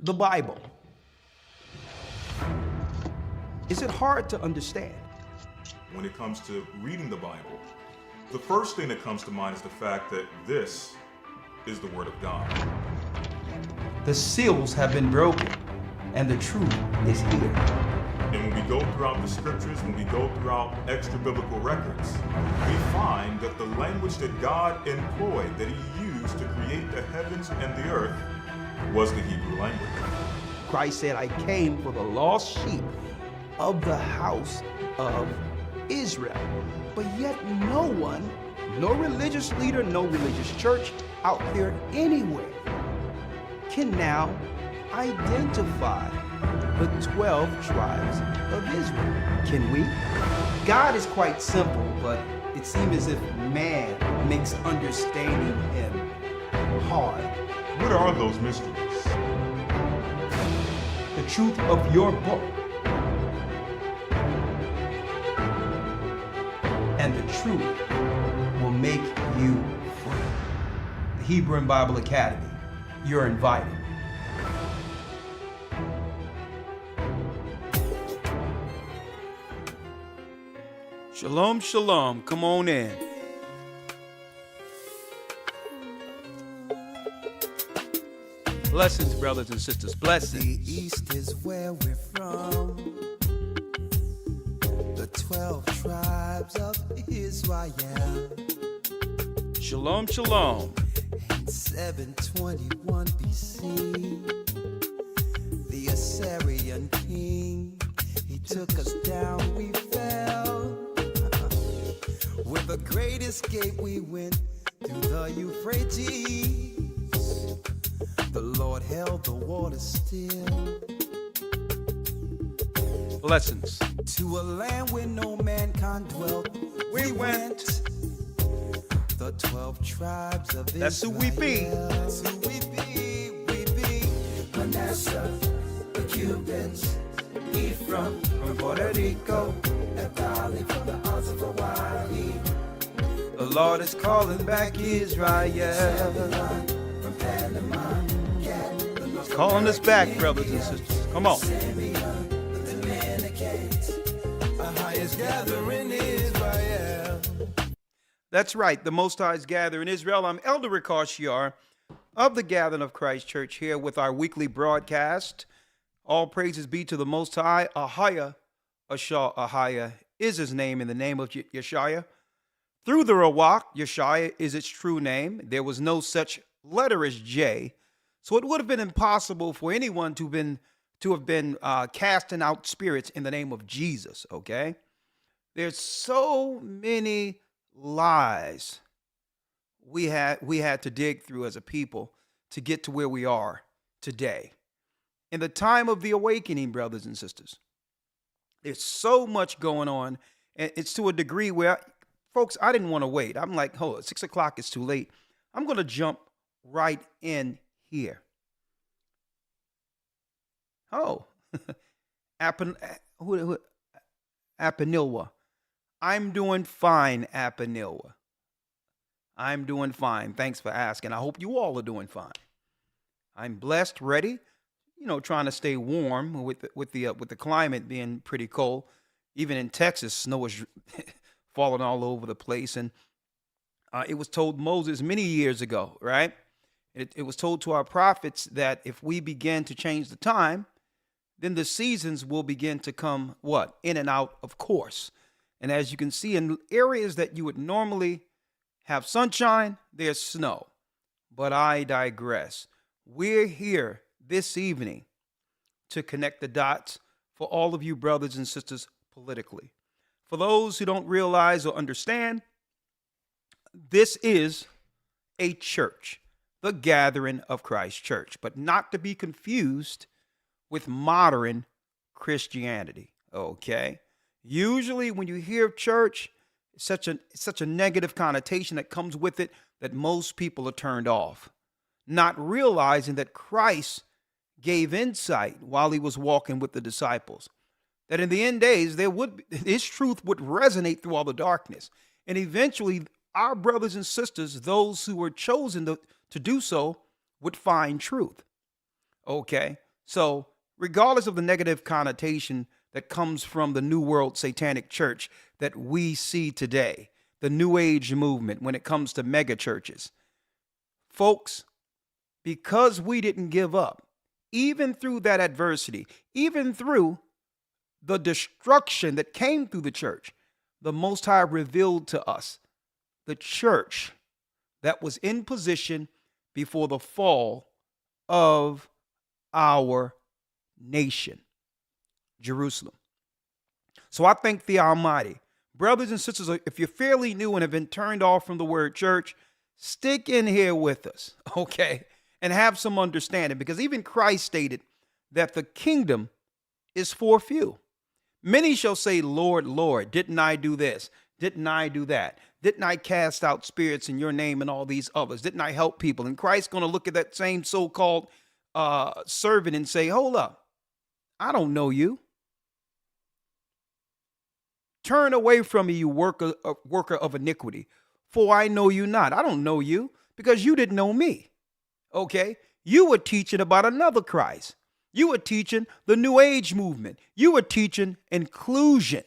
The Bible. Is it hard to understand? When it comes to reading the Bible, the first thing that comes to mind is the fact that this is the Word of God. The seals have been broken, and the truth is here. And when we go throughout the scriptures, when we go throughout extra biblical records, we find that the language that God employed, that He used to create the heavens and the earth, was the Hebrew language. Christ said, I came for the lost sheep of the house of Israel. But yet no one, no religious leader, no religious church out there anywhere can now identify the 12 tribes of Israel. Can we? God is quite simple, but it seems as if man makes understanding Him hard. What are those mysteries? The truth of your book and the truth will make you free. The Hebrew and Bible Academy, you're invited. Shalom, shalom. Come on in. Blessings, brothers and sisters. Blessings. The East is where we're from. The 12 tribes of Israel. Shalom, shalom. In 721 BC, the Assyrian king, he took us down, we fell. With a great escape, we went through the Euphrates. The Lord held the water still. Blessings. To a land where no mankind dwelt, we went. The 12 tribes of Israel. That's who we be. That's who we be. Manasseh, the Cubans, Ephraim from Puerto Rico, and Valley from the Isles of Hawaii. The Lord is calling back Israel. From Panama, He's calling us back, brothers and sisters. Come on. the Dominicans, the highest gathering Israel. That's right. The Most High is gathering Israel. I'm Elder Ricard Shiar of the Gathering of Christ Church here with our weekly broadcast. All praises be to the Most High. Ahaya, Ashah, Ahaya is his name in the name of Yeshaya. Through the Rawak, Yeshaya is its true name. There was no such letter as J. So it would have been impossible for anyone to have been casting out spirits in the name of Jesus, okay? There's so many lies we had to dig through as a people to get to where we are today. In the time of the awakening, brothers and sisters, there's so much going on, and it's to a degree where, folks, I didn't want to wait. I'm like, hold on, 6 o'clock is too late. I'm going to jump right in here. Oh, Apanilwa. I'm doing fine, Apanilwa. I'm doing fine. Thanks for asking. I hope you all are doing fine. I'm blessed, ready, trying to stay warm with the climate being pretty cold. Even in Texas, snow is falling all over the place. And it was told Moses many years ago, right? It was told to our prophets that if we begin to change the time, then the seasons will begin to come, what? In and out of course. And as you can see, in areas that you would normally have sunshine, there's snow. But I digress. We're here this evening to connect the dots for all of you brothers and sisters politically. For those who don't realize or understand, this is a church, the Gathering of Christ Church, but not to be confused with modern Christianity, okay? Usually when you hear church, it's such a negative connotation that comes with it that most people are turned off, not realizing that Christ gave insight while he was walking with the disciples, that in the end days, his truth would resonate through all the darkness. And eventually, our brothers and sisters, those who were chosen to do so, would find truth. Okay? So, regardless of the negative connotation that comes from the New World Satanic Church that we see today, the New Age movement when it comes to mega churches, folks, because we didn't give up, even through that adversity, even through the destruction that came through the church, the Most High revealed to us the church that was in position before the fall of our nation, Jerusalem. So I thank the Almighty. Brothers and sisters, if you're fairly new and have been turned off from the word church, stick in here with us, okay? And have some understanding, because even Christ stated that the kingdom is for few. Many shall say, Lord, Lord, didn't I do this? Didn't I do that? Didn't I cast out spirits in your name and all these others? Didn't I help people? And Christ's going to look at that same so-called servant and say, hold up, I don't know you. Turn away from me, you worker of iniquity, for I know you not. I don't know you because you didn't know me. Okay? You were teaching about another Christ. You were teaching the New Age movement. You were teaching inclusion.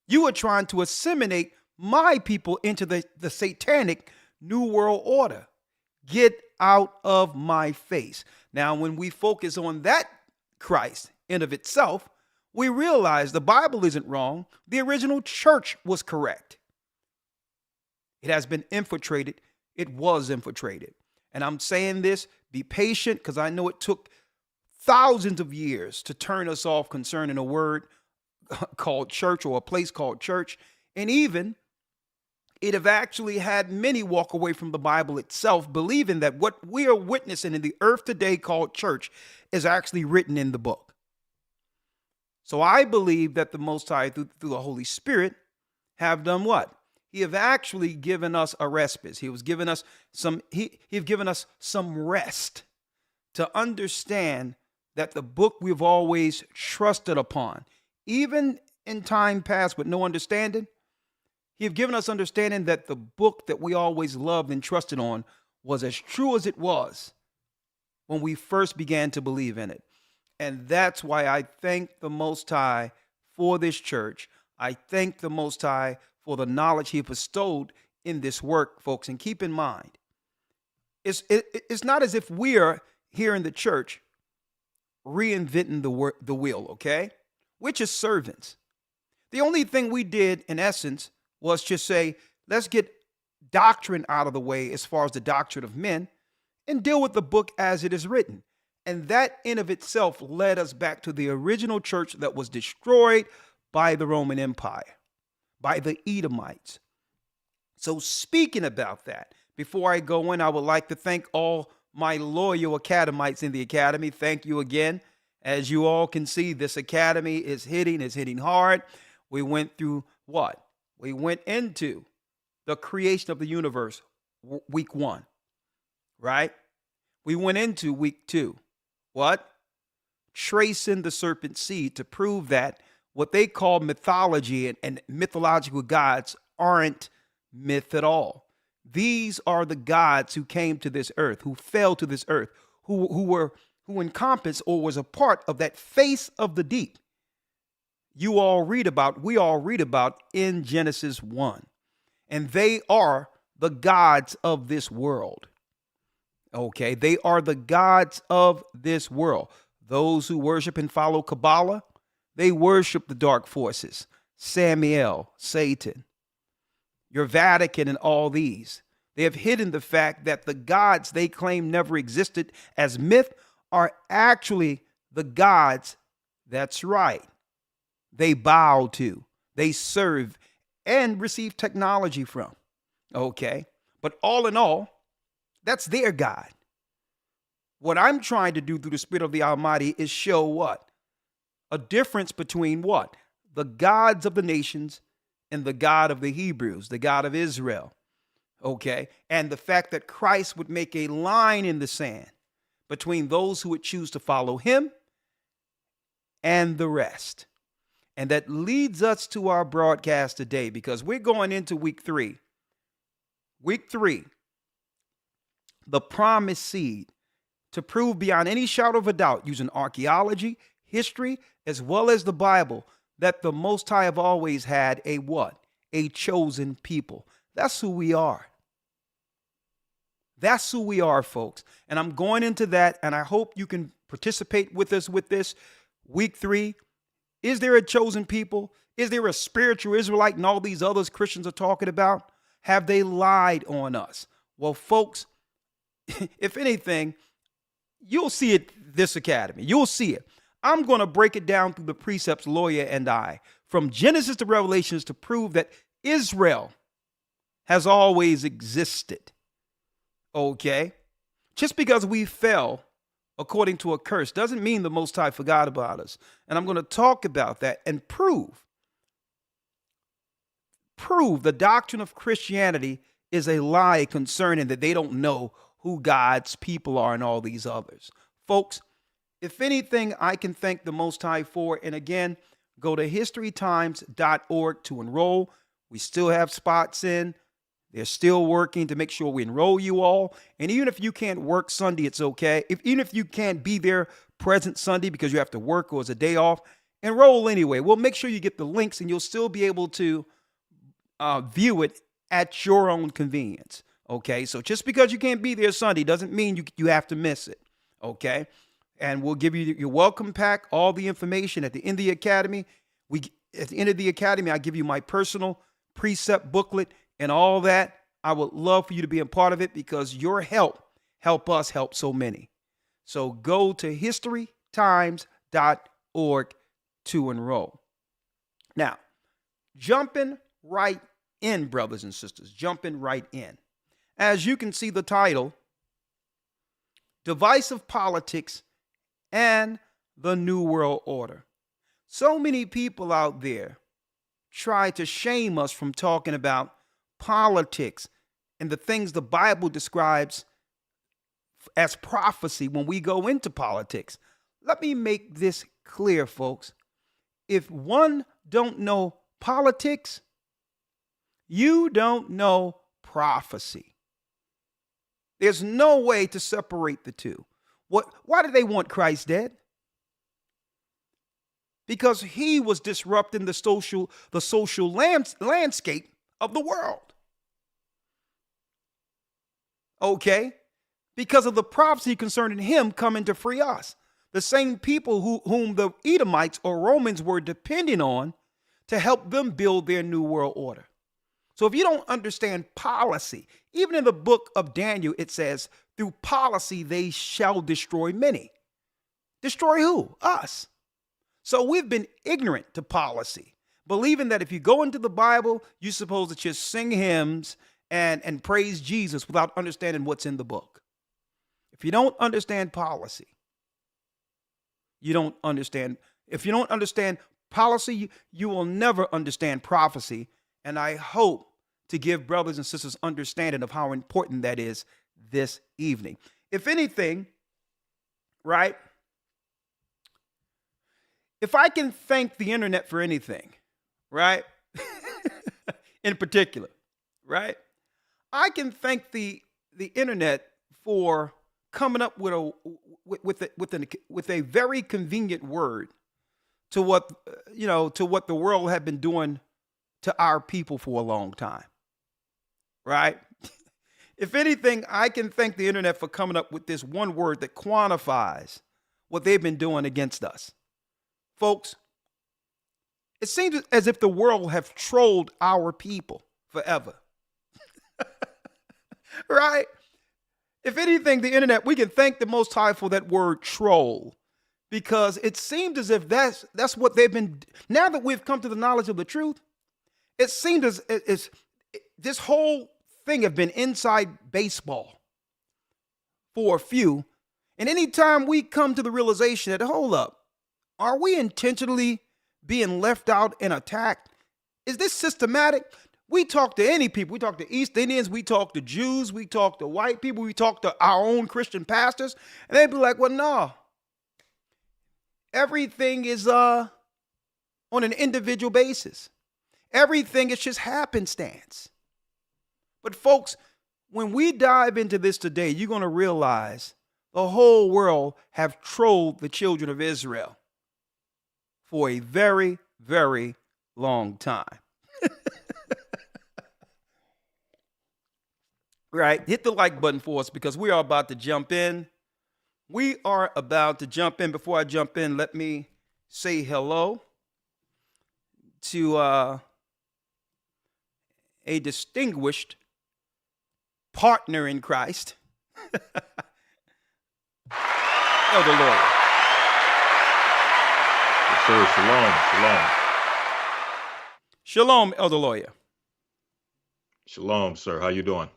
You were trying to assimilate my people into the satanic New World Order. Get out of my face. Now, when we focus on that Christ in of itself, we realize the Bible isn't wrong. The original church was correct. It has been infiltrated. It was infiltrated. And I'm saying this, be patient, because I know it took thousands of years to turn us off concerning a word called church or a place called church. And even it have actually had many walk away from the Bible itself, believing that what we are witnessing in the earth today called church is actually written in the book. So I believe that the Most High, through the Holy Spirit, have done what? He have actually given us a respite. He have given us some rest to understand that the book we've always trusted upon, even in time past with no understanding, he have given us understanding that the book that we always loved and trusted on was as true as it was when we first began to believe in it. And that's why I thank the Most High for this church. I thank the Most High for the knowledge he bestowed in this work, folks. And keep in mind, it's not as if we are here in the church reinventing the wheel, okay? We're just servants. The only thing we did, in essence, was just say, let's get doctrine out of the way as far as the doctrine of men and deal with the book as it is written. And that in of itself led us back to the original church that was destroyed by the Roman Empire, by the Edomites. So speaking about that, before I go in, I would like to thank all my loyal academites in the academy. Thank you again. As you all can see, this academy is hitting hard. We went through what? We went into the creation of the universe, week 1, right? We went into week 2. What? Tracing the serpent seed to prove that what they call mythology and mythological gods aren't myth at all. These are the gods who came to this earth, who fell to this earth, who encompassed or was a part of that face of the deep. We all read about in Genesis 1. And they are the gods of this world. Okay, they are the gods of this world. Those who worship and follow Kabbalah, they worship the dark forces, Samael, Satan, your Vatican, and all these. They have hidden the fact that the gods they claim never existed as myth are actually the gods, that's right, they bow to, they serve, and receive technology from. Okay, but all in all, that's their God. What I'm trying to do through the Spirit of the Almighty is show what? A difference between what? The gods of the nations and the God of the Hebrews, the God of Israel. Okay, and the fact that Christ would make a line in the sand between those who would choose to follow him and the rest. And that leads us to our broadcast today, because we're going into week 3. Week 3, the promised seed. to prove beyond any shadow of a doubt, using archaeology, history, as well as the Bible, that the Most High have always had a what? A chosen people. That's who we are. That's who we are, folks. And I'm going into that, and I hope you can participate with us with this. Week 3, is there a chosen people? Is there a spiritual Israelite and all these others Christians are talking about? Have they lied on us? Well, folks, if anything, you'll see it this academy. You'll see it. I'm going to break it down through the precepts, Lawyer and I, from Genesis to Revelations, to prove that Israel has always existed. Okay? Just because we fell according to a curse doesn't mean the Most High forgot about us. And I'm going to talk about that and prove the doctrine of Christianity is a lie concerning that they don't know who God's people are and all these others. Folks, if anything, I can thank the Most High for, and again, go to historytimes.org to enroll. We still have spots in. They're still working to make sure we enroll you all. And even if you can't work Sunday, it's okay. Even if you can't be there present Sunday because you have to work or it's a day off, enroll anyway. We'll make sure you get the links and you'll still be able to view it at your own convenience. Okay, so just because you can't be there Sunday doesn't mean you have to miss it. Okay, and we'll give you your welcome pack, all the information at the end of the academy. At the end of the academy, I give you my personal precept booklet and all that. I would love for you to be a part of it because your help us help so many. So go to historytimes.org to enroll. Now, jumping right in, brothers and sisters, jumping right in. As you can see the title, Divisive Politics and the New World Order. So many people out there try to shame us from talking about politics and the things the Bible describes as prophecy when we go into politics. Let me make this clear, folks. If one don't know politics, you don't know prophecy. There's no way to separate the two. Why do they want Christ dead? Because he was disrupting the social landscape of the world. Okay? Because of the prophecy concerning him coming to free us. The same people whom the Edomites or Romans were depending on to help them build their new world order. So if you don't understand policy, even in the book of Daniel, it says, through policy, they shall destroy many. Destroy who? Us. So we've been ignorant to policy, believing that if you go into the Bible, you're supposed to just sing hymns and praise Jesus without understanding what's in the book. If you don't understand policy, you don't understand. If you don't understand policy, you will never understand prophecy. And I hope to give brothers and sisters understanding of how important that is this evening. If anything, right? If I can thank the internet for anything, right? In particular, right? I can thank the internet for coming up with a very convenient word to what the world had been doing to our people for a long time. Right? If anything, I can thank the internet for coming up with this one word that quantifies what they've been doing against us. Folks, it seems as if the world have trolled our people forever. Right? If anything, the internet, we can thank the Most High for that word troll, because it seemed as if that's what they've been. Now that we've come to the knowledge of the truth, it seemed as this whole thing have been inside baseball for a few. And anytime we come to the realization that, hold up, are we intentionally being left out and attacked? Is this systematic? We talk to any people. We talk to East Indians. We talk to Jews. We talk to white people. We talk to our own Christian pastors. And they'd be like, well, no. Everything is on an individual basis. Everything is just happenstance. But folks, when we dive into this today, you're going to realize the whole world have trolled the children of Israel for a very, very long time. Right? Hit the like button for us because we are about to jump in. We are about to jump in. Before I jump in, let me say hello to a distinguished partner in Christ, Elder Lawyer. Yes, sir. Shalom. Shalom. Shalom, Elder Lawyer. Shalom, sir. How you doing?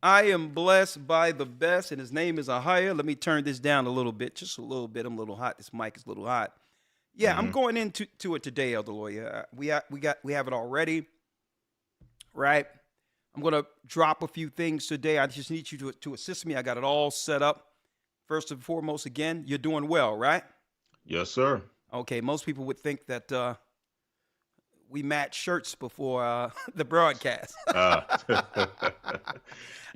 I am blessed by the best, and his name is Ahaya. Let me turn this down a little bit, just a little bit. I'm a little hot. This mic is a little hot. Yeah, I'm going into it today, Elder Lawyer. We have it already, right? I'm going to drop a few things today. I just need you to assist me. I got it all set up. First and foremost, again, you're doing well, right? Yes, sir. Okay, most people would think that we match shirts before the broadcast.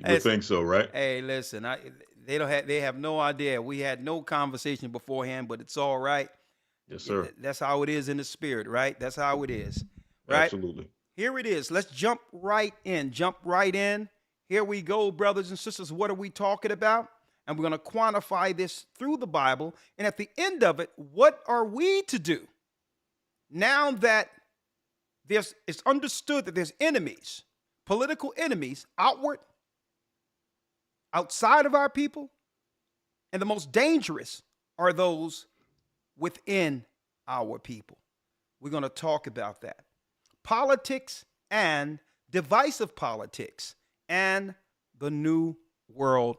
You would think so, right? Hey, listen, they have no idea. We had no conversation beforehand, but it's all right. Yes, sir. That's how it is in the spirit, right? That's how it is, right? Absolutely. Here it is. Let's jump right in. Jump right in. Here we go, brothers and sisters. What are we talking about? And we're going to quantify this through the Bible. And at the end of it, what are we to do now that it's understood that there's enemies, political enemies, outside of our people, and the most dangerous are those within our people. We're going to talk about that. Politics and divisive politics and the New World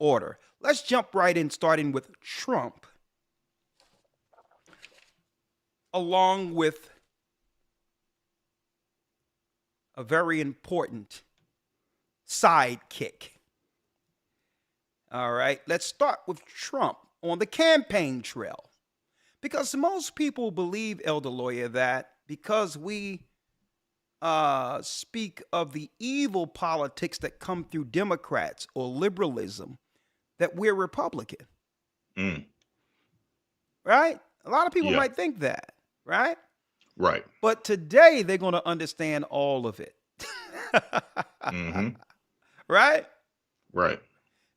Order. Let's jump right in, starting with Trump, along with a very important sidekick. All right, let's start with Trump on the campaign trail. Because most people believe, Elder Lawyer, that because we speak of the evil politics that come through Democrats or liberalism, that we're Republican. Right? A lot of people might think that, right? Right. But today they're going to understand all of it. Right? Right.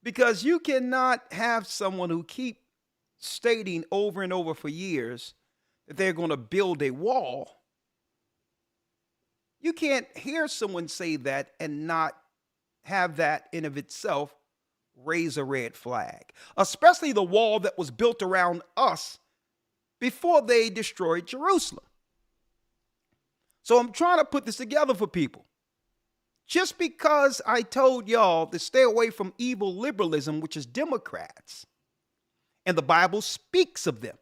Because you cannot have someone who keep stating over and over for years that they're going to build a wall. You can't hear someone say that and not have that in of itself raise a red flag, especially the wall that was built around us before they destroyed Jerusalem. So I'm trying to put this together for people. Just because I told y'all to stay away from evil liberalism, which is Democrats, and the Bible speaks of them,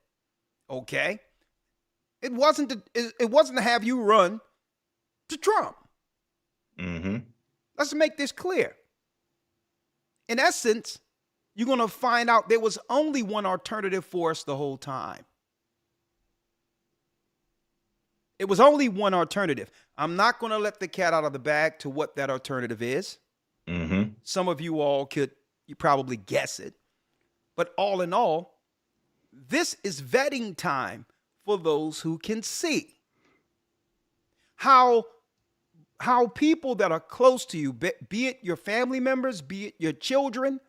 okay? It wasn't to have you run to Trump. Let's make this clear. In essence, you're going to find out there was only one alternative for us the whole time. It was only one alternative. I'm not going to let the cat out of the bag to what that alternative is. Some of you all you probably guess it. But all in all, this is vetting time for those who can see how people that are close to you, be it your family members, be it your children,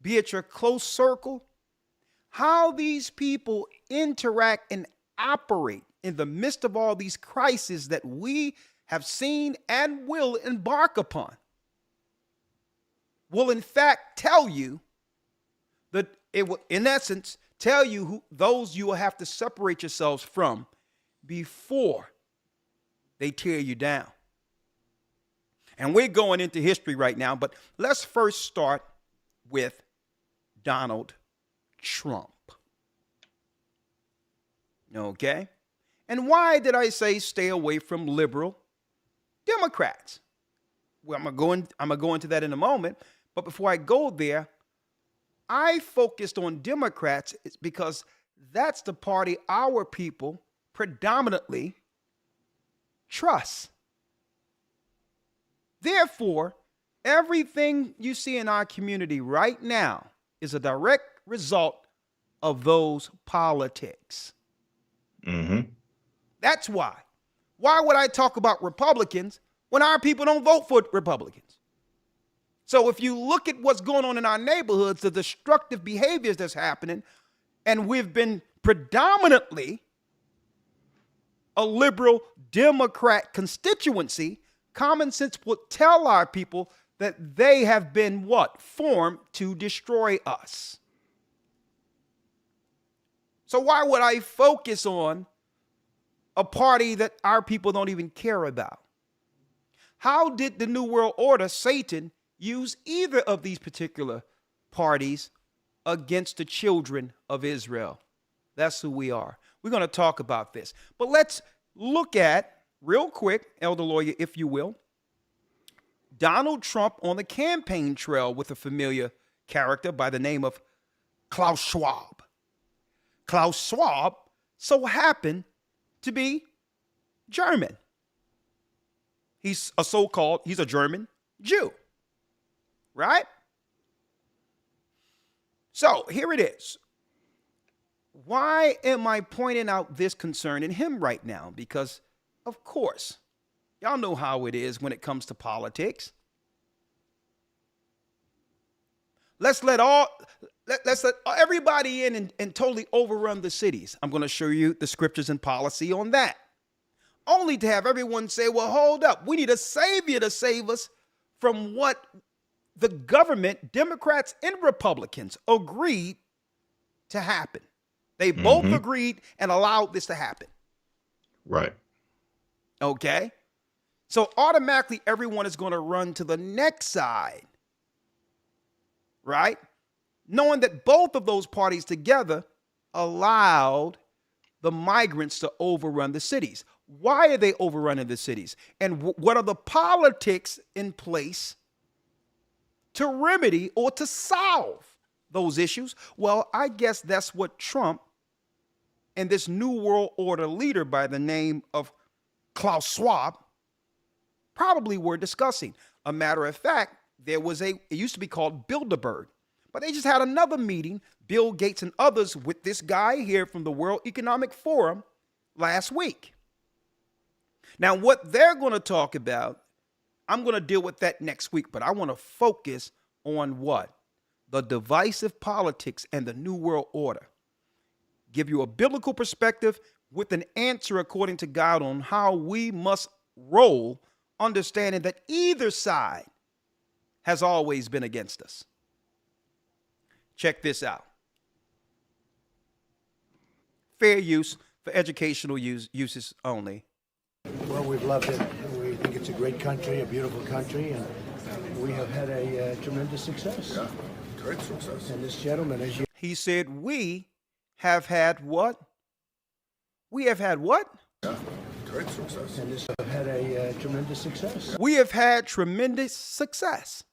be it your close circle, how these people interact and operate in the midst of all these crises that we have seen and will embark upon, will in fact tell you that it will, in essence, tell you who those you will have to separate yourselves from before they tear you down. And we're going into history right now, but let's first start with Donald Trump. Okay? And why did I say stay away from liberal Democrats? Well, I'm going to go into that in a moment, but before I go there, I focused on Democrats because that's the party our people predominantly trust. Therefore, everything you see in our community right now is a direct result of those politics. That's why. Why would I talk about Republicans when our people don't vote for Republicans? So if you look at what's going on in our neighborhoods, the destructive behaviors that's happening, and we've been predominantly a liberal Democrat constituency, common sense will tell our people that they have been what? Formed to destroy us. So why would I focus on a party that our people don't even care about? How did the New World Order, Satan, use either of these particular parties against the children of Israel? That's who we are. We're going to talk about this. But let's look at, real quick, Elder Lawyer, if you will, Donald Trump on the campaign trail with a familiar character by the name of Klaus Schwab. Klaus Schwab so happened to be German. He's a German Jew, right? So here it is. Why am I pointing out this concern in him right now? Because, of course, y'all know how it is when it comes to politics. Let's let everybody in and totally overrun the cities. I'm going to show you the scriptures and policy on that. Only to have everyone say, well, hold up. We need a savior to save us from what the government, Democrats and Republicans, agreed to happen. They both agreed and allowed this to happen. Right. Okay. So automatically everyone is going to run to the next side. Right? Knowing that both of those parties together allowed the migrants to overrun the cities. Why are they overrunning the cities? And what are the politics in place to remedy or to solve those issues? Well, I guess that's what Trump and this New World Order leader by the name of Klaus Schwab probably were discussing. A matter of fact, it used to be called Bilderberg, but they just had another meeting, Bill Gates and others, with this guy here from the World Economic Forum last week. Now, what they're going to talk about, I'm going to deal with that next week, but I want to focus on what? The divisive politics and the New World Order. Give you a biblical perspective with an answer according to God on how we must roll, understanding that either side has always been against us. Check this out. Fair use for educational uses only. Well, we've loved it. We think it's a great country, a beautiful country, and we have had a tremendous success. Yeah, great success. And this gentleman, as you... He said, we have had what? We have had what? Yeah, great success. And this have had a tremendous success. We have had tremendous success.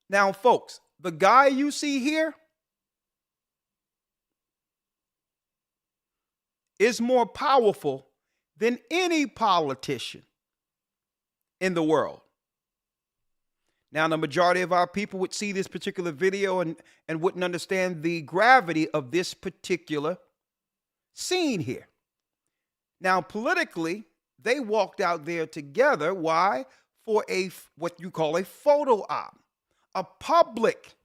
Now, folks, the guy you see here is more powerful than any politician in the world. Now, the majority of our people would see this particular video and wouldn't understand the gravity of this particular scene here. Now, politically, they walked out there together. Why? For what you call a photo op, a public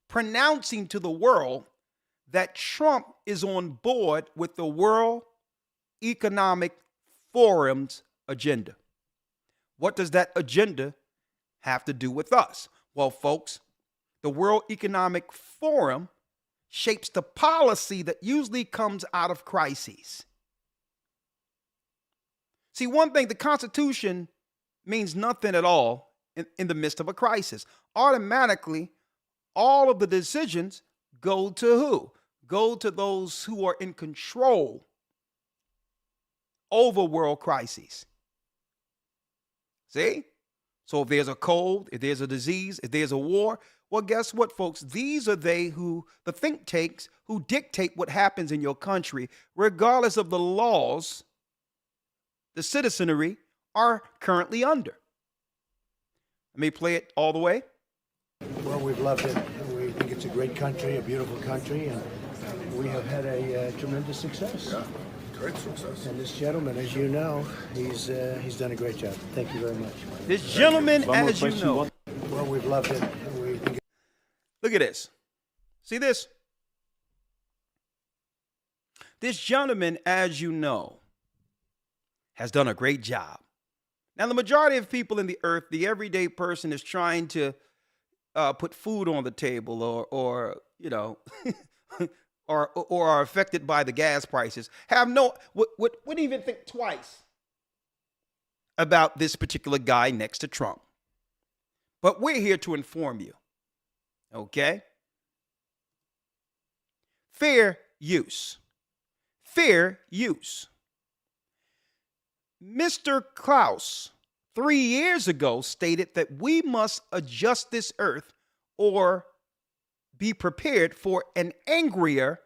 pronouncing to the world that Trump is on board with the World Economic Forum's agenda. What does that agenda have to do with us? Well, folks, the World Economic Forum shapes the policy that usually comes out of crises. See, one thing, the Constitution means nothing at all in the midst of a crisis. Automatically, all of the decisions go to who? Go to those who are in control over world crises. See? So if there's a cold, if there's a disease, if there's a war, well, guess what, folks? These are the think tanks who dictate what happens in your country, regardless of the laws the citizenry are currently under. Let me play it all the way. Well, we've loved it. We think think it's a great country, a beautiful country, and we have had a tremendous success. Yeah, great success. And this gentleman, as you know, he's done a great job. Thank you very much. This gentleman, as you know, Well, we've loved it. And we think look at this. See this? This gentleman, as you know, has done a great job. Now, the majority of people in the earth, the everyday person is trying to put food on the table or you know, or are affected by the gas prices, wouldn't even think twice about this particular guy next to Trump. But we're here to inform you, okay? Fair use. Fair use. Mr. Klaus, 3 years ago, stated that we must adjust this earth or be prepared for an angrier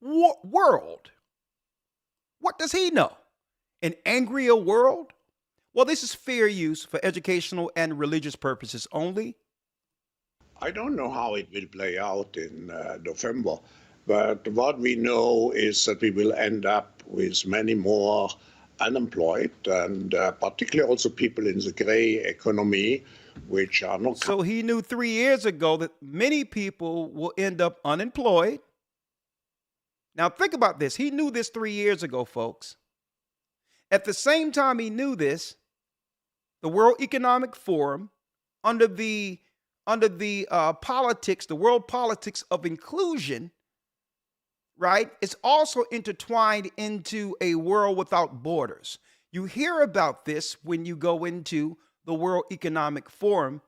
world. What does he know? An angrier world? Well, this is fair use for educational and religious purposes only. I don't know how it will play out in November, but what we know is that we will end up with many more unemployed and particularly also people in the gray economy, which are not. So he knew 3 years ago that many people will end up unemployed. Now think about this. He knew this 3 years ago, folks. At the same time he knew this, the World Economic Forum, under the politics, the world politics of inclusion, right, it's also intertwined into a world without borders. You hear about this when you go into the World Economic Forum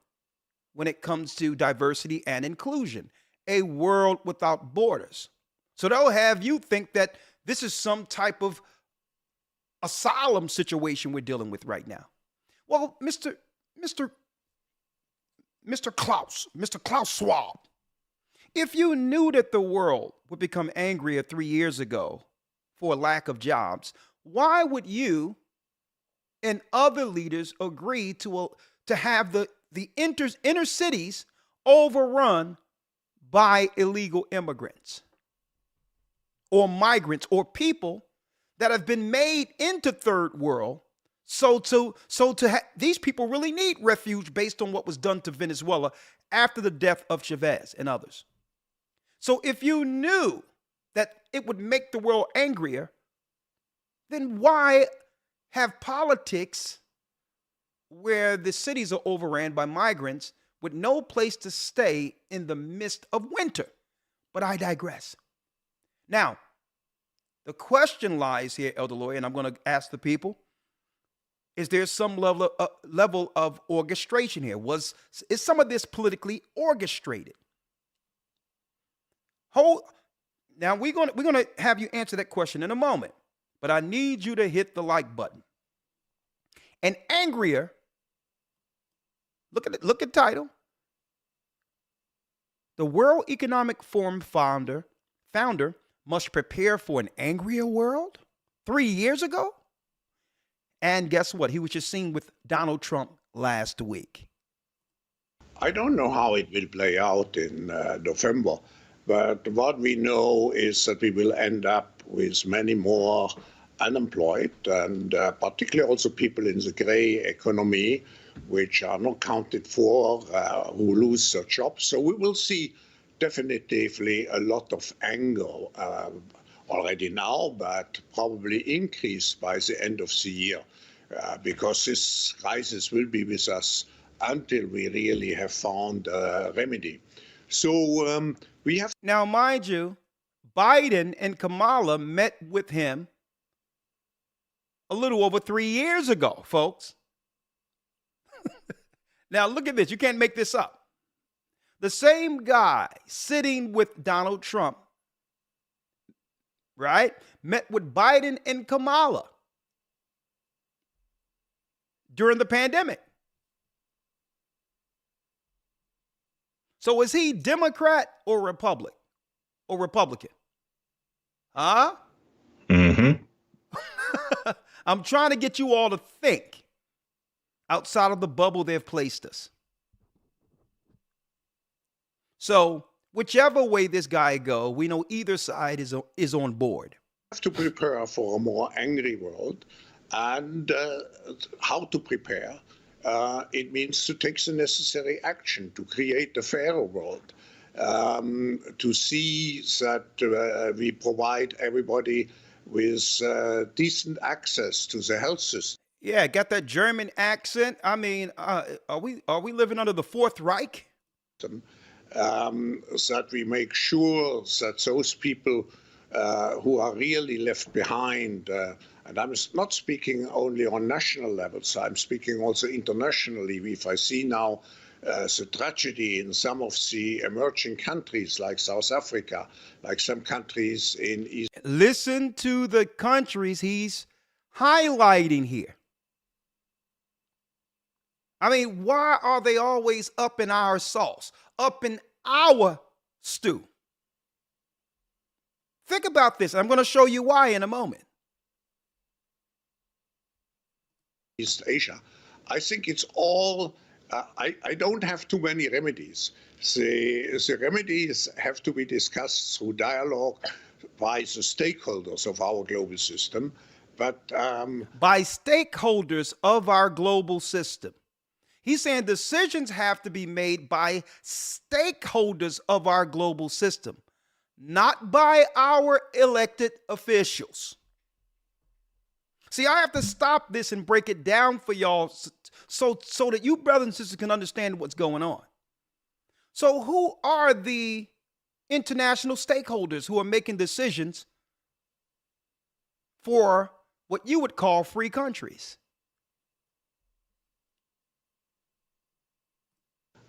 when it comes to diversity and inclusion, a world without borders. So they'll have you think that this is some type of asylum situation we're dealing with right now. Well, Mr. Klaus Schwab, if you knew that the world would become angrier 3 years ago for lack of jobs, why would you and other leaders agree to have the inner cities overrun by illegal immigrants or migrants or people that have been made into third world? These people really need refuge based on what was done to Venezuela after the death of Chavez and others. So if you knew that it would make the world angrier, then why have politics where the cities are overran by migrants with no place to stay in the midst of winter? But I digress. Now, the question lies here, Elder Lawyer, and I'm going to ask the people, is there some level of orchestration here? Is some of this politically orchestrated? Now we're gonna have you answer that question in a moment, but I need you to hit the like button. And angrier, look at title. The World Economic Forum founder must prepare for an angrier world 3 years ago. And guess what? He was just seen with Donald Trump last week. I don't know how it will play out in November, but what we know is that we will end up with many more unemployed and particularly also people in the gray economy, which are not counted for, who lose their jobs. So we will see definitively a lot of anger already now, but probably increased by the end of the year, because this crisis will be with us until we really have found a remedy. So we have. Now, mind you, Biden and Kamala met with him a little over 3 years ago, folks. Now, look at this. You can't make this up. The same guy sitting with Donald Trump, right, met with Biden and Kamala during the pandemic. So is he Democrat or Republican? Huh? Mm-hmm. I'm trying to get you all to think outside of the bubble they've placed us. So whichever way this guy go, we know either side is on board. Have to prepare for a more angry world, and how to prepare. It means to take the necessary action to create a fairer world, to see that we provide everybody with decent access to the health system. Yeah, got that German accent. I mean, are we living under the Fourth Reich? That we make sure that those people who are really left behind, and I'm not speaking only on national levels, I'm speaking also internationally. If I see now the tragedy in some of the emerging countries like South Africa, like some countries in East. Listen to the countries he's highlighting here. I mean, why are they always up in our sauce, up in our stew? Think about this. I'm going to show you why in a moment. East Asia. I think it's all, I don't have too many remedies. The remedies have to be discussed through dialogue by the stakeholders of our global system. But by stakeholders of our global system. He's saying decisions have to be made by stakeholders of our global system, not by our elected officials. See, I have to stop this and break it down for y'all so that you brothers and sisters can understand what's going on. So who are the international stakeholders who are making decisions for what you would call free countries?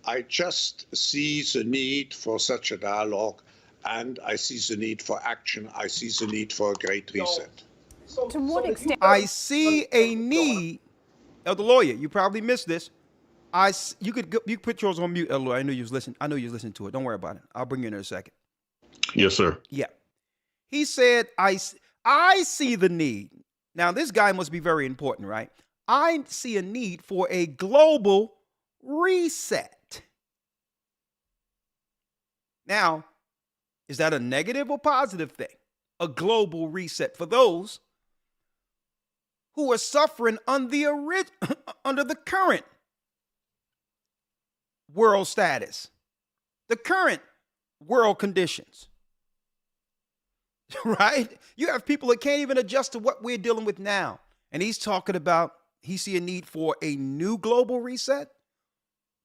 I just see the need for such a dialogue, and I see the need for action. I see the need for a great reset. To what extent? I see a need. Elder Lawyer, you probably missed this. You could put yours on mute, Elder Lawyer. I knew you was listening. I know you was listening to it. Don't worry about it. I'll bring you in a second. Yes, sir. Yeah. He said, I see the need. Now, this guy must be very important, right? I see a need for a global reset. Now, is that a negative or positive thing? A global reset for those who are suffering under the current world status, the current world conditions, right? You have people that can't even adjust to what we're dealing with now. And he's talking about, he see a need for a new global reset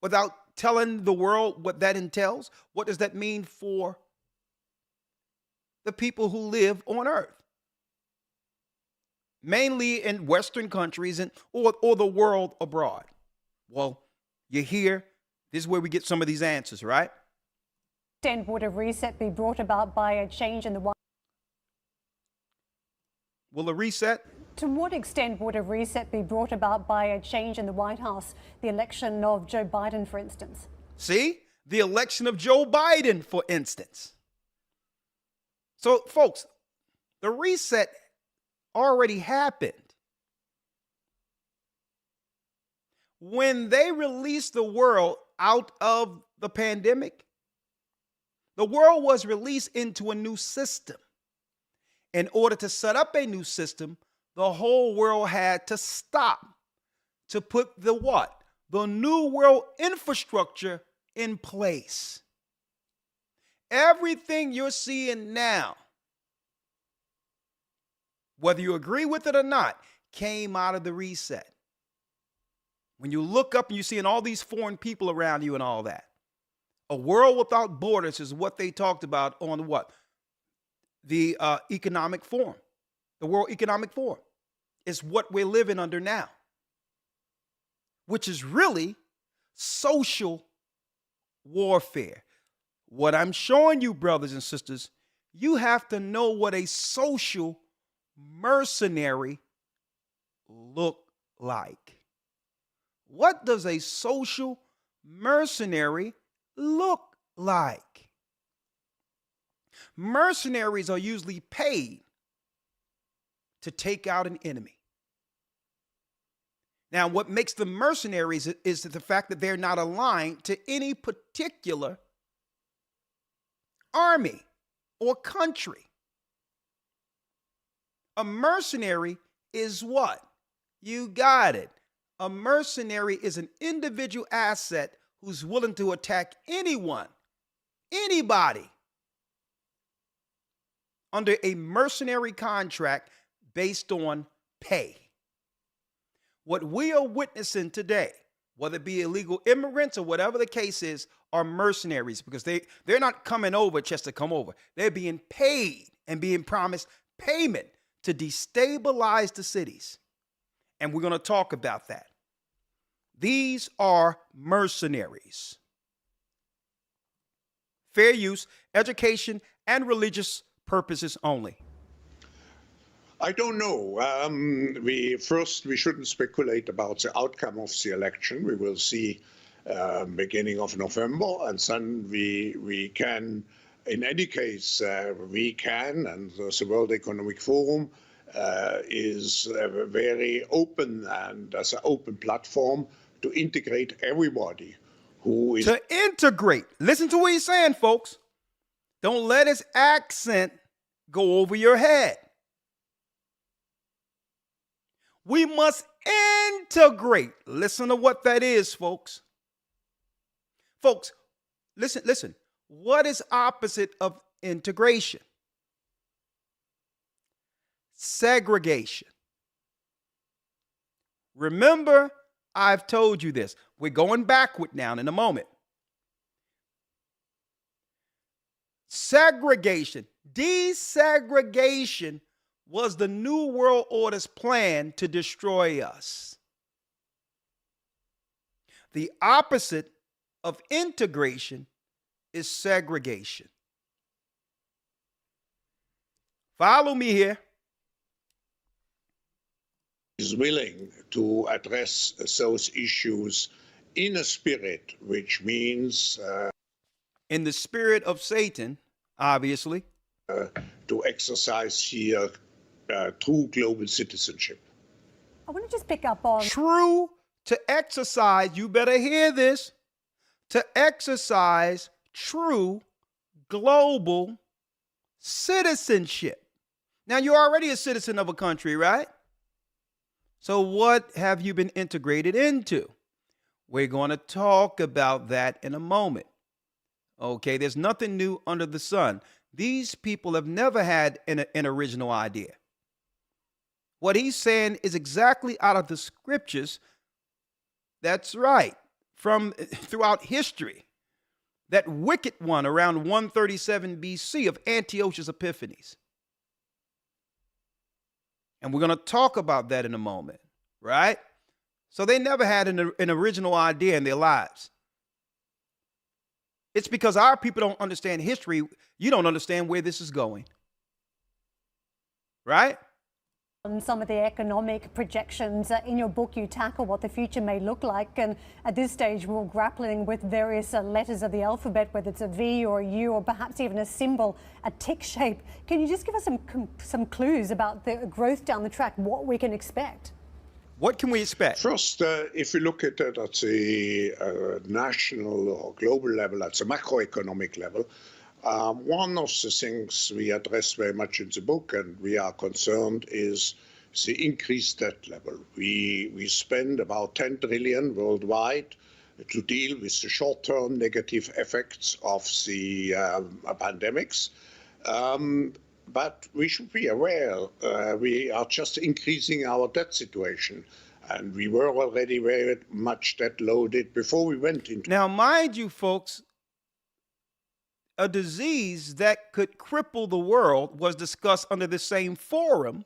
without telling the world what that entails. What does that mean for the people who live on earth? Mainly in Western countries or the world abroad. Well, you're here. This is where we get some of these answers, right? Then would a reset be brought about by a change in the White? Will a reset? To what extent would a reset be brought about by a change in the White House, the election of Joe Biden, for instance? See? The election of Joe Biden, for instance. So, folks, the reset already happened. When they released the world out of the pandemic, the world was released into a new system. In order to set up a new system, the whole world had to stop to put the what? The new world infrastructure in place. Everything you're seeing now, whether you agree with it or not, came out of the reset. When you look up and you're seeing all these foreign people around you and all that, a world without borders is what they talked about on what? The economic forum. The World Economic Forum is what we're living under now, which is really social warfare. What I'm showing you, brothers and sisters, you have to know what a social mercenary look like. What does a social mercenary look like? Mercenaries are usually paid to take out an enemy. Now, what makes them mercenaries is the fact that they're not aligned to any particular army or country. A mercenary is what? You got it. A mercenary is an individual asset who's willing to attack anyone, anybody, under a mercenary contract based on pay. What we are witnessing today, whether it be illegal immigrants or whatever the case is, are mercenaries, because they're not coming over just to come over. They're being paid and being promised payment to destabilize the cities. And we're going to talk about that. These are mercenaries. Fair use, education, and religious purposes only. I don't know. We shouldn't speculate about the outcome of the election. We will see beginning of November, and then we can, in any case, we can, and the World Economic Forum is very open and as an open platform to integrate everybody who is. To integrate. Listen to what he's saying, folks. Don't let his accent go over your head. We must integrate. Listen to what that is, folks. Folks, listen. What is opposite of integration? Segregation. Remember, I've told you this. We're going backward now in a moment. Segregation, desegregation was the New World Order's plan to destroy us. The opposite of integration is segregation. Follow me here. Is willing to address those issues in a spirit, which means in the spirit of Satan, obviously, to exercise here true global citizenship. I want to just pick up on true to exercise, you better hear this, to exercise true global citizenship. Now, you're already a citizen of a country, right? So what have you been integrated into? We're going to talk about that in a moment. Okay, there's nothing new under the sun. These people have never had an original idea. What he's saying is exactly out of the scriptures. That's right. From throughout history. That wicked one around 137 BC of Antiochus Epiphanes. And we're going to talk about that in a moment, right? So they never had an original idea in their lives. It's because our people don't understand history. You don't understand where this is going. Right? on some of the economic projections. In your book, you tackle what the future may look like. And at this stage, we're grappling with various letters of the alphabet, whether it's a V or a U or perhaps even a symbol, a tick shape. Can you just give us some clues about the growth down the track, what we can expect? What can we expect? First, if we look at it at the national or global level, at the macroeconomic level, one of the things we address very much in the book and we are concerned is the increased debt level. We spend about 10 trillion worldwide to deal with the short-term negative effects of the pandemics. But we should be aware we are just increasing our debt situation. And we were already very much debt loaded before we went into. Now, mind you, folks, a disease that could cripple the world was discussed under the same forum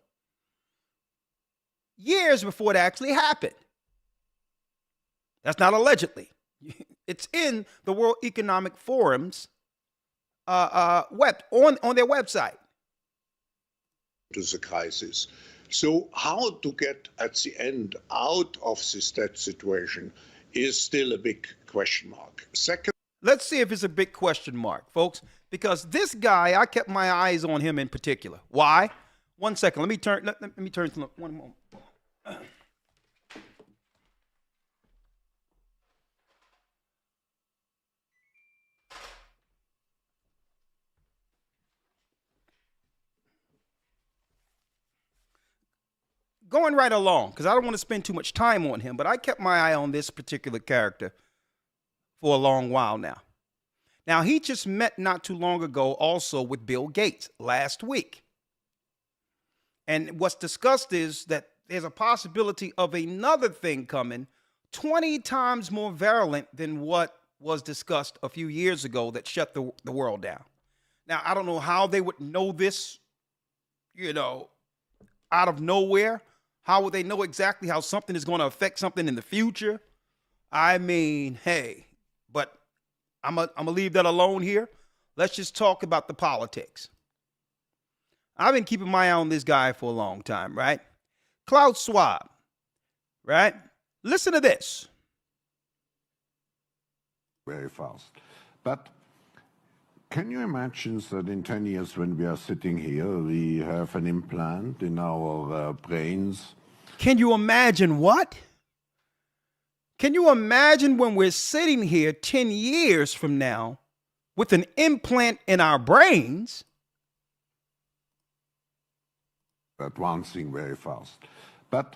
years before it actually happened. That's not allegedly. It's in the World Economic Forum's on their website. To the crisis. So how to get at the end out of this debt situation is still a big question mark. Second, let's see if it's a big question mark, folks, because this guy, I kept my eyes on him in particular. Why? 1 second. Let me turn to one moment. going right along, because I don't want to spend too much time on him, but I kept my eye on this particular character for a long while now. Now, he just met not too long ago also with Bill Gates last week. And what's discussed is that there's a possibility of another thing coming 20 times more virulent than what was discussed a few years ago that shut the world down. Now, I don't know how they would know this, out of nowhere. How would they know exactly how something is going to affect something in the future? I mean, hey, but I'm gonna leave that alone here. Let's just talk about the politics. I've been keeping my eye on this guy for a long time, right? Klaus Schwab, right? Listen to this. Very fast. But can you imagine that in 10 years when we are sitting here, we have an implant in our brains? Can you imagine what? Can you imagine when we're sitting here 10 years from now with an implant in our brains? Advancing very fast. But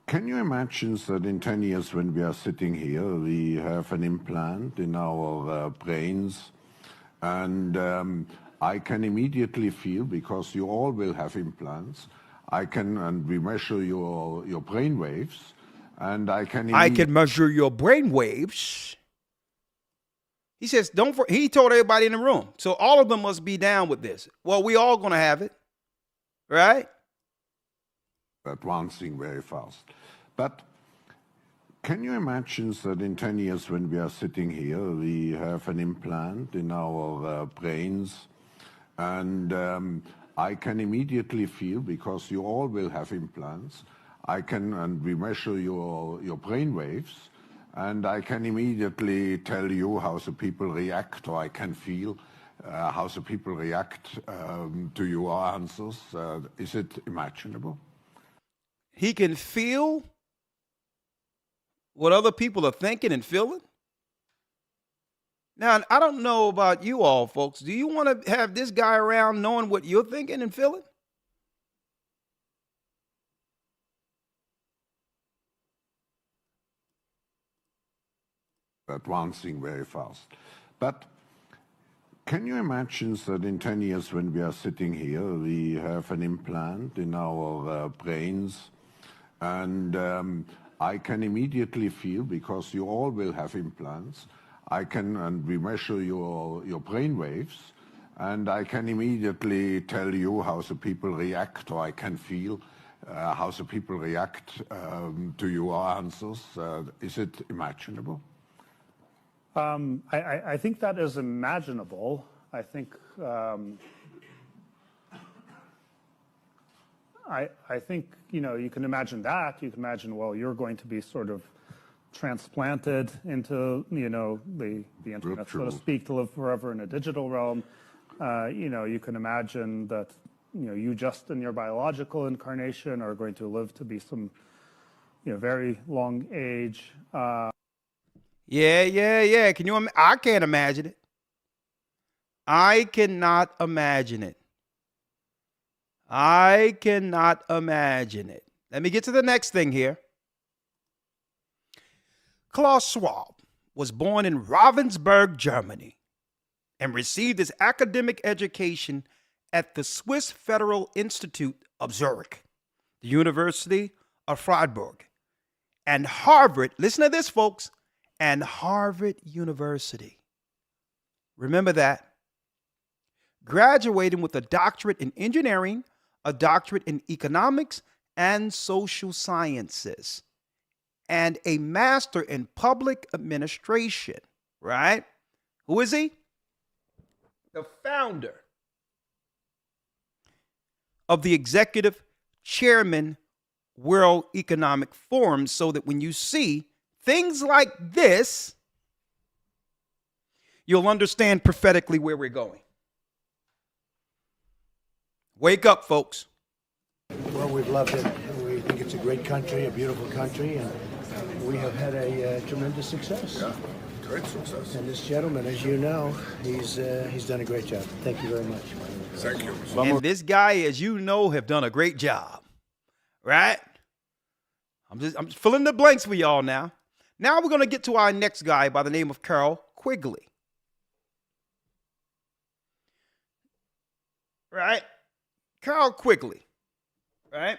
can you imagine that in 10 years when we are sitting here, we have an implant in our brains? And I can immediately feel, because you all will have implants, and we measure your brain waves, and I can measure your brain waves. He says, he told everybody in the room. So all of them must be down with this. Well, we all going to have it, right? Advancing very fast. But can you imagine that in 10 years when we are sitting here, we have an implant in our brains, and I can immediately feel, because you all will have implants, and we measure your brain waves, and I can immediately tell you how the people react, or I can feel how the people react to your answers. Is it imaginable? He can feel what other people are thinking and feeling? Now, I don't know about you all, folks. Do you want to have this guy around knowing what you're thinking and feeling? Advancing very fast. But can you imagine that in 10 years when we are sitting here, we have an implant in our brains, and I can immediately feel, because you all will have implants, and we measure your brain waves, and I can immediately tell you how the people react, or I can feel how the people react to your answers. Is it imaginable? I think that is imaginable. I think I think, you can imagine that. You can imagine, well, you're going to be sort of transplanted into, the internet, so to speak, to live forever in a digital realm. You can imagine that, you just in your biological incarnation are going to live to be some, very long age. Yeah. I can't imagine it. I cannot imagine it. I cannot imagine it. Let me get to the next thing here. Klaus Schwab was born in Ravensburg, Germany, and received his academic education at the Swiss Federal Institute of Zurich, the University of Freiburg, and Harvard. Listen to this, folks. And Harvard University. Remember that. Graduating with a doctorate in engineering, a doctorate in economics and social sciences, and a master in public administration, right? Who is he? The founder of the executive chairman World Economic Forum, so that when you see things like this, you'll understand prophetically where we're going. Wake up, folks. Well, we've loved it. We think it's a great country, a beautiful country, and we have had a tremendous success. Yeah, great success. And this gentleman, as you know, he's done a great job. Thank you very much. Thank you. And this guy, as you know, have done a great job, right? I'm just filling the blanks for y'all now. Now we're going to get to our next guy by the name of Carroll Quigley. Right? Carroll Quigley. Right?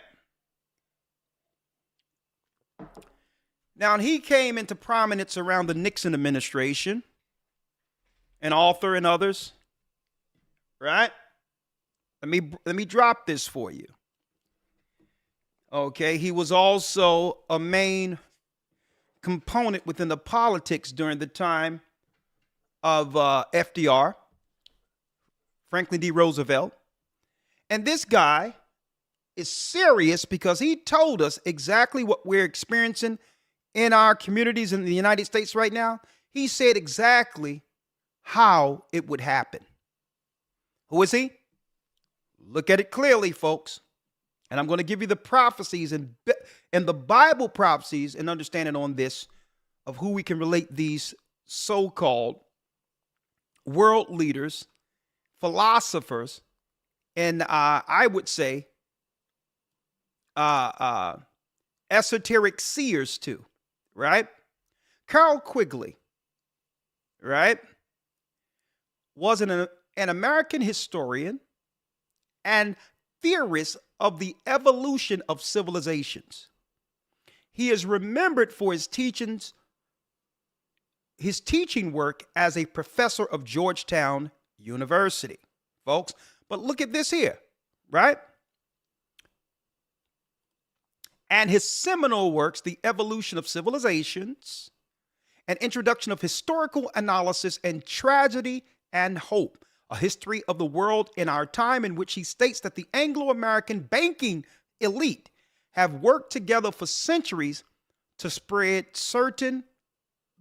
Now, he came into prominence around the Nixon administration, an author and others. Right? Let me drop this for you. Okay, he was also a main component within the politics during the time of FDR, Franklin D. Roosevelt. And this guy is serious because he told us exactly what we're experiencing in our communities in the United States right now. He said exactly how it would happen. Who is he? Look at it clearly, folks. And I'm going to give you the prophecies and the Bible prophecies and understanding on this of who we can relate these so-called world leaders, philosophers, and I would say esoteric seers to, right? Carroll Quigley, right, was an American historian and theorist of the evolution of civilizations. He is remembered for his teaching work as a professor of Georgetown University, folks. But look at this here, right? And his seminal works, The Evolution of Civilizations, An Introduction of Historical Analysis and Tragedy and Hope, A History of the World in Our Time, in which he states that the Anglo-American banking elite have worked together for centuries to spread certain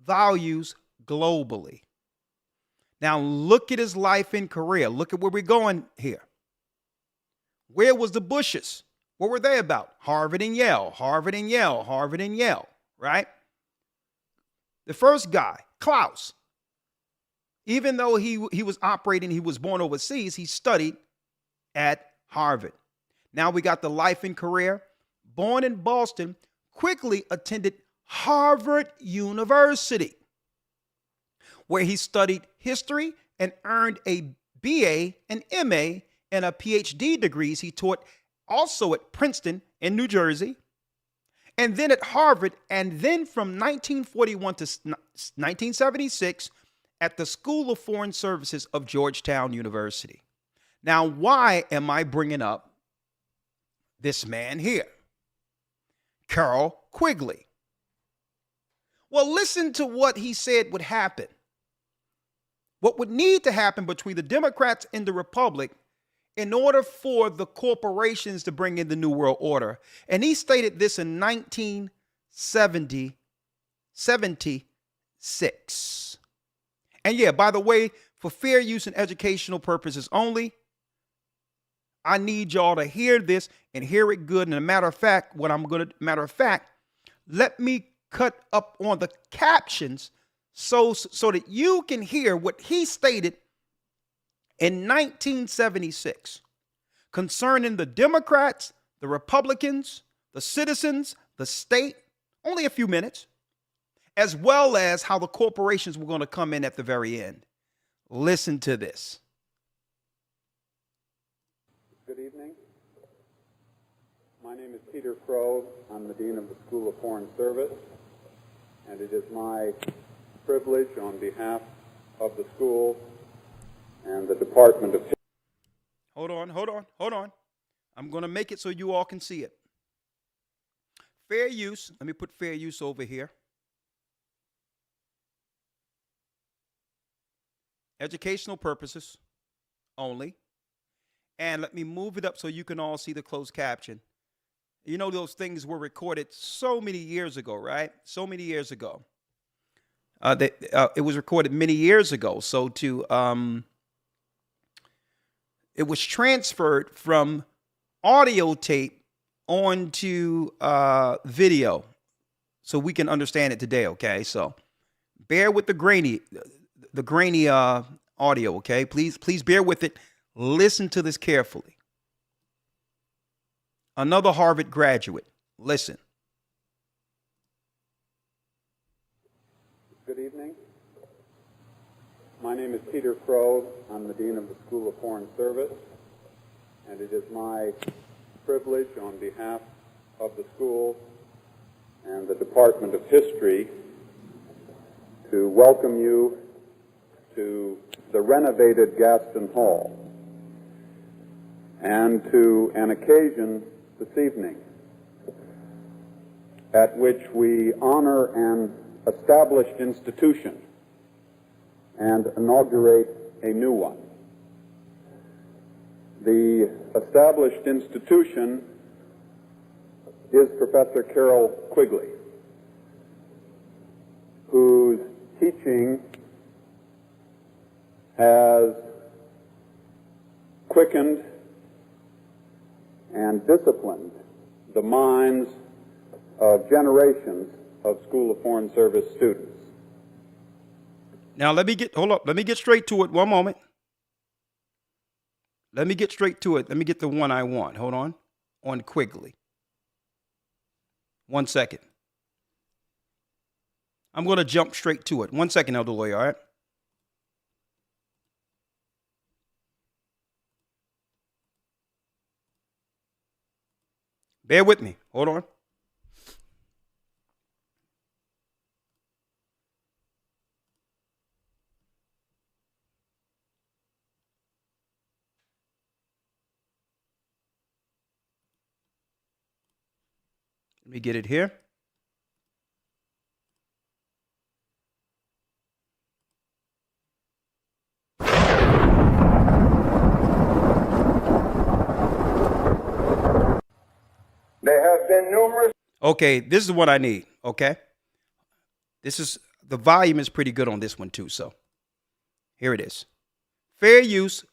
values globally. Now, look at his life and career. Look at where we're going here. Where was the Bushes? What were they about? Harvard and Yale, Harvard and Yale, Harvard and Yale, right? The first guy, Klaus, even though he was operating, he was born overseas, he studied at Harvard. Now we got the life and career. Born in Boston, Quigley attended Harvard University, where he studied history and earned a BA, an MA, and a PhD degrees. He taught also at Princeton in New Jersey, and then at Harvard, and then from 1941 to 1976 at the School of Foreign Services of Georgetown University. Now, why am I bringing up this man here? Carroll Quigley. Well, listen to what he said would happen. What would need to happen between the Democrats and the Republic in order for the corporations to bring in the New World Order. And he stated this in 1976. And yeah, by the way, for fair use and educational purposes only, I need y'all to hear this and hear it good. And a matter of fact, let me cut up on the captions so that you can hear what he stated in 1976 concerning the Democrats, the Republicans, the citizens, the state, only a few minutes, as well as how the corporations were going to come in at the very end. Listen to this. Good evening. My name is Peter Crow. I'm the Dean of the School of Foreign Service, and it is my privilege on behalf of the school and the Department of... Hold on. I'm going to make it so you all can see it. Fair use. Let me put fair use over here. Educational purposes only. And let me move it up so you can all see the closed caption. You know, those things were recorded so many years ago, right? So many years ago. It was recorded many years ago. So it was transferred from audio tape onto video so we can understand it today, okay? So bear with the grainy audio, okay? Please bear with it. Listen to this carefully. another Harvard graduate. Listen. Good evening. My name is Peter Crow. I'm the Dean of the School of Foreign Service, and it is my privilege on behalf of the school and the Department of History to welcome you to the renovated Gaston Hall and to an occasion this evening at which we honor an established institution and inaugurate a new one. The established institution is Professor Carol Quigley, whose teaching has quickened and disciplined the minds of generations of School of Foreign Service students. Now, let me get straight to it. One moment. Let me get straight to it. Let me get the one I want. Hold on Quigley. 1 second. I'm going to jump straight to it. 1 second, Elder Lawyer, all right? Bear with me. Hold on. Let me get it here. There have been numerous... Okay, this is what I need, okay? The volume is pretty good on this one too, so here it is. Fair use,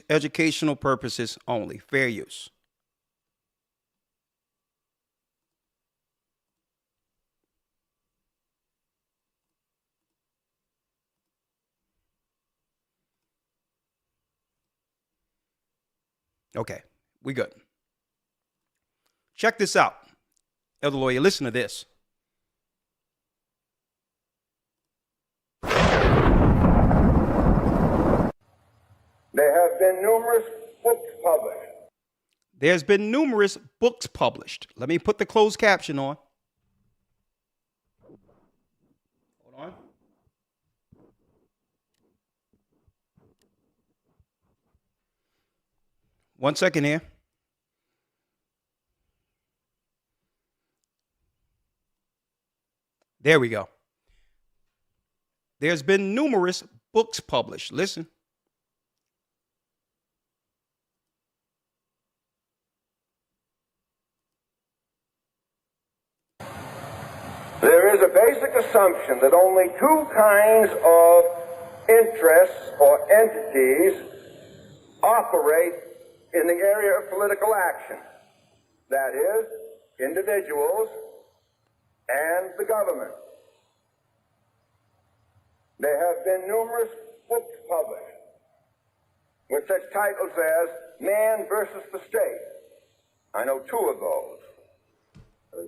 educational purposes only, fair use. Okay, we good. Check this out. Elder Lawyer, listen to this. There have been numerous books published. There's been numerous books published. Let me put the closed caption on. Hold on. One second here. There we go. There's been numerous books published. Listen. There is a basic assumption that only two kinds of interests or entities operate in the area of political action. That is, individuals and the government. There have been numerous books published with such titles as Man versus the State. I know two of those.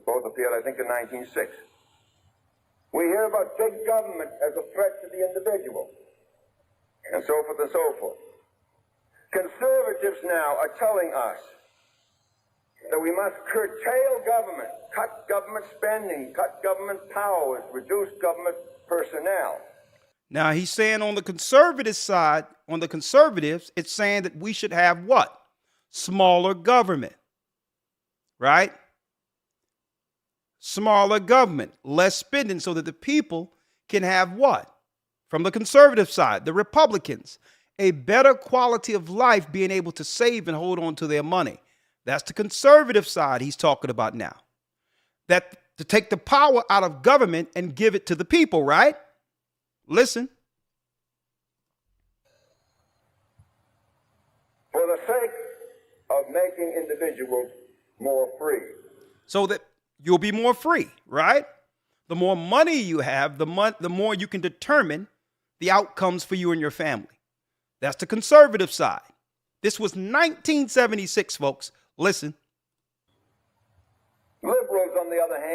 Both appeared, I think, in 1906. We hear about big government as a threat to the individual, and so forth and so forth. Conservatives now are telling us that we must curtail government, cut government spending, cut government powers, reduce government personnel. Now, he's saying on the conservative side, on the conservatives, it's saying that we should have what? Smaller government, right? Smaller government, less spending so that the people can have what? From the conservative side, the Republicans, a better quality of life, being able to save and hold on to their money. That's the conservative side he's talking about now. That to take the power out of government and give it to the people, right? Listen. For the sake of making individuals more free. So that you'll be more free, right? The more money you have, the more you can determine the outcomes for you and your family. That's the conservative side. This was 1976, folks. Listen.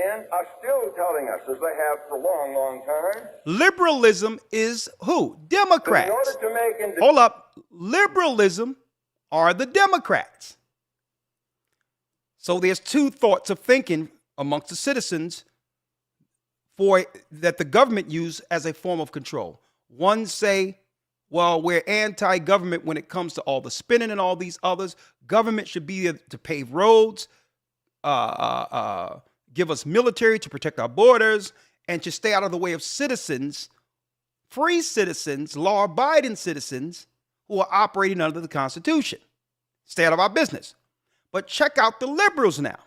hand, are still telling us, as they have for a long, long time, Liberalism is who? Democrats. in order to make Hold up. Liberalism are the Democrats. So there's two thoughts of thinking amongst the citizens that the government use as a form of control. One say, well, we're anti-government when it comes to all the spending and all these others. Government should be there to pave roads, give us military to protect our borders, and to stay out of the way of citizens, free citizens, law-abiding citizens who are operating under the Constitution. Stay out of our business. But check out the liberals now.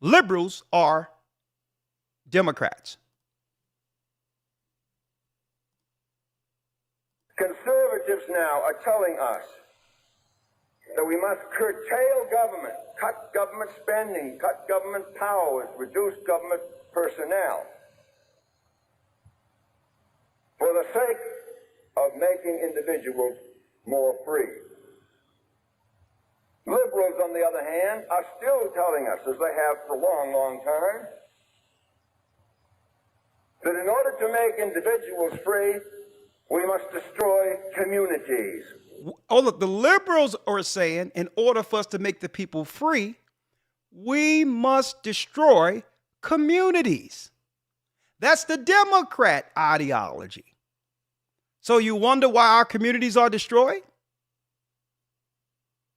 Liberals are Democrats. Conservatives now are telling us that we must curtail government, cut government spending, cut government powers, reduce government personnel for the sake of making individuals more free. Liberals, on the other hand, are still telling us, as they have for a long, long time, that in order to make individuals free, we must destroy communities. Oh, look, the liberals are saying in order for us to make the people free, we must destroy communities. That's the Democrat ideology. So you wonder why our communities are destroyed?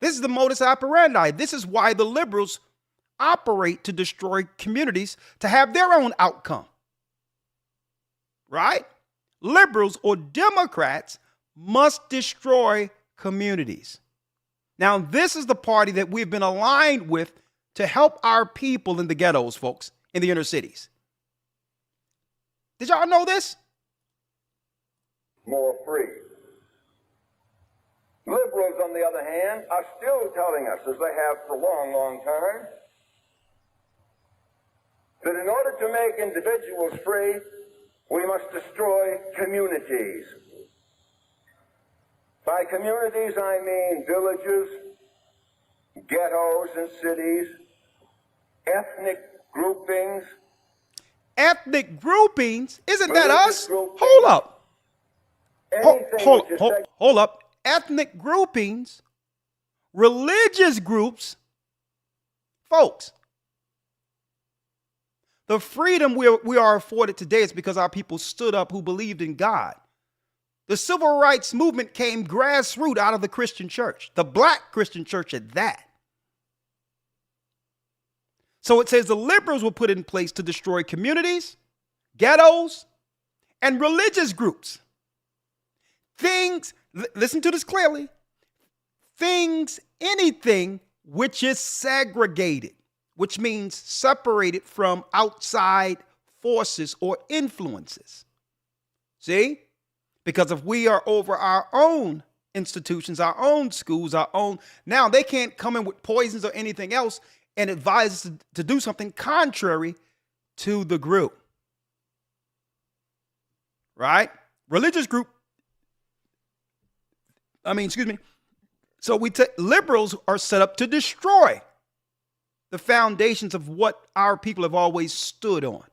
This is the modus operandi. This is why the liberals operate to destroy communities to have their own outcome. Right? Liberals or Democrats must destroy communities. Now, this is the party that we've been aligned with to help our people in the ghettos, folks, in the inner cities. Did y'all know this? More free. Liberals, on the other hand, are still telling us, as they have for a long, long time, that in order to make individuals free, we must destroy communities. By communities, I mean villages, ghettos and cities, ethnic groupings. Ethnic groupings? Isn't that us? Groupings, hold up. Anything Hold up. Ethnic groupings, religious groups, folks. The freedom we are afforded today is because our people stood up who believed in God. The civil rights movement came grassroots out of the Christian church, the black Christian church at that. So it says the liberals were put in place to destroy communities, ghettos, and religious groups. Things, listen to this clearly, anything which is segregated, which means separated from outside forces or influences. See? Because if we are over our own institutions, our own schools, now they can't come in with poisons or anything else and advise us to do something contrary to the group. Right? Religious group. So liberals are set up to destroy the foundations of what our people have always stood for.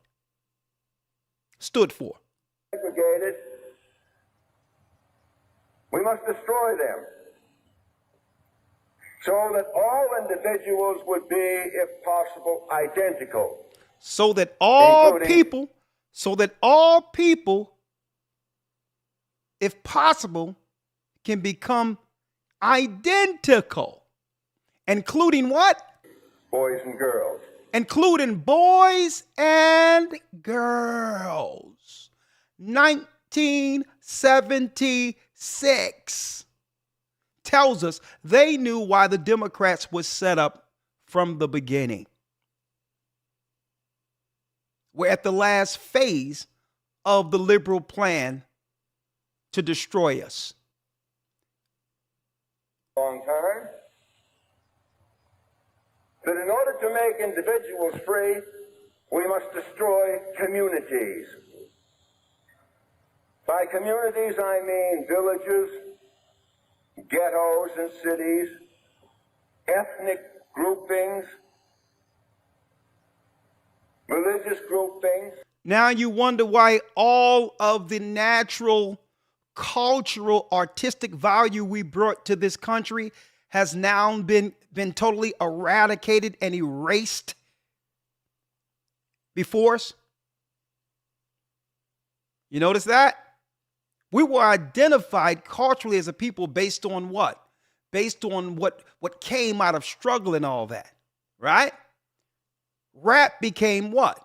Segregated. We must destroy them so that all individuals would be, if possible, identical. So that all people, if possible, can become identical. Including what? Boys and girls. Including boys and girls. 1976 tells us they knew why the Democrats was set up from the beginning. We're at the last phase of the liberal plan to destroy us. Long time. That in order to make individuals free, we must destroy communities. By communities, I mean villages, ghettos and cities, ethnic groupings, religious groupings. Now you wonder why all of the natural, cultural, artistic value we brought to this country has now been totally eradicated and erased before us. You notice that? We were identified culturally as a people based on what? Based on what came out of struggle and all that, right? Rap became what?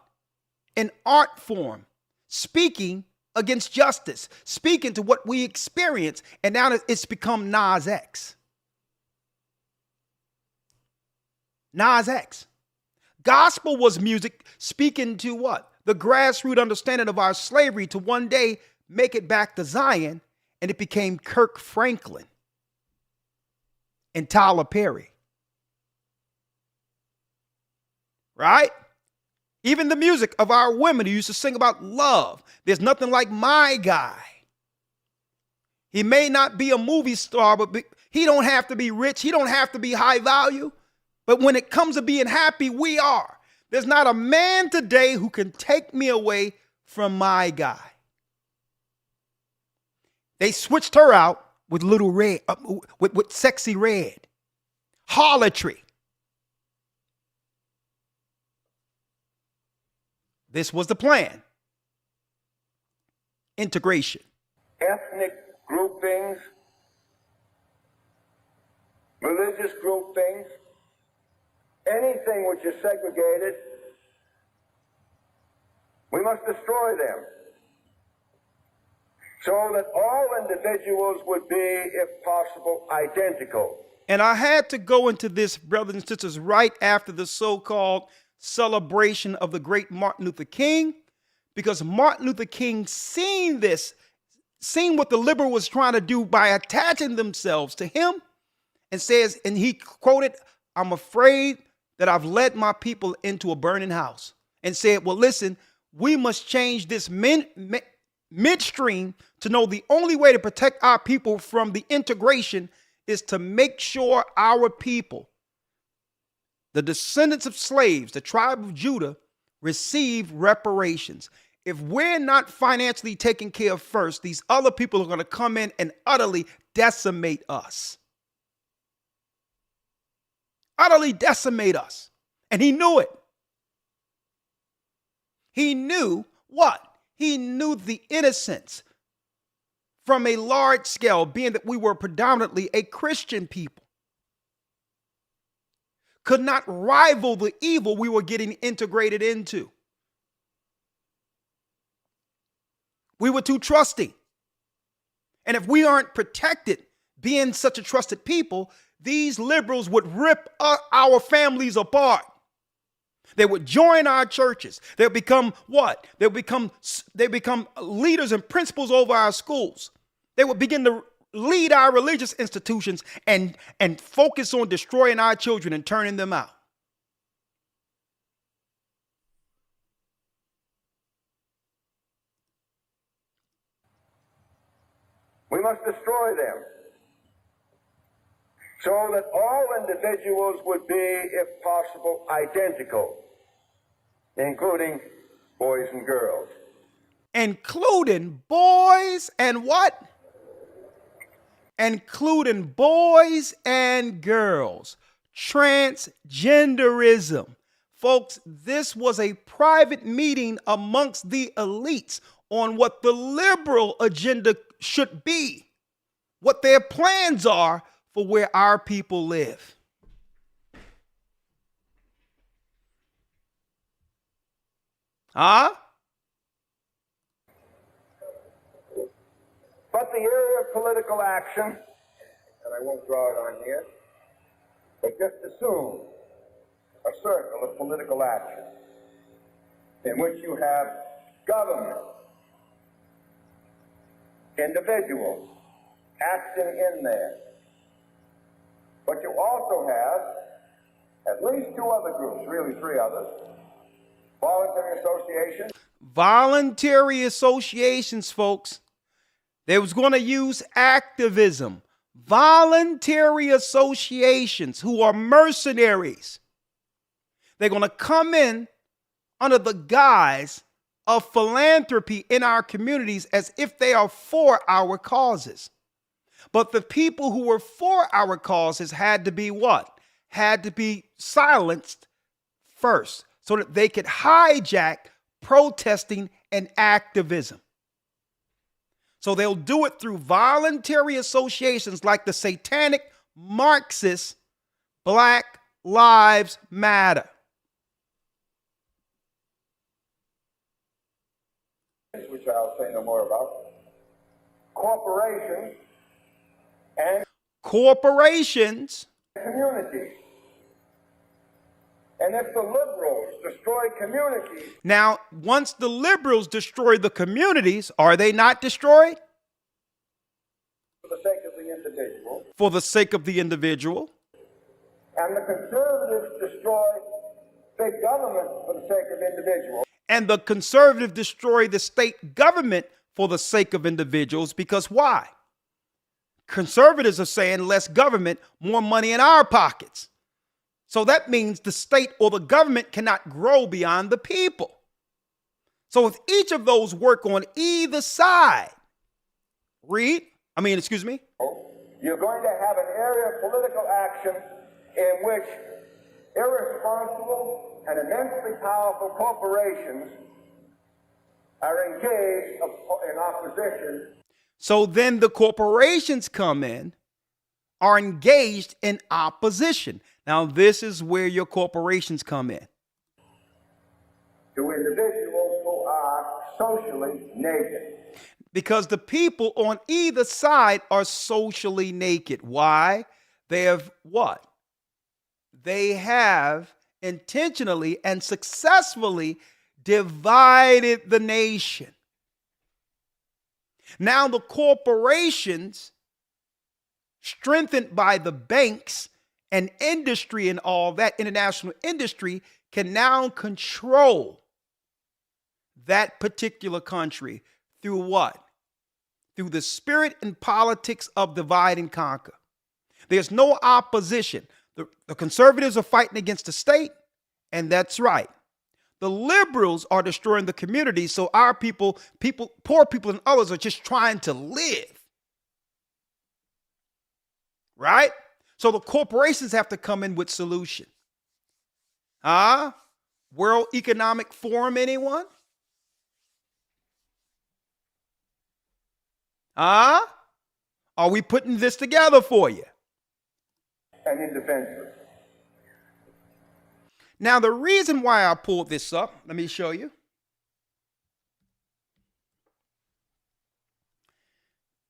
An art form, speaking against justice, speaking to what we experience, and now it's become Nas X. Nas X. Gospel was music speaking to what? The grassroots understanding of our slavery to one day make it back to Zion, and it became Kirk Franklin and Tyler Perry. Right? Even the music of our women who used to sing about love. There's nothing like my guy. He may not be a movie star, but he don't have to be rich. He don't have to be high value. But when it comes to being happy, we are. There's not a man today who can take me away from my guy. They switched her out with Little Red, with Sexy Red. Harlotry. This was the plan. Integration. Ethnic groupings, religious groupings, anything which is segregated, we must destroy them so that all individuals would be, if possible, identical. And I had to go into this, brothers and sisters, right after the so-called celebration of the great Martin Luther King, because Martin Luther King seen this, seen what the liberal was trying to do by attaching themselves to him, and says, and he quoted, "I'm afraid that I've led my people into a burning house," and said, well, listen, we must change this midstream to know the only way to protect our people from the integration is to make sure our people, the descendants of slaves, the tribe of Judah, receive reparations. If we're not financially taken care of first, these other people are going to come in and utterly decimate us. Utterly decimate us. And he knew it. He knew what? He knew the innocence from a large scale, being that we were predominantly a Christian people, could not rival the evil we were getting integrated into. We were too trusting. And if we aren't protected, being such a trusted people, these liberals would rip our families apart. They would join our churches. They'll become what? They become leaders and principals over our schools. They would begin to lead our religious institutions and focus on destroying our children and turning them out. We must destroy them so that all individuals would be, if possible, identical, including boys and girls. Including boys and what? Including boys and girls. Transgenderism. Folks, this was a private meeting amongst the elites on what the liberal agenda should be, what their plans are for where our people live. Huh? But the area of political action, and I won't draw it on here, but just assume a circle of political action in which you have government, individuals acting in there. But you also have at least two other groups, really three others, voluntary associations. Voluntary associations, folks. They was going to use activism. Voluntary associations who are mercenaries. They're going to come in under the guise of philanthropy in our communities as if they are for our causes. But the people who were for our causes had to be what? Had to be silenced first so that they could hijack protesting and activism. So they'll do it through voluntary associations like the satanic Marxist Black Lives Matter. Which I'll say no more about. Corporations and corporations. Communities. And if the liberals destroy communities. Now, once the liberals destroy the communities, are they not destroyed? For the sake of the individual. For the sake of the individual. And the conservatives destroy big government for the sake of individuals. And the conservatives destroy the state government for the sake of individuals. Because why? Conservatives are saying less government, more money in our pockets. So that means the state or the government cannot grow beyond the people. So if each of those work on either side, you're going to have an area of political action in which irresponsible and immensely powerful corporations are engaged in opposition. So then the corporations come in, are engaged in opposition. Now, this is where your corporations come in. To individuals who are socially naked. Because the people on either side are socially naked. Why? They have what? They have intentionally and successfully divided the nation. Now the corporations, strengthened by the banks and industry and all that, international industry, can now control that particular country through what? Through the spirit and politics of divide and conquer. There's no opposition. The conservatives are fighting against the state, and that's right. The liberals are destroying the community, so our people, poor people and others are just trying to live. Right? So the corporations have to come in with solution. World Economic Forum, anyone? Are we putting this together for you? And indefensive. Now, the reason why I pulled this up, let me show you.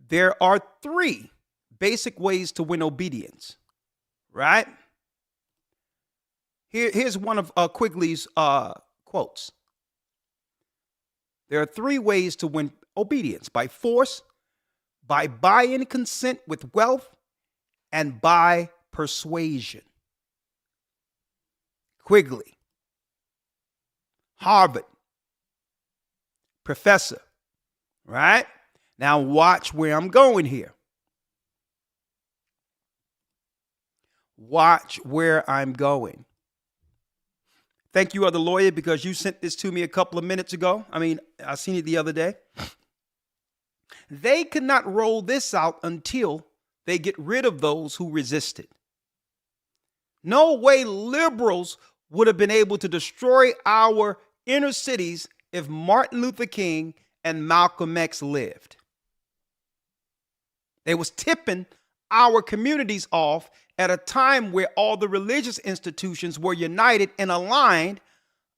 There are 3 basic ways to win obedience, right? Here's one of Quigley's quotes. There are 3 ways to win obedience: by force, by buy-in consent with wealth, and by persuasion. Quigley, Harvard professor, right? Now watch where I'm going here. Watch where I'm going. Thank you, other lawyer, because you sent this to me a couple of minutes ago. I seen it the other day. They could not roll this out until they get rid of those who resisted. No way liberals would have been able to destroy our inner cities if Martin Luther King and Malcolm X lived. They was tipping our communities off at a time where all the religious institutions were united and aligned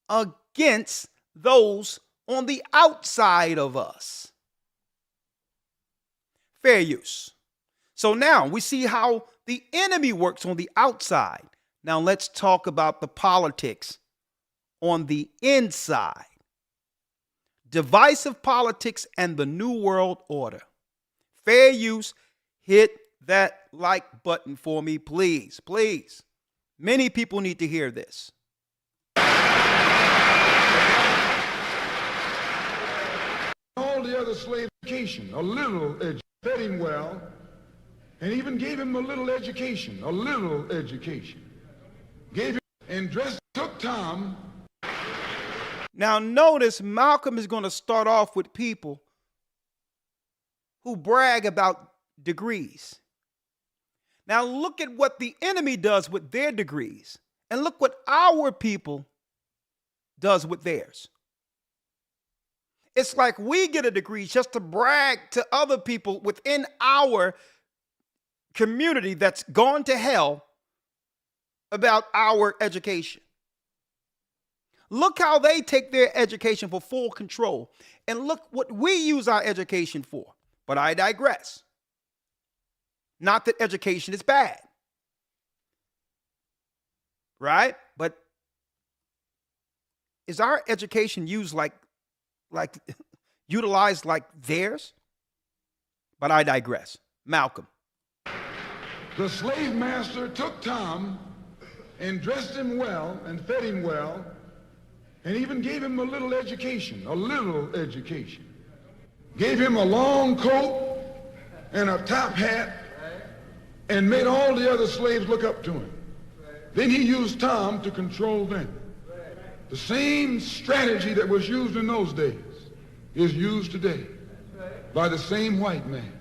against those on the outside of us. Fair use. So now we see how the enemy works on the outside. Now let's talk about the politics on the inside. Divisive politics and the New World Order. Fair use. Hit that like button for me, please. Please. Many people need to hear this. All the other slave education, a little education, fed him well, and even gave him a little education, Gave him and dressed, took Tom Now notice Malcolm is going to start off with people who brag about degrees. Now look at what the enemy does with their degrees, and look what our people does with theirs. It's like we get a degree just to brag to other people within our community that's gone to hell about our education. Look how they take their education for full control, and look what we use our education for. But I digress. Not that education is bad, right? But is our education used like utilized like theirs? But I digress. Malcolm. The slave master took Tom and dressed him well and fed him well and even gave him a little education. Gave him a long coat and a top hat and made all the other slaves look up to him. Then he used Tom to control them. The same strategy that was used in those days is used today by the same white man.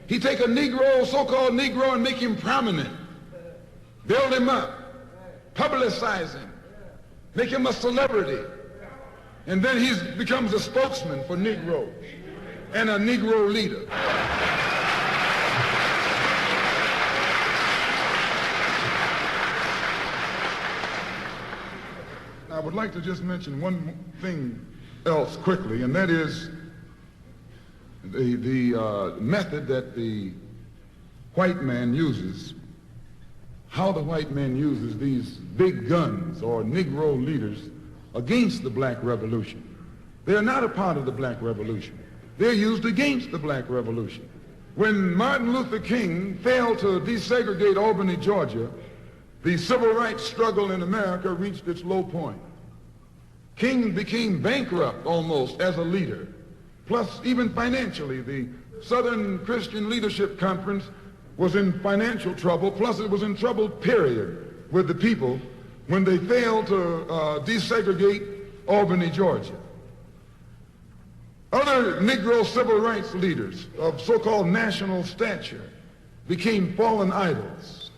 He take a Negro, so-called Negro, and make him prominent, build him up, publicize him, make him a celebrity, and then he becomes a spokesman for Negroes and a Negro leader. I would like to just mention one thing else quickly, and that is the method that the white man uses, how the white man uses these big guns or Negro leaders against the black revolution. They are not a part of the black revolution. They're used against the black revolution. When Martin Luther King failed to desegregate Albany, Georgia, the civil rights struggle in America reached its low point. King became bankrupt almost as a leader. Plus, even financially, the Southern Christian Leadership Conference was in financial trouble, plus it was in trouble, period, with the people when they failed to desegregate Albany, Georgia. Other Negro civil rights leaders of so-called national stature became fallen idols.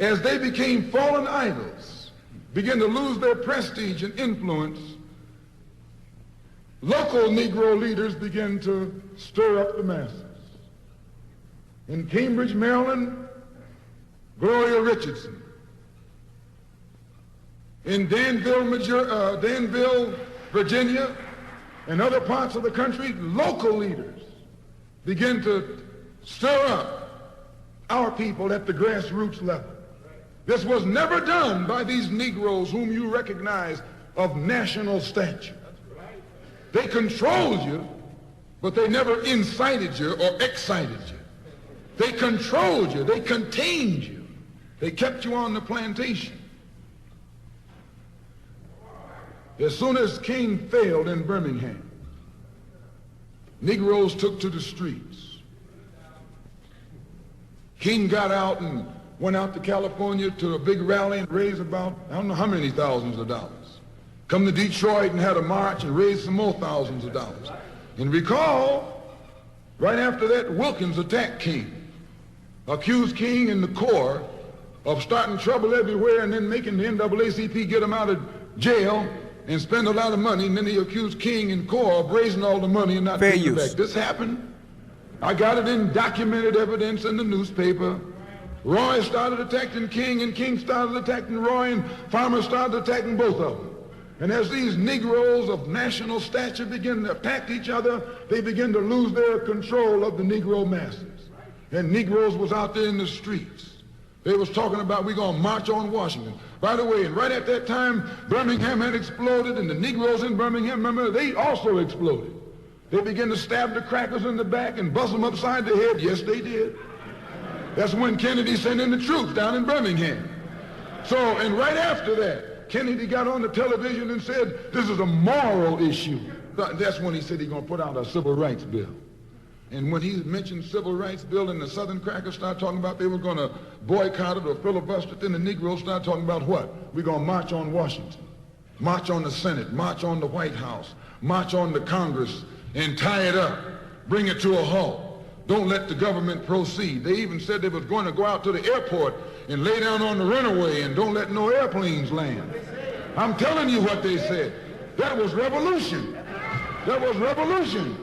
As they became fallen idols, began to lose their prestige and influence, local Negro leaders began to stir up the masses. In Cambridge, Maryland, Gloria Richardson. In Danville, Virginia, and other parts of the country, local leaders began to stir up our people at the grassroots level. This was never done by these Negroes whom you recognize of national stature. They controlled you, but they never incited you or excited you. They controlled you. They contained you. They kept you on the plantation. As soon as King failed in Birmingham, Negroes took to the streets. King got out and went out to California to a big rally and raised about, I don't know how many thousands of dollars. Come to Detroit and had a march and raised some more thousands of dollars. And recall, right after that, Wilkins attacked King, accused King and the Corps of starting trouble everywhere and then making the NAACP get him out of jail and spend a lot of money, and then he accused King and Corps of raising all the money and not paying it back. This happened. I got it in documented evidence in the newspaper. Roy started attacking King, and King started attacking Roy, and Farmer started attacking both of them. And as these Negroes of national stature begin to attack each other, they begin to lose their control of the Negro masses. And Negroes was out there in the streets. They was talking about, we're going to march on Washington. By the way, and right at that time, Birmingham had exploded, and the Negroes in Birmingham, remember, they also exploded. They began to stab the crackers in the back and bust them upside the head. Yes, they did. That's when Kennedy sent in the troops down in Birmingham. So, and right after that, Kennedy got on the television and said, this is a moral issue. That's when he said he's going to put out a civil rights bill. And when he mentioned civil rights bill and the Southern crackers started talking about they were going to boycott it or filibuster it, then the Negroes started talking about what? We're going to march on Washington. march on the Senate, march on the White House, march on the Congress, and tie it up, bring it to a halt. Don't let the government proceed. They even said they was going to go out to the airport and lay down on the runway and don't let no airplanes land. I'm telling you what they said. That was revolution. That was revolution.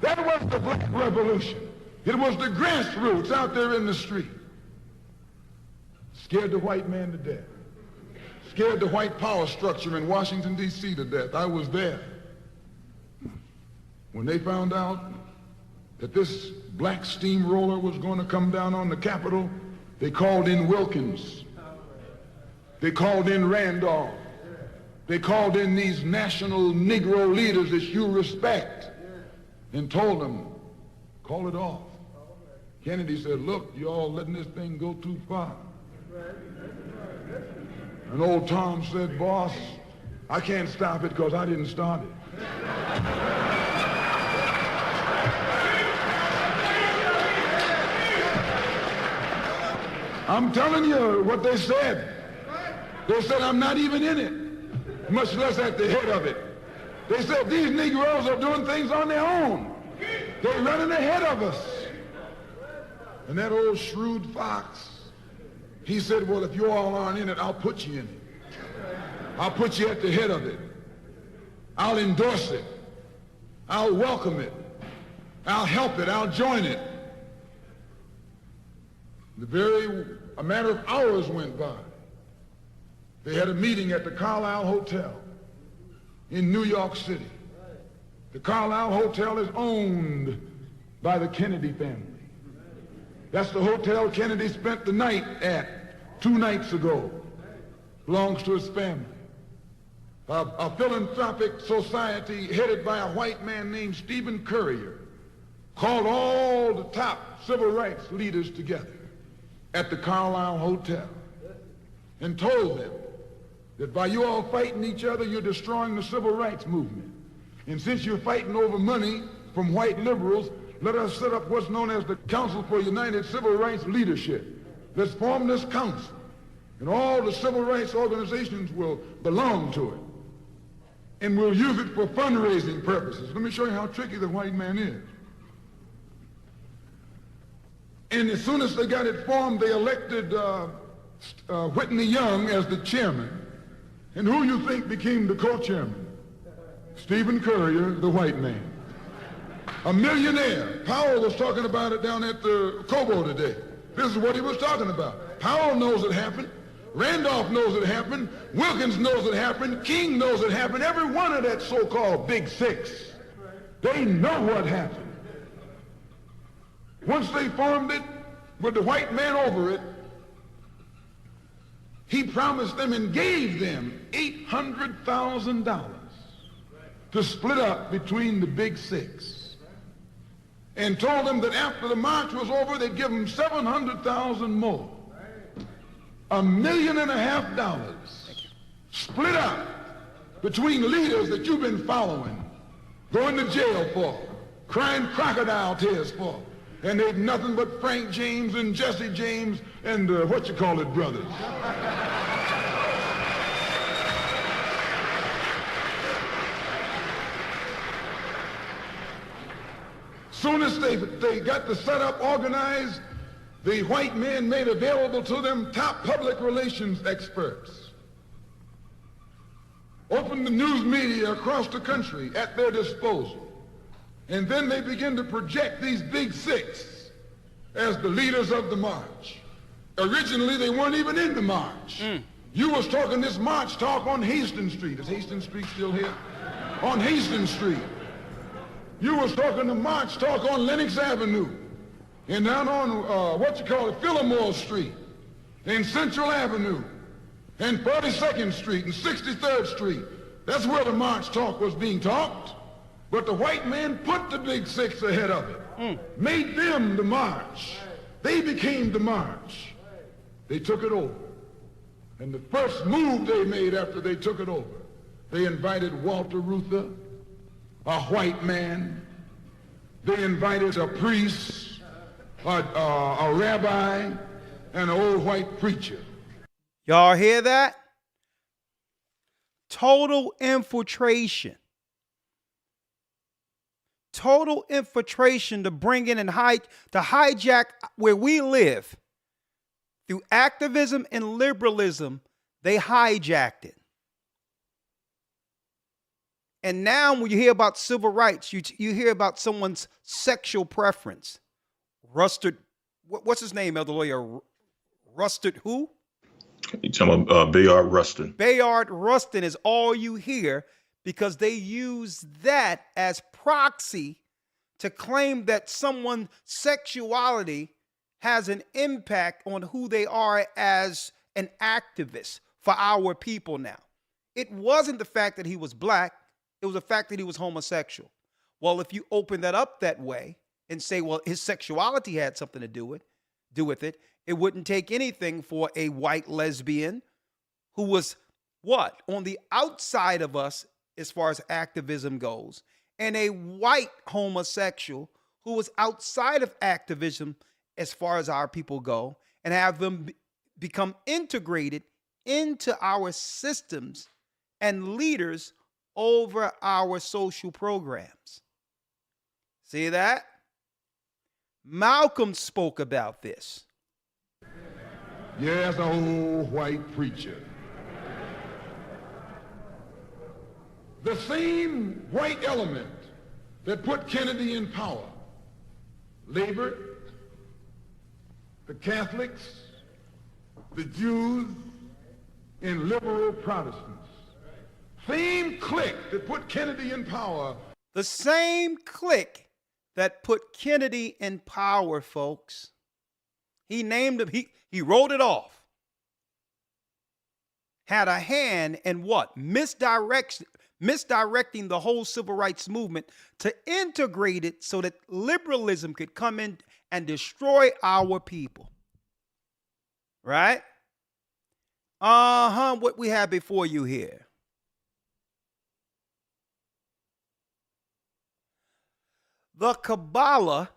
That was the black revolution. It was the grassroots out there in the street. Scared the white man to death. Scared the white power structure in Washington, D.C. to death. I was there. When they found out that this black steamroller was going to come down on the Capitol, they called in Wilkins. They called in Randolph. They called in these national Negro leaders that you respect and told them, call it off. Kennedy said, look, you all letting this thing go too far. And old Tom said, boss, I can't stop it because I didn't start it. I'm telling you what they said. They said, I'm not even in it, much less at the head of it. They said, these Negroes are doing things on their own. They're running ahead of us. And that old shrewd fox, he said, well, if you all aren't in it, I'll put you in it. I'll put you at the head of it. I'll endorse it. I'll welcome it. I'll help it. I'll join it. A matter of hours went by. They had a meeting at the Carlisle Hotel in New York City. The Carlisle Hotel is owned by the Kennedy family. That's the hotel Kennedy spent the night at 2 nights ago. Belongs to his family. A philanthropic society headed by a white man named Stephen Currier called all the top civil rights leaders together at the Carlisle Hotel and told them that by you all fighting each other, you're destroying the civil rights movement. And since you're fighting over money from white liberals, let us set up what's known as the Council for United Civil Rights Leadership. Let's form this council, and all the civil rights organizations will belong to it. And we'll use it for fundraising purposes. Let me show you how tricky the white man is. And as soon as they got it formed, they elected Whitney Young as the chairman. And who you think became the co-chairman? Stephen Currier, the white man. A millionaire. Powell was talking about it down at the Cobo today. This is what he was talking about. Powell knows it happened. Randolph knows it happened. Wilkins knows it happened. King knows it happened. Every one of that so-called Big Six. They know what happened. Once they formed it, with the white man over it, he promised them and gave them $800,000 to split up between the Big Six, and told them that after the march was over, they'd give them $700,000 more. $1.5 million split up between leaders that you've been following, going to jail for, crying crocodile tears for, and they've nothing but Frank James and Jesse James and brothers. Soon as they got the setup organized, the white men made available to them top public relations experts. Opened the news media across the country at their disposal. And then they begin to project these Big Six as the leaders of the march. Originally, they weren't even in the march. You was talking this march talk on Hastings Street. Is Hastings Street still here? On Hastings Street. You was talking the march talk on Lenox Avenue. And down on, Fillmore Street. And Central Avenue. And 42nd Street and 63rd Street. That's where the march talk was being talked. But the white man put the Big Six ahead of it, made them the march. They became the march. They took it over. And the first move they made after they took it over, they invited Walter Reuther, a white man. They invited a priest, a rabbi, and an old white preacher. Y'all hear that? Total infiltration. Total infiltration to bring in and to hijack where we live. Through activism and liberalism, they hijacked it. And now when you hear about civil rights, you hear about someone's sexual preference. Rusted, what's his name, Elder Lawyer? Rusted who? You talking about Bayard Rustin? Bayard Rustin is all you hear, because they use that as proxy to claim that someone's sexuality has an impact on who they are as an activist for our people now. It wasn't the fact that he was black. It was the fact that he was homosexual. Well, if you open that up that way and say, well, his sexuality had something to do with it, it wouldn't take anything for a white lesbian who was what? On the outside of us as far as activism goes, and a white homosexual who was outside of activism as far as our people go, and have them become integrated into our systems and leaders over our social programs. See that? Malcolm spoke about this. Yes, old white preacher. The same white element that put Kennedy in power labored, the Catholics, the Jews, and liberal Protestants. Same clique that put Kennedy in power. The same clique that put Kennedy in power, folks. He named him, he wrote it off. Had a hand in what? Misdirecting the whole civil rights movement to integrate it so that liberalism could come in and destroy our people. Right? What we have before you here. The Kabbalah,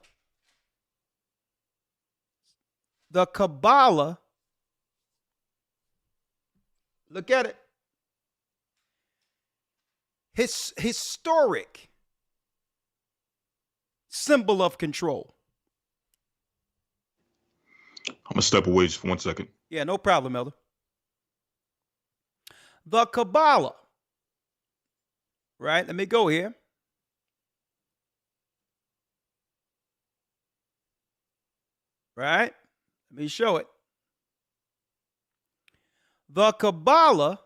look at it. Historic symbol of control. I'm going to step away just for 1 second. Yeah, no problem, Elder. The Kabbalah. Right? Let me go here. Right? Let me show it. The Kabbalah,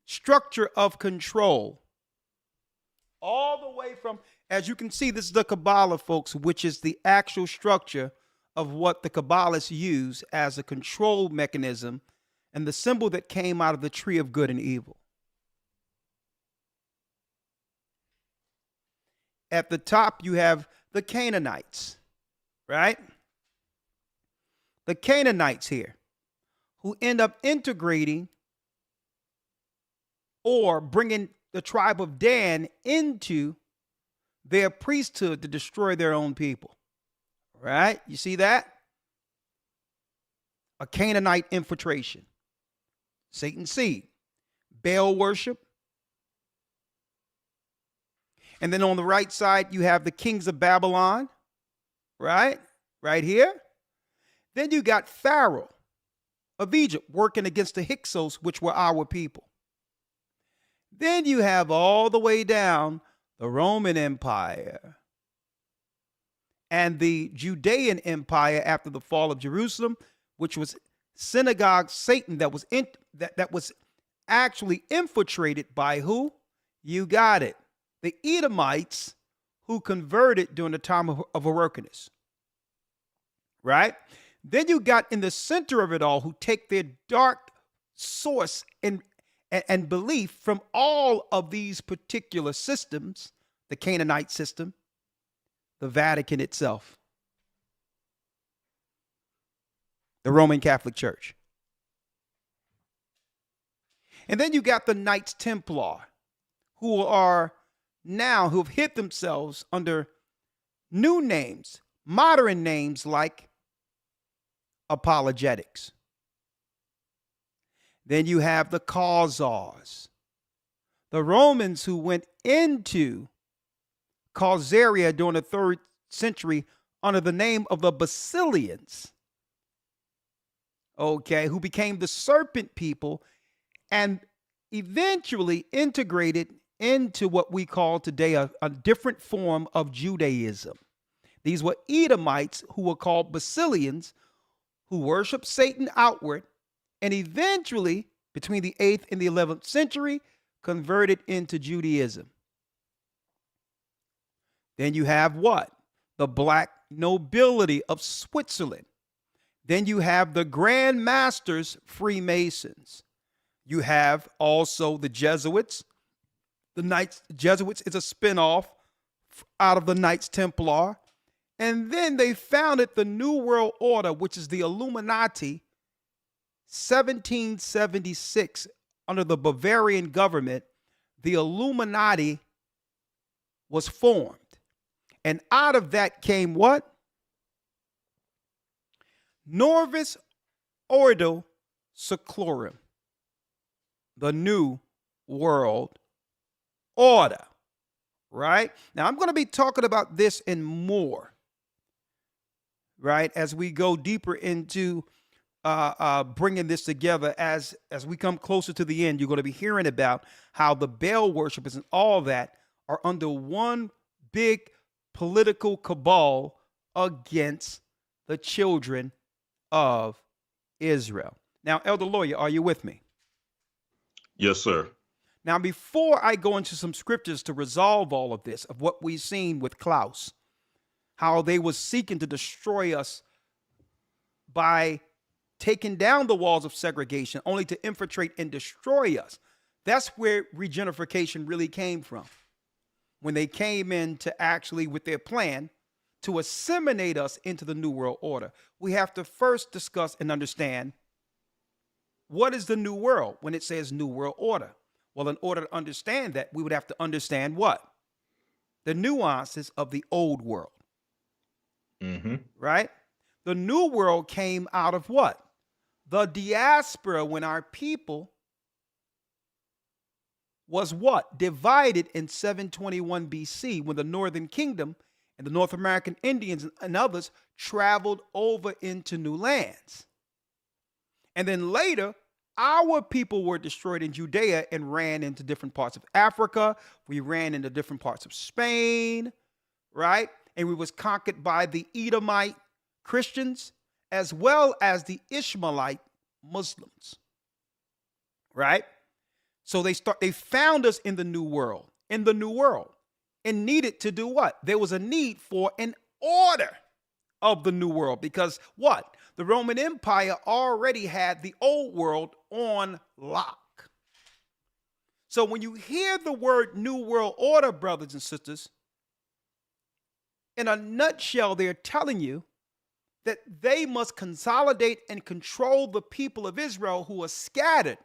structure of control. All the way from, as you can see, this is the Kabbalah, folks, which is the actual structure of what the Kabbalists use as a control mechanism and the symbol that came out of the tree of good and evil. At the top, you have the Canaanites, right? The Canaanites here, who end up integrating or bringing the tribe of Dan into their priesthood to destroy their own people, right? You see that? A Canaanite infiltration. Satan's seed. Baal worship. And then on the right side, you have the kings of Babylon, right? Right here. Then you got Pharaoh of Egypt working against the Hyksos, which were our people. Then you have all the way down the Roman Empire and the Judean Empire after the fall of Jerusalem, which was synagogue Satan that was actually infiltrated by who? You got it. The Edomites, who converted during the time of Hyrcanus. Right? Then you got in the center of it all who take their dark source and belief from all of these particular systems, the Canaanite system, the Vatican itself, the Roman Catholic Church. And then you got the Knights Templar, who have hid themselves under new names, modern names like apologetics. Then you have the Khazars, the Romans who went into Khazaria during the 3rd century under the name of the Basilians, okay, who became the serpent people and eventually integrated into what we call today a different form of Judaism. These were Edomites who were called Basilians, who worshiped Satan outward, and eventually, between the 8th and the 11th century, converted into Judaism. Then you have what? The black nobility of Switzerland. Then you have the Grand Masters, Freemasons. You have also the Jesuits. The Knights Jesuits is a spinoff out of the Knights Templar. And then they founded the New World Order, which is the Illuminati, 1776, under the Bavarian government. The Illuminati was formed. And out of that came what? Novus Ordo Seclorum, the New World Order, right? Now, I'm going to be talking about this and more, right, as we go deeper into bringing this together. As we come closer to the end, you're going to be hearing about how the Baal worshipers and all that are under one big political cabal against the children of Israel. Now, Elder Lawyer, are you with me? Yes, sir. Now, before I go into some scriptures to resolve all of this, of what we've seen with Klaus, how they were seeking to destroy us by taking down the walls of segregation, only to infiltrate and destroy us. That's where regenerification really came from. When they came in to actually, with their plan, to assimilate us into the New World Order. We have to first discuss and understand, what is the New World when it says New World Order? Well, in order to understand that, we would have to understand what? The nuances of the old world. Right? The New World came out of what? The diaspora, when our people was what? Divided in 721 BC, when the Northern Kingdom and the North American Indians and others traveled over into new lands. And then later, our people were destroyed in Judea and ran into different parts of Africa. We ran into different parts of Spain, right? And we was conquered by the Edomite Christians as well as the Ishmaelite Muslims, right? So they found us in the New World, and needed to do what? There was a need for an order of the New World, because what? The Roman Empire already had the old world on lock. So when you hear the word New World Order, brothers and sisters, in a nutshell, they're telling you that they must consolidate and control the people of Israel who are scattered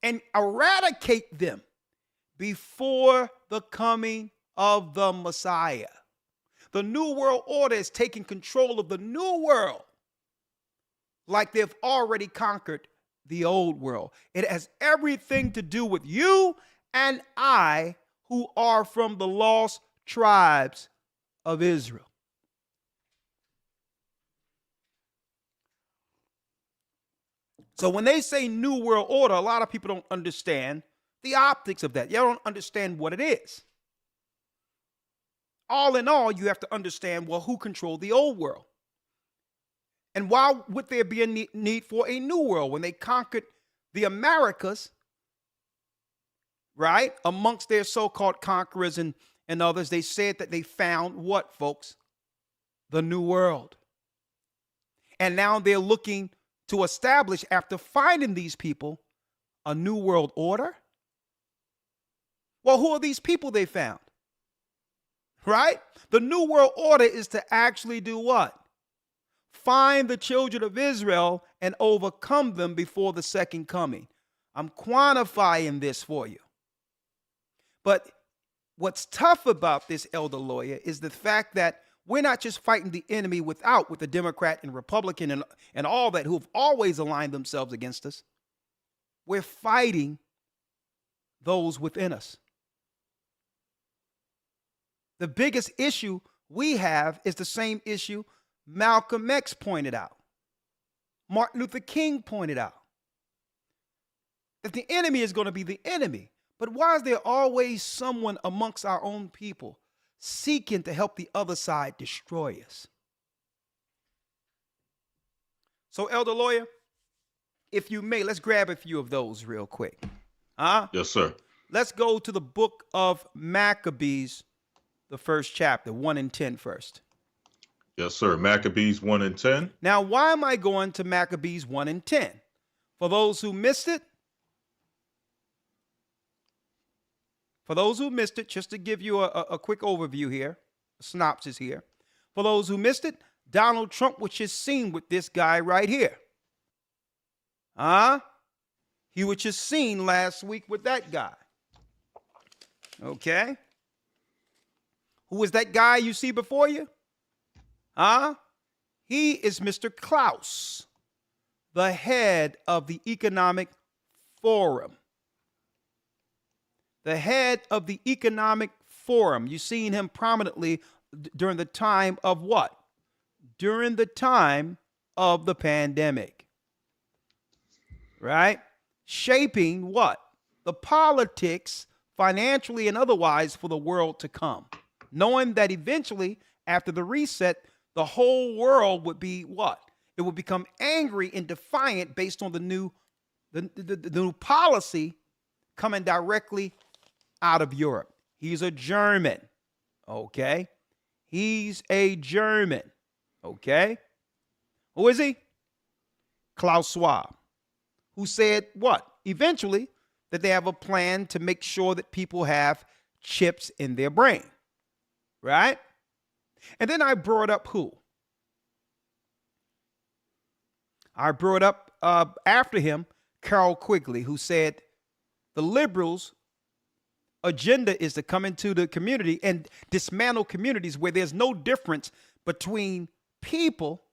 and eradicate them before the coming of the Messiah. The New World Order is taking control of the new world like they've already conquered the old world. It has everything to do with you and I, who are from the lost tribes of Israel. So when they say New World Order, a lot of people don't understand the optics of that. You don't understand what it is. All in all, you have to understand, well, who controlled the old world? And why would there be a need for a new world? When they conquered the Americas, right, amongst their so-called conquerors and others, they said that they found what, folks? The new world. And now they're looking to establish, after finding these people, a new world order. Well, who are these people they found? Right? The New World Order is to actually do what? Find the children of Israel and overcome them before the second coming. I'm quantifying this for you. But what's tough about this, Elder Lawyer, is the fact that We're not just fighting the enemy without, with the Democrat and Republican and all that who have always aligned themselves against us. We're fighting those within us. The biggest issue we have is the same issue Malcolm X pointed out, Martin Luther King pointed out, that the enemy is going to be the enemy. But why is there always someone amongst our own people seeking to help the other side destroy us? So, Elder Lawyer, if you may, let's grab a few of those real quick. Yes, sir. Let's go to the book of Maccabees, the first chapter, 1 and 10 first. Yes, sir. Maccabees 1 and 10. Now, why am I going to Maccabees 1 and 10? For those who missed it, just to give you a quick overview here, a synopsis here. For those who missed it, Donald Trump was just seen with this guy right here. He was just seen last week with that guy. Okay. Who is that guy you see before you? He is Mr. Klaus, the head of the Economic Forum. The head of the Economic Forum. You've seen him prominently during the time of what? During the time of the pandemic. Right? Shaping what? The politics, financially and otherwise, for the world to come. Knowing that eventually, after the reset, the whole world would be what? It would become angry and defiant based on the new policy coming directly out of Europe. He's a German. Okay? He's a German. Okay? Who is he? Klaus Schwab, who said what? Eventually, that they have a plan to make sure that people have chips in their brain. Right? And then I brought up who? I brought up after him, Carol Quigley, who said the liberals' agenda is to come into the community and dismantle communities where there's no difference between people,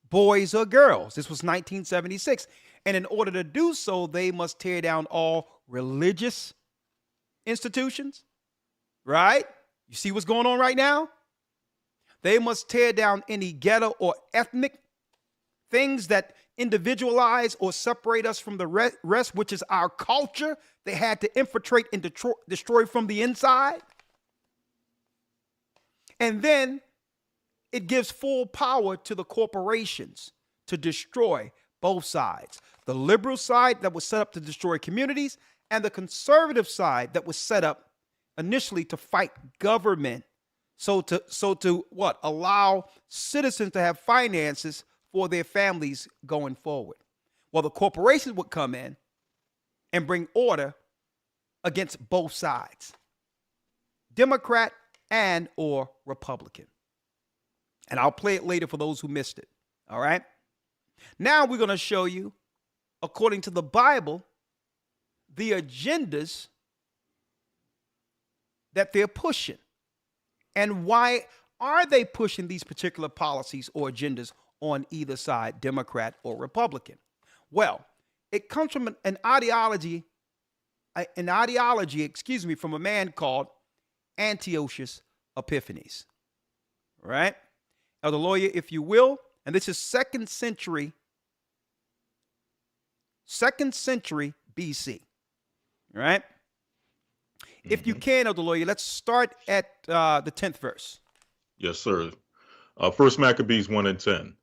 boys or girls. This was 1976. And in order to do so, they must tear down all religious institutions, right? You see what's going on right now? They must tear down any ghetto or ethnic things that individualize or separate us from the rest, which is our culture. They had to infiltrate and destroy from the inside. And then it gives full power to the corporations to destroy both sides. The liberal side that was set up to destroy communities, and the conservative side that was set up initially to fight government. So to what? Allow citizens to have finances for their families going forward. Well, the corporations would come in and bring order against both sides, Democrat and or Republican. And I'll play it later for those who missed it. All right. Now we're going to show you, according to the Bible, the agendas that they're pushing. And why are they pushing these particular policies or agendas on either side, Democrat or Republican? Well, it comes from an ideology, from a man called Antiochus Epiphanes. All right? Elder Lawyer, if you will, and this is second century BC. All right? If you can, Elder Lawyer, let's start at the 10th verse. Yes, sir. First Maccabees 1 and 10.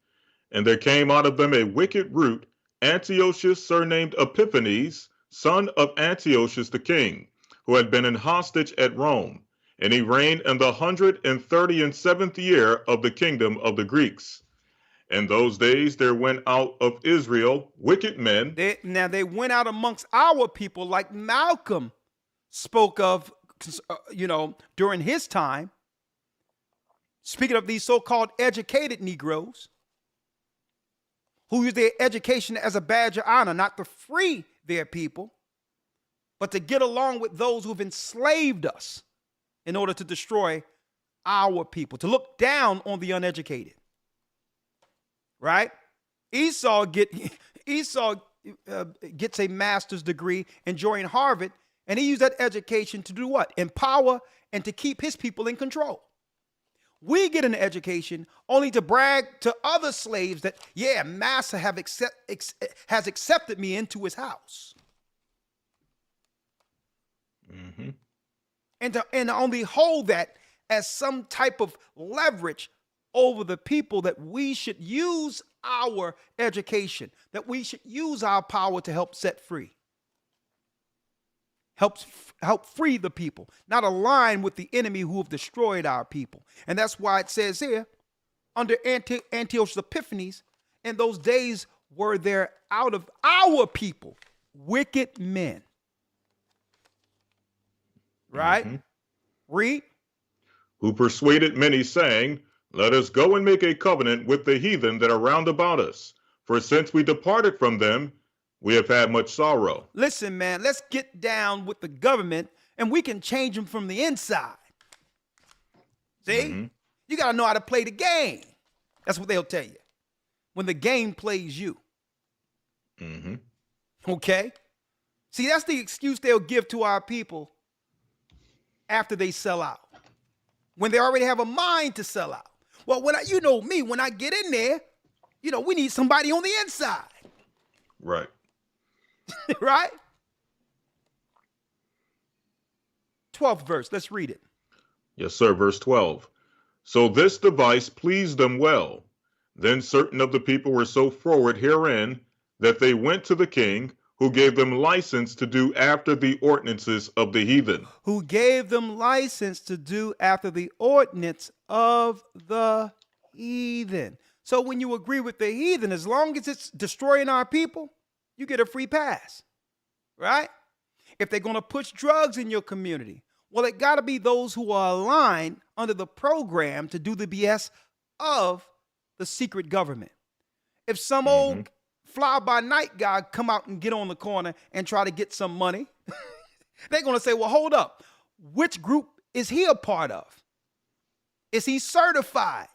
And there came out of them a wicked root, Antiochus, surnamed Epiphanes, son of Antiochus the king, who had been in hostage at Rome. And he reigned in the 137th year of the kingdom of the Greeks. In those days there went out of Israel wicked men. They went out amongst our people, like Malcolm spoke of, during his time. Speaking of these so-called educated Negroes, who use their education as a badge of honor, not to free their people, but to get along with those who've enslaved us in order to destroy our people, to look down on the uneducated. Right? Esau gets a master's degree, enjoying Harvard, and he used that education to do what? Empower and to keep his people in control. We get an education only to brag to other slaves that, yeah, master has accepted me into his house. Mm-hmm. And to only hold that as some type of leverage over the people, that we should use our education, that we should use our power to help set free. Help free the people, not align with the enemy who have destroyed our people. And that's why it says here, under Antiochus Epiphanes, in those days were there out of our people wicked men. Right? Mm-hmm. Read. Who persuaded many, saying, let us go and make a covenant with the heathen that are round about us. For since we departed from them, we have had much sorrow. Listen, man, let's get down with the government and we can change them from the inside. See? Mm-hmm. You got to know how to play the game. That's what they'll tell you. When the game plays you. Mm-hmm. Okay? See, that's the excuse they'll give to our people after they sell out. When they already have a mind to sell out. Well, when I get in there, we need somebody on the inside. Right. Right? 12th verse. Let's read it. Yes, sir. Verse 12. So this device pleased them well. Then certain of the people were so forward herein that they went to the king, who gave them license to do after the ordinances of the heathen. Who gave them license to do after the ordinance of the heathen. So when you agree with the heathen, as long as it's destroying our people, you get a free pass, right? If they're going to push drugs in your community, well, it got to be those who are aligned under the program to do the BS of the secret government. If some old fly-by-night guy come out and get on the corner and try to get some money, they're going to say, well, hold up. Which group is he a part of? Is he certified?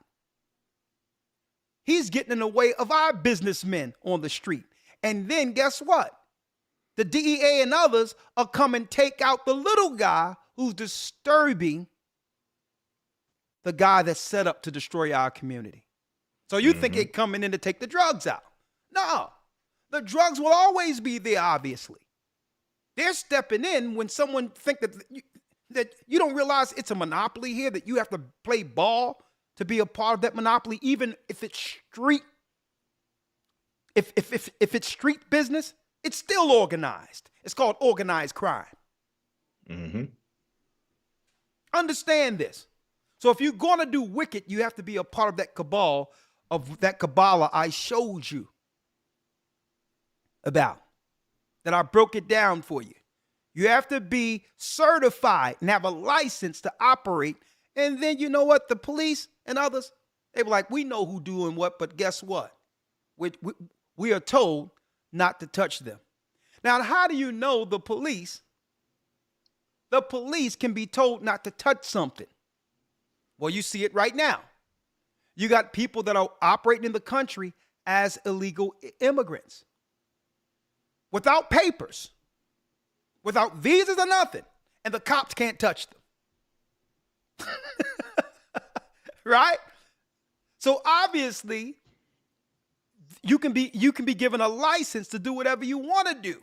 He's getting in the way of our businessmen on the street. And then guess what? The DEA and others will come and take out the little guy who's disturbing the guy that's set up to destroy our community. So you think they're coming in to take the drugs out? No, the drugs will always be there, obviously. They're stepping in when someone think that you don't realize it's a monopoly here, that you have to play ball to be a part of that monopoly, even if it's street. If it's street business, it's still organized. It's called organized crime. Mm-hmm. Understand this. So if you're going to do wicked, you have to be a part of that cabal, of that Kabbalah I showed you about, that I broke it down for you. You have to be certified and have a license to operate. And then you know what? The police and others, they were like, we know who doing what, but guess what? We are told not to touch them. Now, how do you know the police? The police can be told not to touch something. Well, you see it right now. You got people that are operating in the country as illegal immigrants, without papers, without visas or nothing, and the cops can't touch them. Right? So obviously, you can be given a license to do whatever you want to do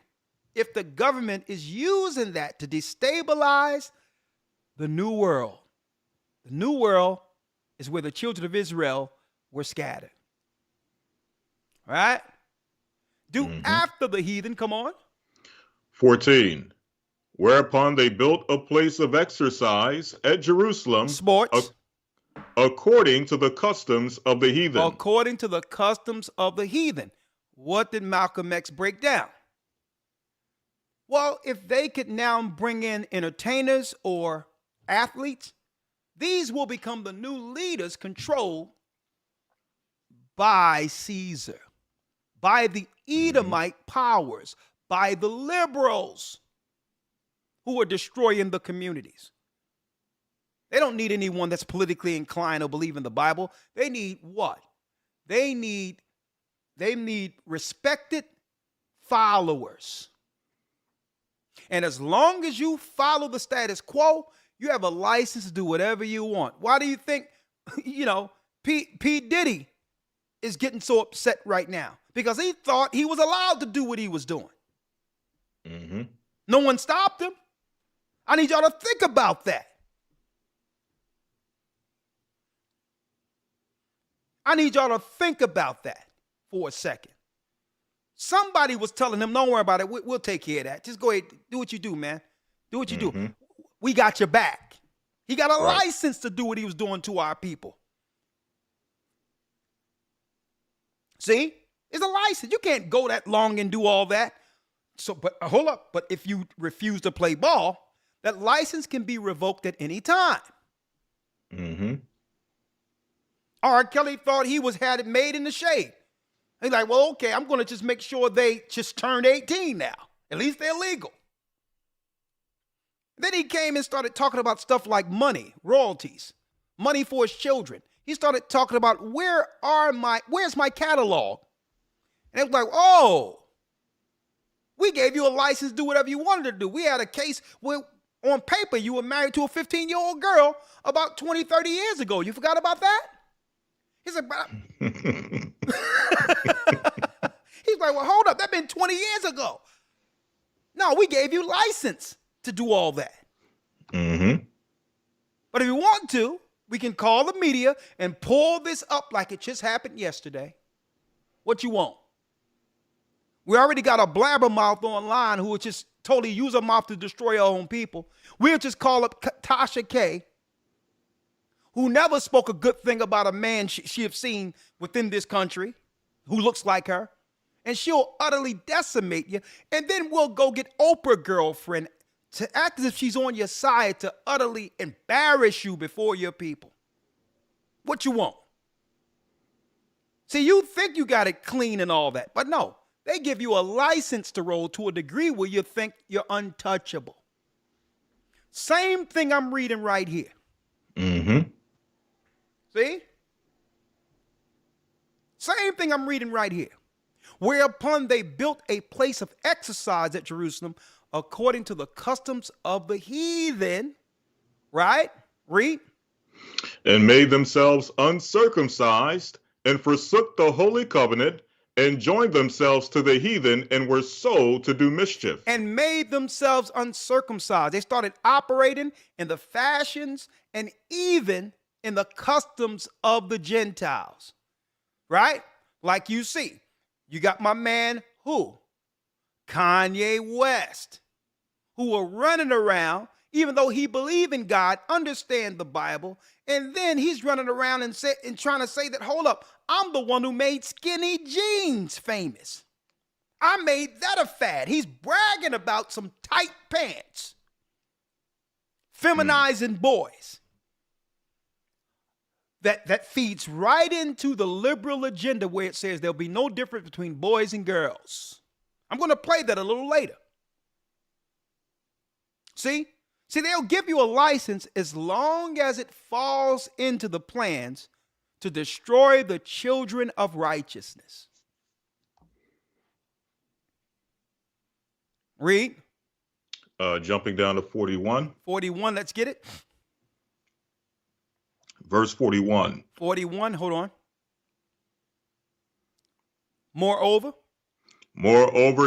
if the government is using that to destabilize the new world. The new world is where the children of Israel were scattered. All right? Do after the heathen, come on. 14. Whereupon they built a place of exercise at Jerusalem. Sports. According to the customs of the heathen. According to the customs of the heathen. What did Malcolm X break down? Well, if they could now bring in entertainers or athletes, these will become the new leaders controlled by Caesar, by the Edomite powers, by the liberals who are destroying the communities. They don't need anyone that's politically inclined or believe in the Bible. They need what? They need respected followers. And as long as you follow the status quo, you have a license to do whatever you want. Why do you think, P. Diddy is getting so upset right now? Because he thought he was allowed to do what he was doing. Mm-hmm. No one stopped him. I need y'all to think about that. I need y'all to think about that for a second. Somebody was telling him, don't worry about it. We'll take care of that. Just go ahead. Do what you do, man. Do what you do. We got your back. He got a license to do what he was doing to our people. See? It's a license. You can't go that long and do all that. So, but hold up. But if you refuse to play ball, that license can be revoked at any time. Mm-hmm. R. Kelly thought he had it made in the shade. He's like, well, okay, I'm going to just make sure they just turned 18 now. At least they're legal. Then he came and started talking about stuff like money, royalties, money for his children. He started talking about where's my catalog? And it was like, oh, we gave you a license to do whatever you wanted to do. We had a case where on paper you were married to a 15-year-old girl about 20, 30 years ago. You forgot about that? He's like, he's like, well, hold up. That's been 20 years ago. No, we gave you license to do all that. Mm-hmm. But if you want to, we can call the media and pull this up like it just happened yesterday. What you want? We already got a blabbermouth online who will just totally use her mouth to destroy our own people. We'll just call up Tasha K, who never spoke a good thing about a man she have seen within this country who looks like her, and she'll utterly decimate you. And then we'll go get Oprah girlfriend to act as if she's on your side to utterly embarrass you before your people. What you want? See, you think you got it clean and all that, but no. They give you a license to roll to a degree where you think you're untouchable. Same thing I'm reading right here. Mm-hmm. See? Same thing I'm reading right here. Whereupon they built a place of exercise at Jerusalem according to the customs of the heathen. Right? Read. And made themselves uncircumcised and forsook the holy covenant and joined themselves to the heathen and were sold to do mischief. And made themselves uncircumcised. They started operating in the fashions and even in the customs of the Gentiles. Right? Like you see, you got my man who? Kanye West, who were running around, even though he believed in God, understand the Bible, and then he's running around and trying to say that, hold up, I'm the one who made skinny jeans famous. I made that a fad. He's bragging about some tight pants, feminizing boys. That feeds right into the liberal agenda where it says there'll be no difference between boys and girls. I'm going to play that a little later. See, they'll give you a license as long as it falls into the plans to destroy the children of righteousness. Read. Jumping down to 41. 41, let's get it. Verse 41. 41, hold on. Moreover,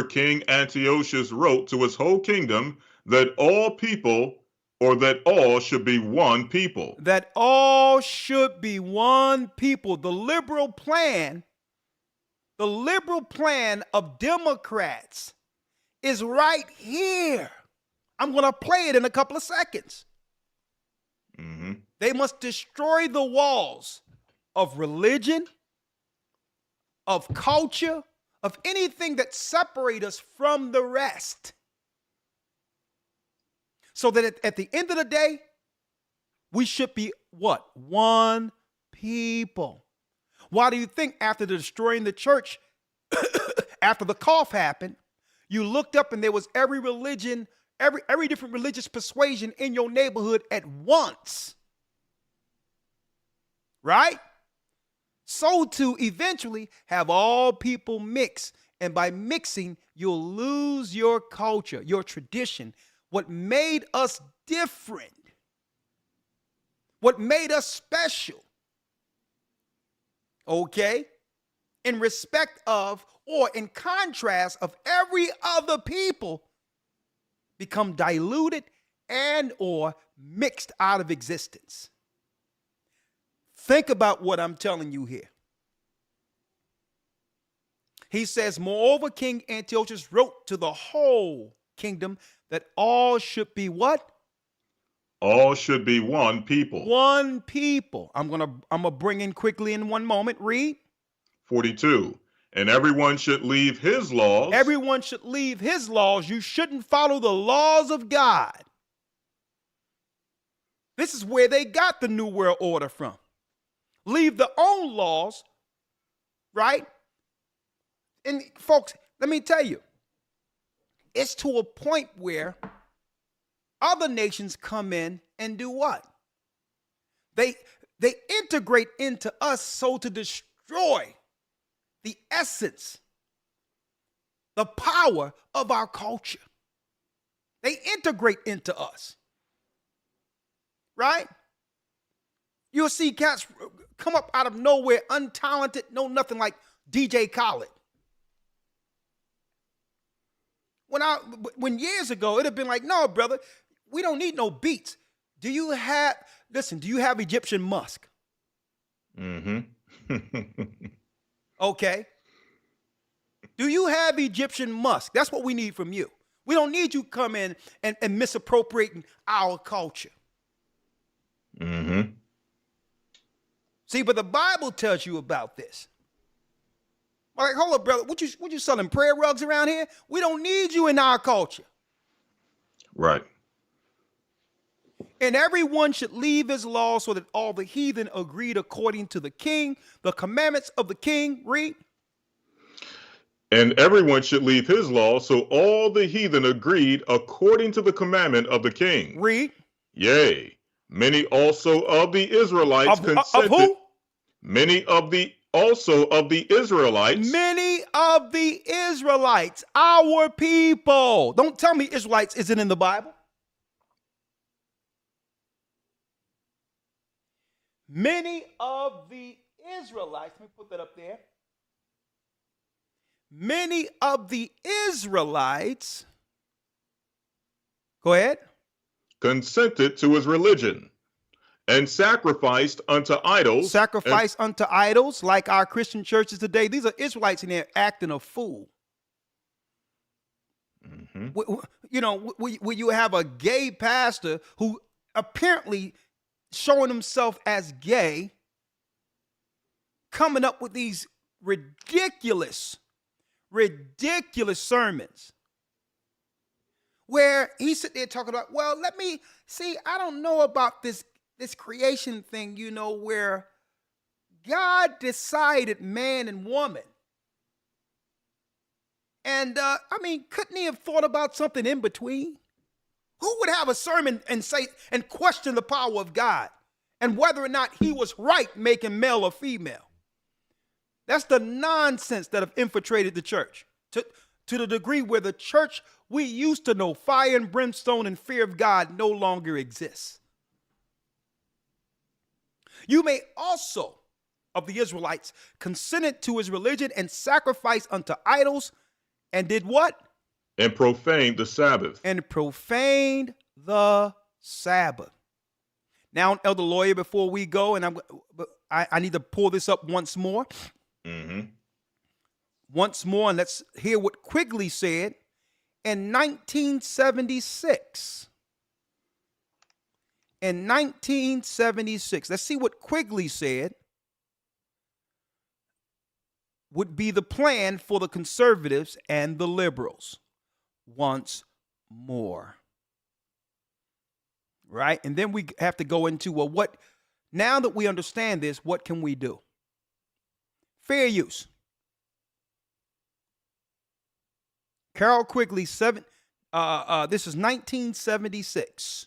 King Antiochus wrote to his whole kingdom that all people, or that all should be one people. That all should be one people. The liberal plan of Democrats is right here. I'm going to play it in a couple of seconds. Mm-hmm. They must destroy the walls of religion, of culture, of anything that separates us from the rest. So that at the end of the day, we should be what? One people. Why do you think after destroying the church, after the cough happened, you looked up and there was every religion, every different religious persuasion in your neighborhood at once? right? So to eventually have all people mix. And by mixing, you'll lose your culture, your tradition, what made us different, what made us special. Okay? In respect of, or in contrast of every other people, become diluted and or mixed out of existence. Think about what I'm telling you here. He says, moreover, King Antiochus wrote to the whole kingdom that all should be what? All should be one people. One people. I'm gonna bring in quickly in one moment. Read. 42. And everyone should leave his laws. Everyone should leave his laws. You shouldn't follow the laws of God. This is where they got the New World Order from. Leave their own laws, right? And folks, let me tell you, it's to a point where other nations come in and do what? They integrate into us so to destroy the essence, the power of our culture. They integrate into us. Right? You'll see cats come up out of nowhere, untalented, no nothing like DJ Khaled. When years ago, it'd have been like, no, brother, we don't need no beats. Do you have Egyptian musk? Mm-hmm. Okay. Do you have Egyptian musk? That's what we need from you. We don't need you come in and misappropriating our culture. Mm-hmm. See, but the Bible tells you about this. Like, hold up, brother. What you selling prayer rugs around here? We don't need you in our culture. Right. And everyone should leave his law so that all the heathen agreed according to the king, the commandments of the king. Read. And everyone should leave his law, so all the heathen agreed according to the commandment of the king. Read. Yea, many also of the Israelites consented. Of who? Many of the also of the Israelites. Many of the Israelites, our people. Don't tell me Israelites isn't in the Bible. Many of the Israelites, let me put that up there. Many of the Israelites, go ahead. Consented to his religion and sacrificed unto idols. Sacrifice unto idols like our Christian churches today. These are Israelites in there acting a fool. Mm-hmm. You know, where you have a gay pastor who apparently showing himself as gay, coming up with these ridiculous sermons where he sit there talking about, well, let me see, I don't know about this creation thing, you know, where God decided man and woman. And couldn't he have thought about something in between? Who would have a sermon and say and question the power of God and whether or not he was right making male or female? That's the nonsense that have infiltrated the church to the degree where the church we used to know, fire and brimstone and fear of God, no longer exists. You may also, of the Israelites, consented to his religion and sacrificed unto idols and did what? And profaned the Sabbath. And profaned the Sabbath. Now, Elder Lawyer, before we go, and I need to pull this up once more. Mm-hmm. Once more, and let's hear what Quigley said in 1976. In 1976, let's see what Quigley said would be the plan for the conservatives and the liberals. Once more. Right? And then we have to go into, well, what, now that we understand this, what can we do? Fair use. Carol Quigley, this is 1976.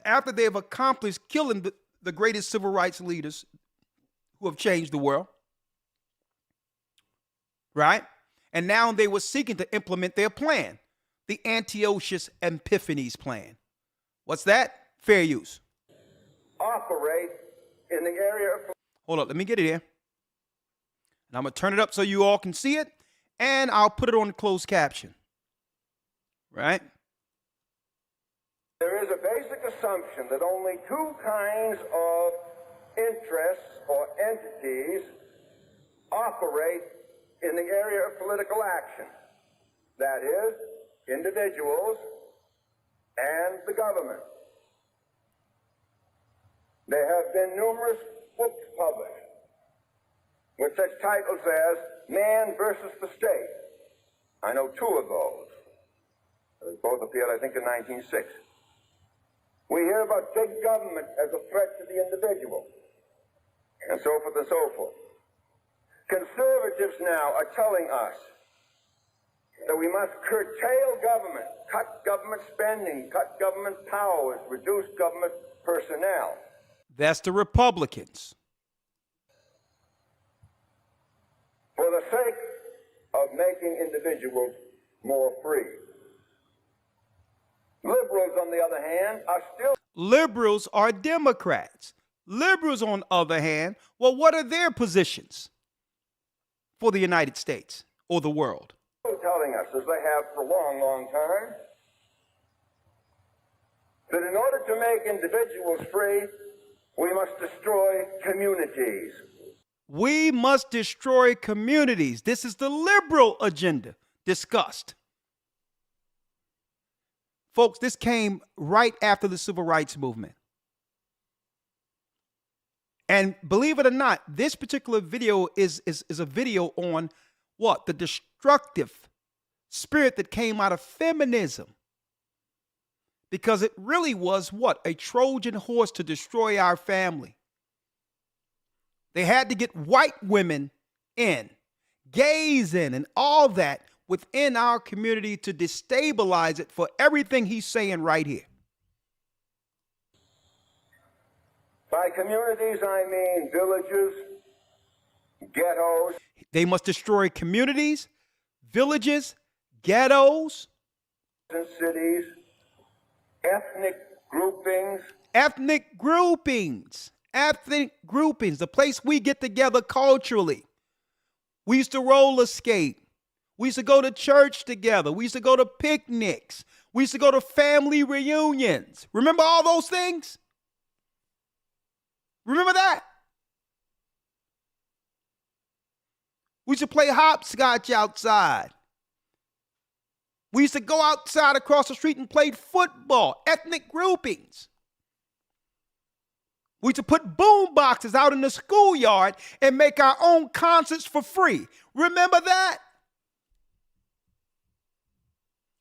After they have accomplished killing the greatest civil rights leaders who have changed the world. Right? And now they were seeking to implement their plan, the Antiochus Epiphanes plan. What's that? Fair use. Operate in the area of... Hold up, let me get it here. And I'm going to turn it up so you all can see it, and I'll put it on the closed caption. Right? There is a basic assumption that only two kinds of interests or entities operate in the area of political action. That is, individuals and the government. There have been numerous books published with such titles as Man versus the State. I know two of those. Both appeared, I think, in 1906. We hear about big government as a threat to the individual, and so forth and so forth. Conservatives now are telling us that we must curtail government, cut government spending, cut government powers, reduce government personnel. That's the Republicans. For the sake of making individuals more free. Liberals, on the other hand, are still... Liberals are Democrats. Liberals, on the other hand, well, what are their positions for the United States or the world? Telling us, as they have for a long, long time, that in order to make individuals free, we must destroy communities. We must destroy communities. This is the liberal agenda discussed. Folks, this came right after the civil rights movement. And believe it or not, this particular video is a video on what? The destructive spirit that came out of feminism. Because it really was what? A Trojan horse to destroy our family. They had to get white women in, gays in, and all that within our community to destabilize it for everything he's saying right here. By communities, I mean villages, ghettos. They must destroy communities, villages, ghettos, and cities, ethnic groupings. Ethnic groupings. Ethnic groupings. The place we get together culturally. We used to roller skate. We used to go to church together. We used to go to picnics. We used to go to family reunions. Remember all those things? Remember that? We used to play hopscotch outside. We used to go outside across the street and play football. Ethnic groupings. We used to put boom boxes out in the schoolyard and make our own concerts for free. Remember that?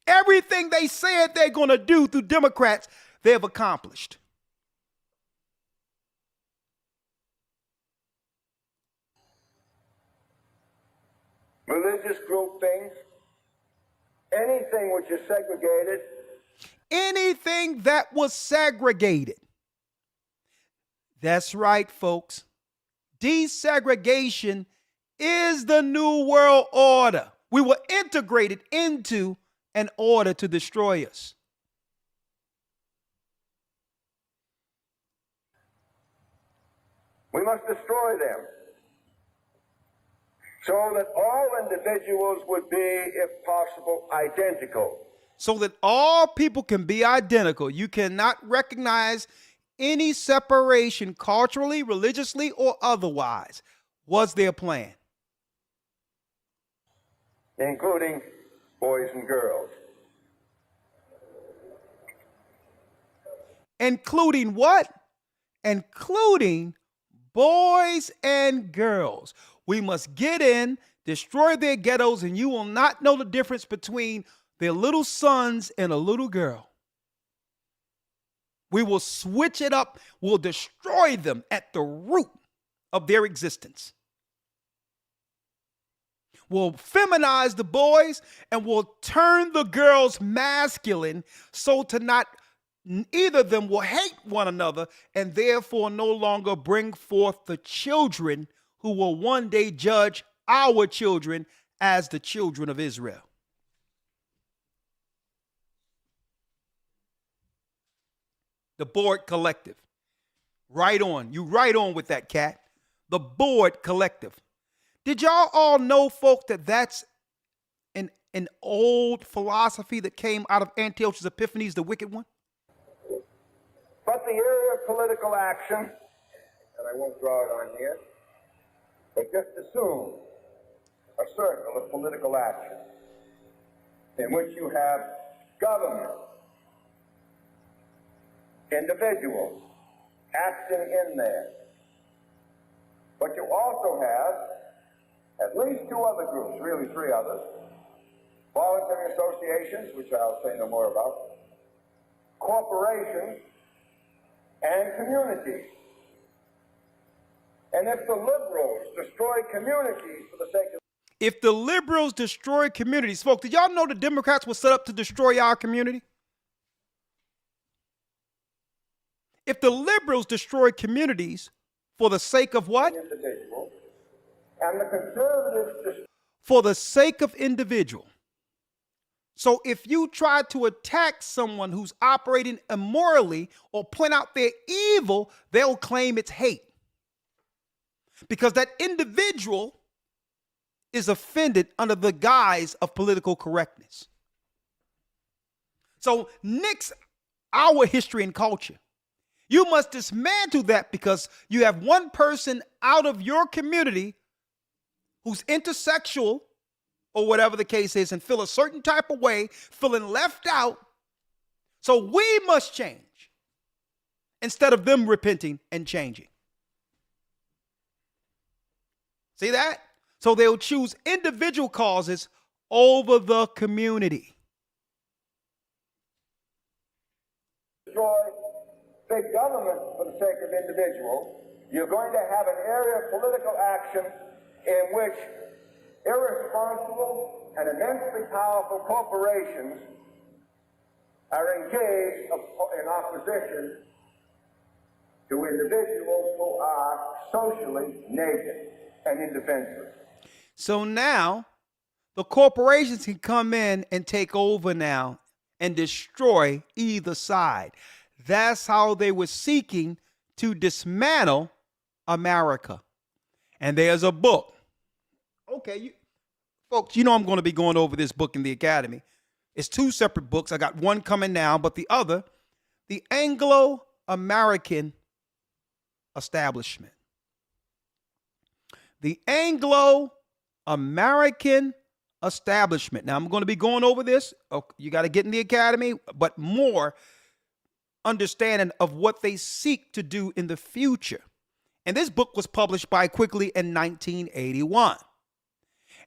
Everything they said they're going to do through Democrats, they've accomplished. Religious groupings, anything which is segregated. Anything that was segregated. That's right, folks. Desegregation is the new world order. We were integrated into an order to destroy us. We must destroy them so that all individuals would be, if possible, identical. So that all people can be identical. You cannot recognize any separation culturally, religiously, or otherwise. Was their plan? Including boys and girls. Including what? Including boys and girls. We must get in, destroy their ghettos, and you will not know the difference between their little sons and a little girl. We will switch it up. We'll destroy them at the root of their existence. We'll feminize the boys and we'll turn the girls masculine so to not either of them will hate one another and therefore no longer bring forth the children who will one day judge our children as the children of Israel. The Board Collective. Right on. You right on with that, cat. The Board Collective. Did y'all all know, folks, that that's an old philosophy that came out of Antiochus Epiphanes, the wicked one? But the area of political action, and I won't draw it on here, but just assume a circle of political action in which you have government, individuals acting in there. But you also have at least two other groups, really three others, voluntary associations, which I'll say no more about, corporations, and communities. And if the liberals destroy communities for the sake of... If the liberals destroy communities, folks, did y'all know the Democrats were set up to destroy our community? If the liberals destroy communities for the sake of what? Individual, and the conservatives... For the sake of individual. So if you try to attack someone who's operating immorally or point out their evil, they'll claim it's hate. Because that individual is offended under the guise of political correctness. So nix our history and culture. You must dismantle that because you have one person out of your community who's intersexual or whatever the case is and feel a certain type of way, feeling left out. So we must change instead of them repenting and changing. See that? So they'll choose individual causes over the community. Destroy big government for the sake of individuals. You're going to have an area of political action in which irresponsible and immensely powerful corporations are engaged in opposition to individuals who are socially naked and indefenseless. So now the corporations can come in and take over now and destroy either side. That's how they were seeking to dismantle America. And there's a book. Okay, folks, you know I'm going to be going over this book in the Academy. It's two separate books. I got one coming now, but the other, The Anglo-American Establishment. The Anglo-American Establishment. Now, I'm going to be going over this. Okay, you got to get in the Academy, but more understanding of what they seek to do in the future. And this book was published by Quigley in 1981.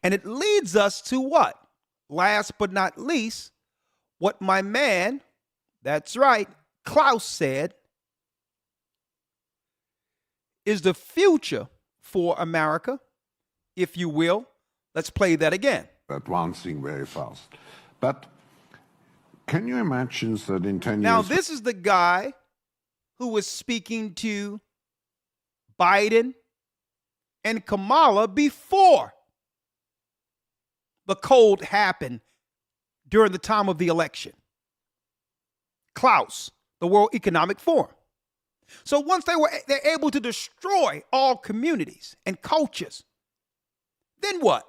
And it leads us to what? Last but not least, what my man, that's right, Klaus said, is the future for America, if you will. Let's play that again. Advancing very fast. But can you imagine that in 10 years... Now, this is the guy who was speaking to Biden and Kamala before the cold happened during the time of the election. Klaus, the World Economic Forum. So once they're able to destroy all communities and cultures, then what?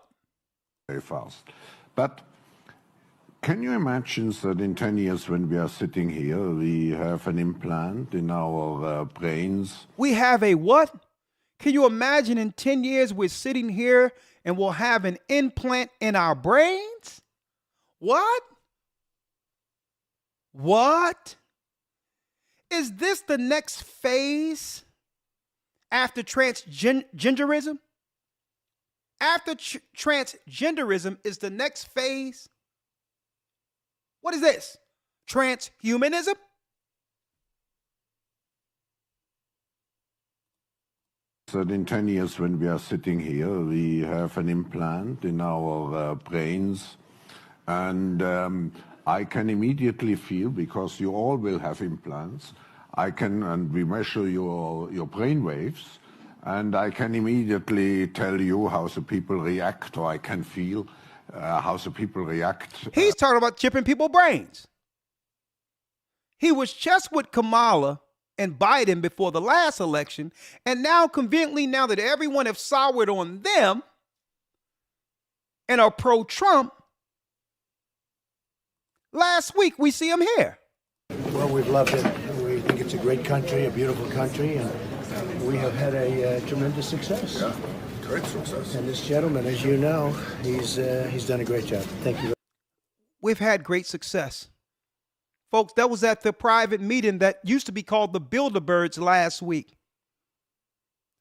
Very fast. But can you imagine that in 10 years when we are sitting here, we have an implant in our brains? We have a what? Can you imagine in 10 years we're sitting here and we'll have an implant in our brains? What? What? Is this the next phase after transgenderism? After transgenderism is the next phase. What is this? Transhumanism? That in 10 years when we are sitting here, we have an implant in our brains. And I can immediately feel, because you all will have implants, and we measure your brain waves, and I can immediately tell you how the people react, or I can feel how the people react. He's talking about chipping people's brains. He was just with Kamala and Biden before the last election, and now conveniently, now that everyone have soured on them and are pro-Trump, last week we see him here. Well, we've loved it. We think it's a great country, a beautiful country, and we have had a tremendous success. Yeah, great success. And this gentleman, as you know, he's done a great job. Thank you. We've had great success. Folks, that was at the private meeting that used to be called the Bilderbergs last week,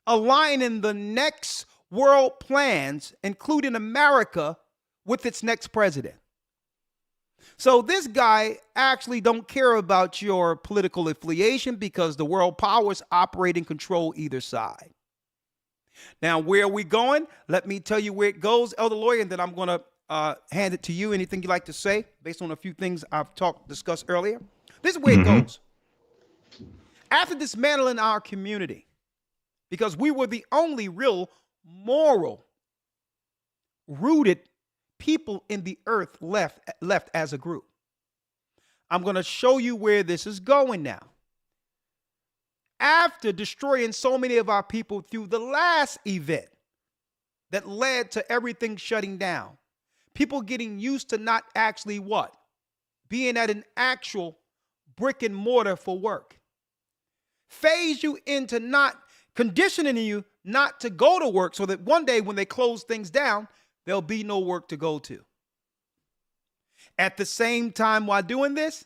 aligning the next world plans, including America, with its next president. So this guy actually don't care about your political affiliation because the world powers operate and control either side. Now, where are we going? Let me tell you where it goes, Elder Lawyer, and then I'm going to hand it to you. Anything you'd like to say based on a few things I've discussed earlier? This is where it goes. After dismantling our community, because we were the only real moral rooted people in the earth left as a group. I'm going to show you where this is going now. After destroying so many of our people through the last event that led to everything shutting down, people getting used to not actually what? Being at an actual brick and mortar for work. Phase you into not conditioning you not to go to work so that one day when they close things down, there'll be no work to go to. At the same time, while doing this,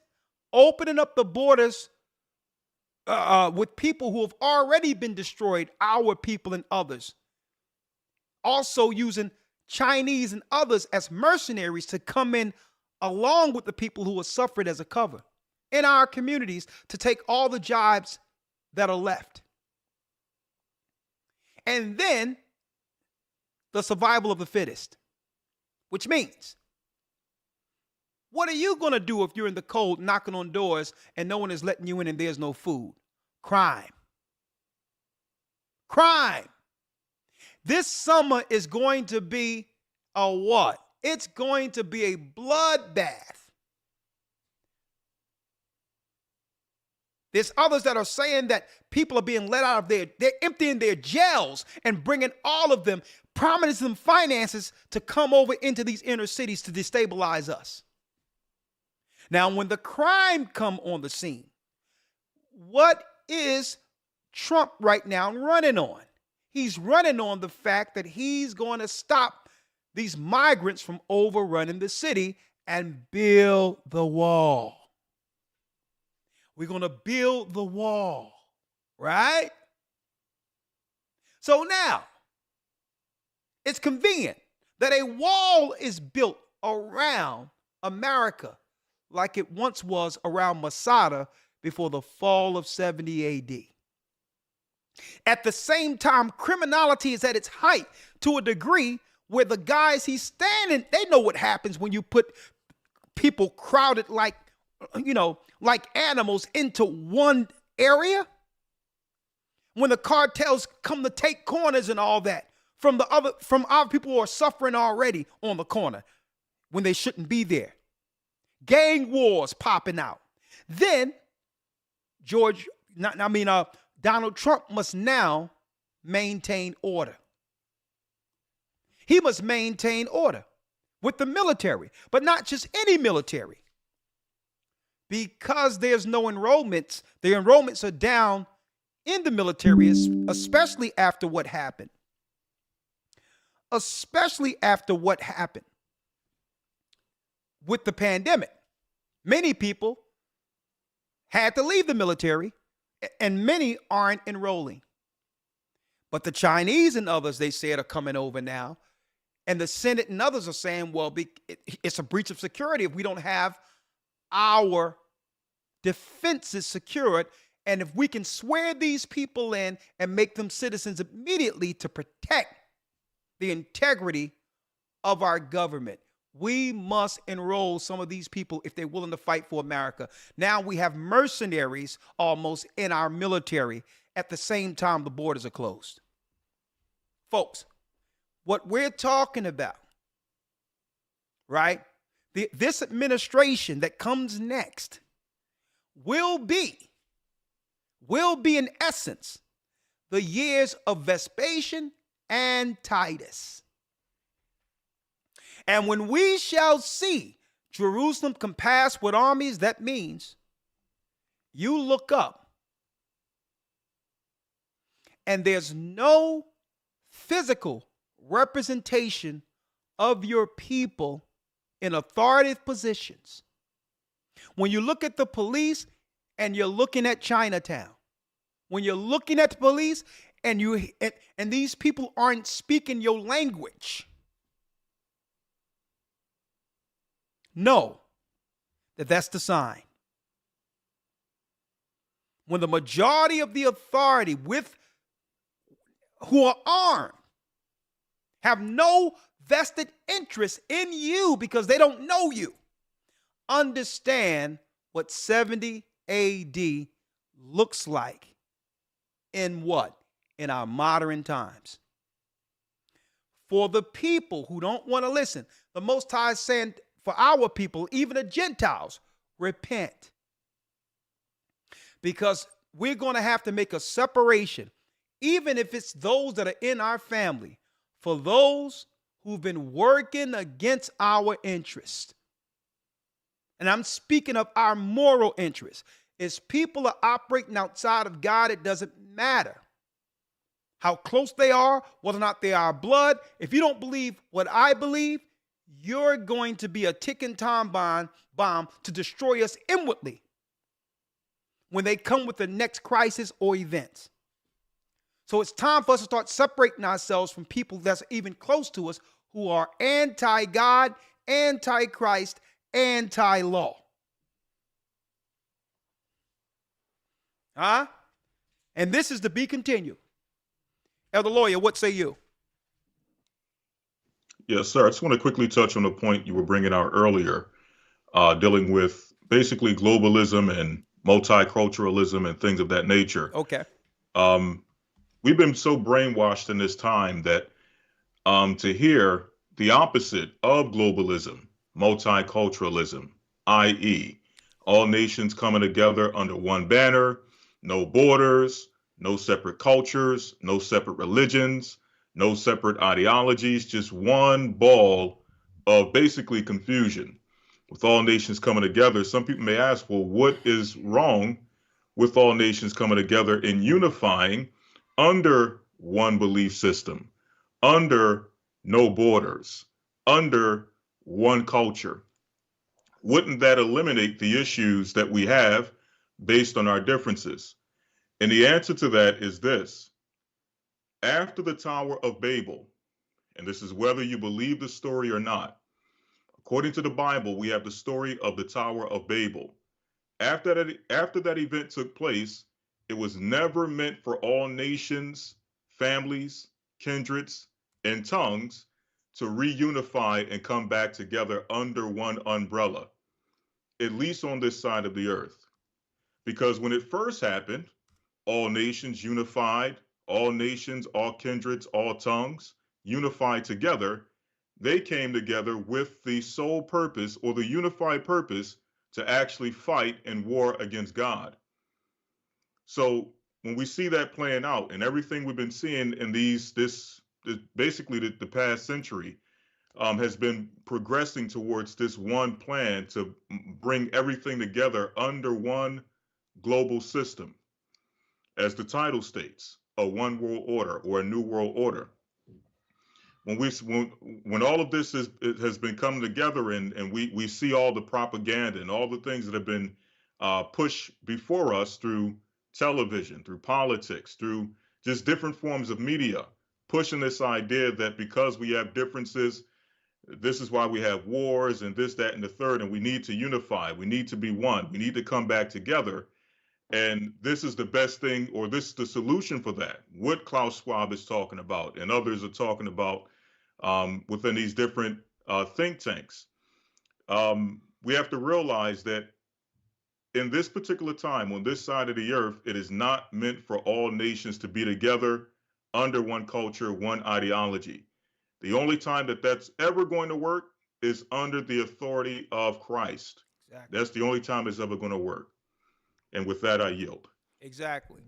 opening up the borders with people who have already been destroyed, our people and others. Also using Chinese and others as mercenaries to come in along with the people who have suffered as a cover in our communities to take all the jobs that are left. And then the survival of the fittest, which means, what are you going to do if you're in the cold knocking on doors and no one is letting you in and there's no food? Crime. Crime. This summer is going to be a what? It's going to be a bloodbath. There's others that are saying that people are being let out of they're emptying their jails and bringing all of them, promising them finances to come over into these inner cities to destabilize us. Now, when the crime come on the scene, what is Trump right now running on? He's running on the fact that he's going to stop these migrants from overrunning the city and build the wall. We're going to build the wall, right? So now, it's convenient that a wall is built around America like it once was around Masada before the fall of 70 AD. At the same time, criminality is at its height to a degree where the guys he's standing, they know what happens when you put people crowded like animals into one area. When the cartels come to take corners and all that from our people who are suffering already on the corner when they shouldn't be there. Gang wars popping out. Then Donald Trump must now maintain order. He must maintain order with the military, but not just any military. Because there's no enrollments, the enrollments are down in the military, especially after what happened. Especially after what happened with the pandemic. Many people had to leave the military, and many aren't enrolling. But the Chinese and others, they said, are coming over now. And the Senate and others are saying, well, it's a breach of security if we don't have our defenses secured. And if we can swear these people in and make them citizens immediately to protect the integrity of our government, We must enroll some of these people if they're willing to fight for America. Now we have mercenaries almost in our military at the same time the borders are closed. Folks, what we're talking about, right? This administration that comes next will be in essence the years of Vespasian and Titus. And when we shall see Jerusalem compassed with armies, that means you look up and there's no physical representation of your people in authoritative positions. When you look at the police and you're looking at Chinatown, when you're looking at the police and these people aren't speaking your language, know that that's the sign. When the majority of the authority who are armed have no vested interest in you because they don't know you, understand what 70 AD looks like in what? In our modern times. For the people who don't want to listen, the Most High is saying, for our people, even the Gentiles, repent. Because we're going to have to make a separation, even if it's those that are in our family, for those who've been working against our interest. And I'm speaking of our moral interest. As people are operating outside of God, it doesn't matter how close they are, whether or not they are blood. If you don't believe what I believe, you're going to be a ticking time bomb to destroy us inwardly when they come with the next crisis or events. So it's time for us to start separating ourselves from people that's even close to us who are anti-God, anti-Christ, anti-law. And this is to be continued. Elder Lawyer, what say you? Yes, sir. I just want to quickly touch on the point you were bringing out earlier, dealing with basically globalism and multiculturalism and things of that nature. Okay. We've been so brainwashed in this time that to hear the opposite of globalism, multiculturalism, i.e., all nations coming together under one banner, no borders, no separate cultures, no separate religions, no separate ideologies, just one ball of basically confusion. With all nations coming together, some people may ask, well, what is wrong with all nations coming together and unifying under one belief system, under no borders, under one culture? Wouldn't that eliminate the issues that we have based on our differences? And the answer to that is this. After the Tower of Babel, and this is whether you believe the story or not, according to the Bible, we have the story of the Tower of Babel. After that event took place, it was never meant for all nations, families, kindreds, and tongues to reunify and come back together under one umbrella, at least on this side of the earth. Because when it first happened, all nations unified, all nations, all kindreds, all tongues unified together. They came together with the sole purpose or the unified purpose to actually fight and war against God. So when we see that playing out and everything we've been seeing in basically the past century has been progressing towards this one plan to bring everything together under one global system. As the title states, a one world order or a new world order. When all of this has been coming together and we see all the propaganda and all the things that have been pushed before us through television, through politics, through just different forms of media, pushing this idea that because we have differences, this is why we have wars and this, that, and the third, and we need to unify. We need to be one. We need to come back together. And this is the best thing, or this is the solution for that. What Klaus Schwab is talking about and others are talking about within these different think tanks. We have to realize that in this particular time, on this side of the earth, it is not meant for all nations to be together under one culture, one ideology. The only time that that's ever going to work is under the authority of Christ. Exactly. That's the only time it's ever going to work. And with that, I yield. Exactly.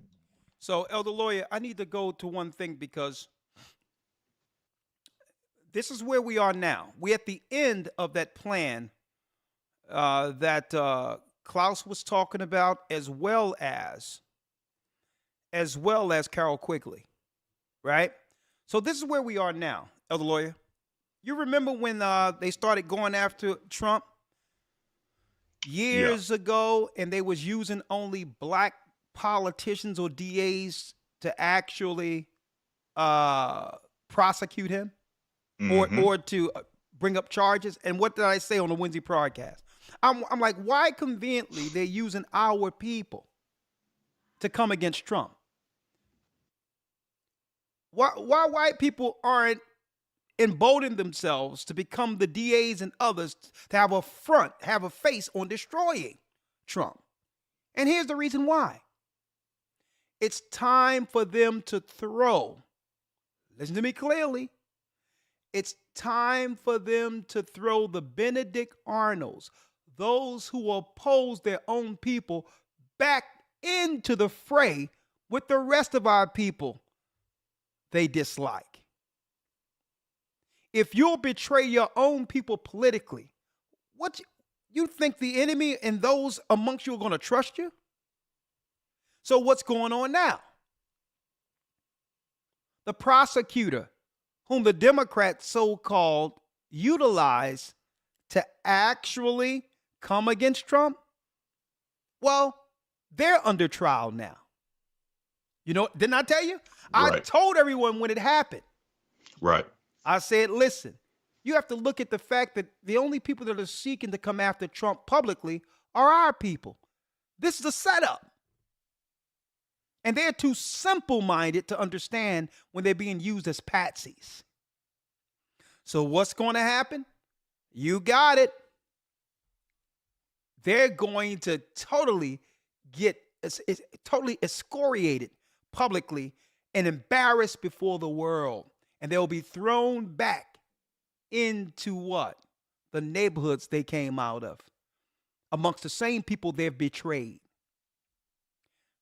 So, Elder Lawyer, I need to go to one thing because this is where we are now. We're at the end of that plan that Klaus was talking about, as well as Carol Quigley, right? So this is where we are now, Elder Lawyer. You remember when they started going after Trump years ago, and they was using only black politicians or DAs to actually prosecute him or to bring up charges? And what did I say on the Wednesday broadcast? I'm like, why conveniently they're using our people to come against Trump? Why white people aren't emboldening themselves to become the DAs and others to have a front, have a face on destroying Trump? And here's the reason why. It's time for them to throw. Listen to me clearly. It's time for them to throw the Benedict Arnolds, those who oppose their own people, back into the fray with the rest of our people they dislike. If you'll betray your own people politically, what you think the enemy and those amongst you are going to trust you? So what's going on now? The prosecutor, whom the Democrats so-called utilize to actually come against Trump, well, they're under trial now. You know, didn't I tell you? Right. I told everyone when it happened. Right. I said, listen, you have to look at the fact that the only people that are seeking to come after Trump publicly are our people. This is a setup. And they're too simple-minded to understand when they're being used as patsies. So what's going to happen? You got it. They're going to totally get totally excoriated publicly and embarrassed before the world. And they'll be thrown back into what? The neighborhoods they came out of, amongst the same people they've betrayed.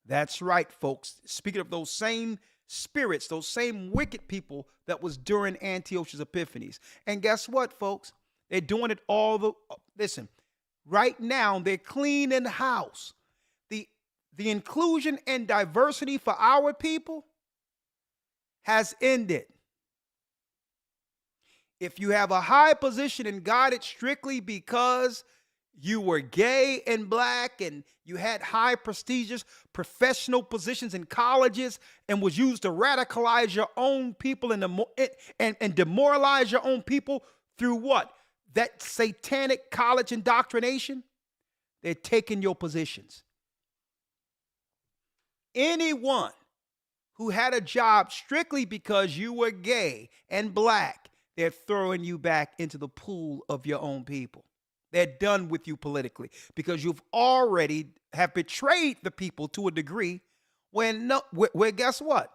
That's right, folks. Speaking of those same spirits, those same wicked people that was during Antiochus Epiphanes. And guess what, folks? They're doing it listen, right now they're cleaning house. The inclusion and diversity for our people has ended. If you have a high position in God, it's strictly because you were gay and black and you had high prestigious professional positions in colleges and was used to radicalize your own people and demoralize your own people through what? That satanic college indoctrination. They're taking your positions. Anyone who had a job strictly because you were gay and black, they're throwing you back into the pool of your own people. They're done with you politically because you've already have betrayed the people to a degree where guess what?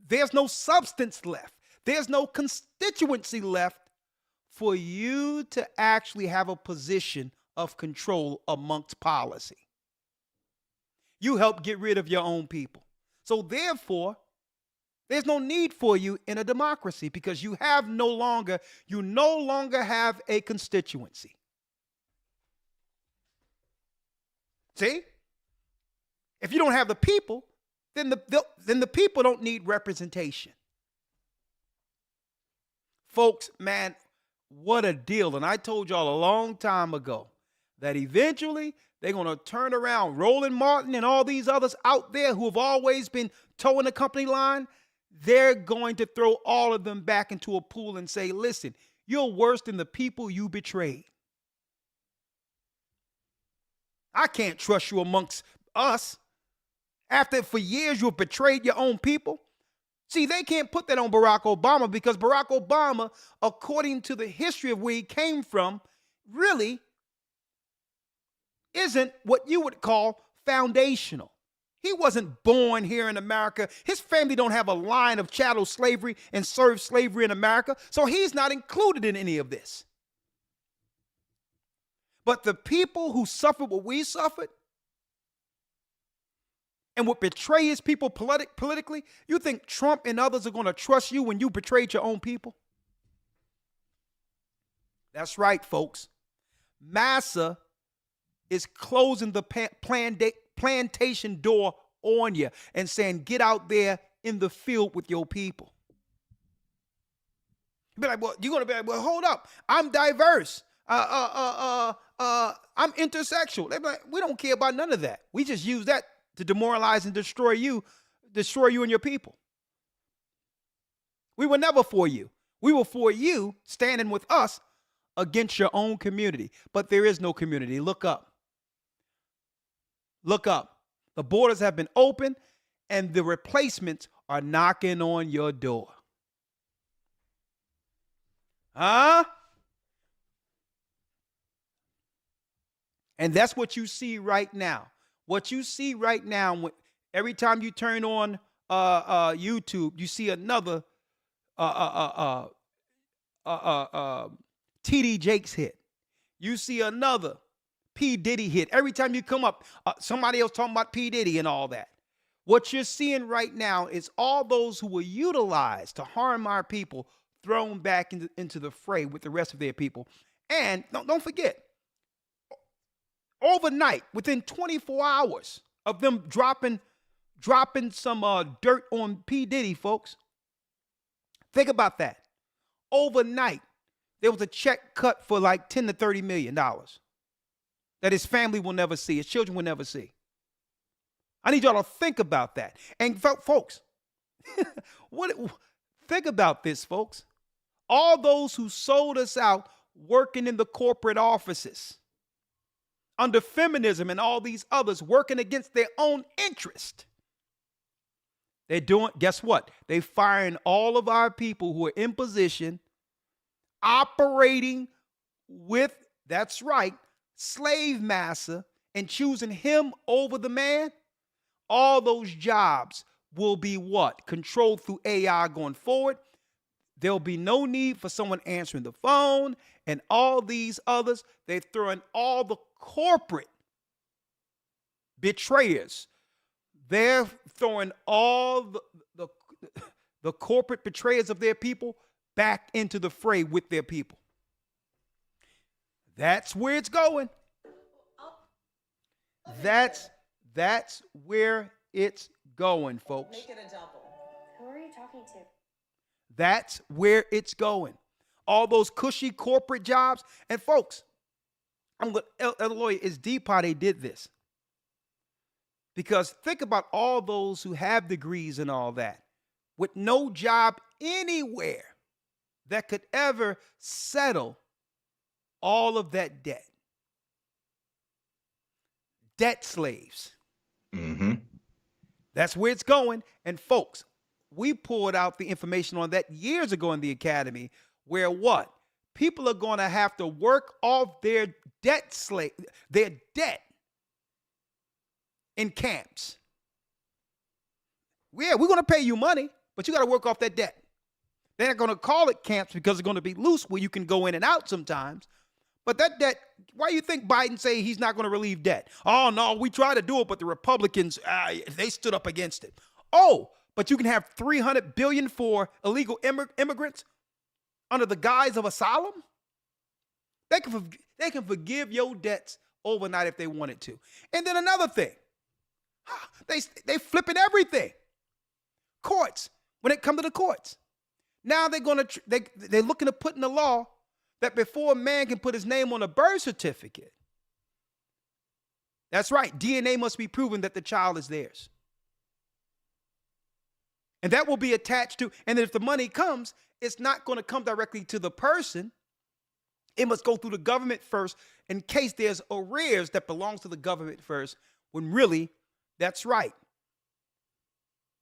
There's no substance left. There's no constituency left for you to actually have a position of control amongst policy. You help get rid of your own people. So therefore, there's no need for you in a democracy because you no longer have a constituency. See? If you don't have the people, then the people don't need representation. Folks, man, what a deal. And I told y'all a long time ago that eventually they're going to turn around Roland Martin and all these others out there who have always been towing the company line. They're going to throw all of them back into a pool and say, listen, you're worse than the people you betrayed. I can't trust you amongst us. After for years you've betrayed your own people. See, they can't put that on Barack Obama because Barack Obama, according to the history of where he came from, really isn't what you would call foundational. He wasn't born here in America. His family don't have a line of chattel slavery and served slavery in America, so he's not included in any of this. But the people who suffered what we suffered and would betray his people politically, you think Trump and others are going to trust you when you betrayed your own people? That's right, folks. Massa is closing the plantation door on you and saying, get out there in the field with your people. You'll be like, well, you're going to be like, well, hold up. I'm diverse. I'm intersexual. They be like, we don't care about none of that. We just use that to demoralize and destroy you and your people. We were never for you. We were for you standing with us against your own community. But there is no community. Look up. Look up. The borders have been opened and the replacements are knocking on your door. Huh? And that's what you see right now. What you see right now, every time you turn on YouTube, you see another TD Jakes hit. You see another P. Diddy hit. Every time you come up, somebody else talking about P. Diddy and all that. What you're seeing right now is all those who were utilized to harm our people thrown back into the fray with the rest of their people. And don't forget, overnight, within 24 hours of them dropping some dirt on P. Diddy, folks. Think about that. Overnight, there was a check cut for like $10 to $30 million that his family will never see, his children will never see. I need y'all to think about that. And folks, think about this, folks. All those who sold us out working in the corporate offices, under feminism and all these others working against their own interest. They're doing, guess what? They're firing all of our people who are in position, operating with, that's right, slave massa, and choosing him over the man. All those jobs will be what? Controlled through AI going forward. There'll be no need for someone answering the phone and all these others. They're throwing all the corporate betrayers. They're throwing all the corporate betrayers of their people back into the fray with their people. That's where it's going. That's where it's going, folks. Make it a double. Who are you talking to? That's where it's going. All those cushy corporate jobs. And folks, Lawyer, it's deep how they did this. Because think about all those who have degrees and all that with no job anywhere that could ever settle all of that debt. Debt slaves. Mm-hmm. That's where it's going. And folks, we pulled out the information on that years ago in the academy where what? People are going to have to work off their debt in camps. Yeah, we're going to pay you money, but you got to work off that debt. They're not going to call it camps because it's going to be loose where you can go in and out sometimes. But that debt, why do you think Biden say he's not going to relieve debt? Oh, no, we tried to do it, but the Republicans, they stood up against it. Oh, but you can have $300 billion for illegal immigrants under the guise of asylum? They can forgive your debts overnight if they wanted to. And then another thing, they flipping everything. Courts, when it comes to the courts. Now they're looking to put in the law that before a man can put his name on a birth certificate, that's right, DNA must be proven that the child is theirs. And that will be attached to, and if the money comes, it's not going to come directly to the person. It must go through the government first in case there's arrears that belongs to the government first, when really, that's right.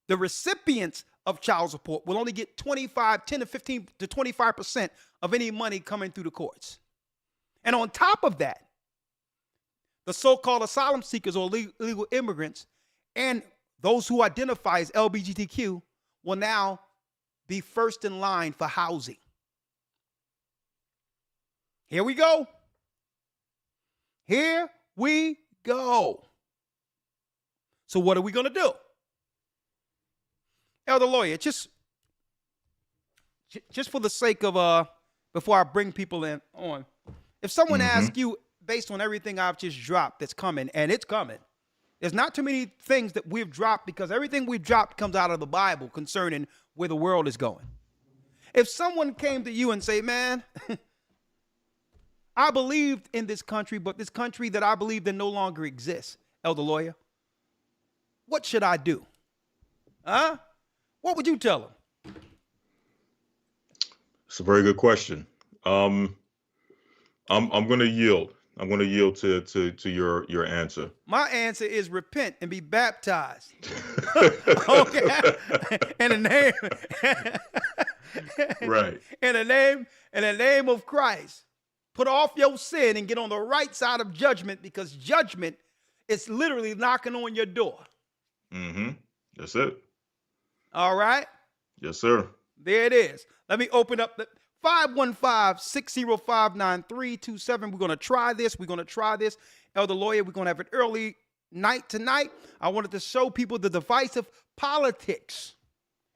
The recipients of child support will only get 10 to 15 to 25% of any money coming through the courts. And on top of that, the so-called asylum seekers or illegal immigrants and those who identify as LGBTQ will now be first in line for housing. Here we go. Here we go. So what are we going to do? Elder Lawyer, just for the sake of, before I bring people in on, if someone asks you, based on everything I've just dropped that's coming, and it's coming, there's not too many things that we've dropped because everything we've dropped comes out of the Bible concerning where the world is going. If someone came to you and say, man, I believed in this country, but this country that I believed in no longer exists, Elder Lawyer, what should I do? Huh? What would you tell them? It's a very good question. I'm going to yield. I'm going to yield to your answer. My answer is repent and be baptized. Okay. In the name. Right. In the name of Christ. Put off your sin and get on the right side of judgment, because judgment is literally knocking on your door. That's it. All right. Yes, sir. There it is. Let me open up the 515-605-9327. We're going to try this. Elder Lawyer, we're going to have an early night tonight. I wanted to show people the divisive politics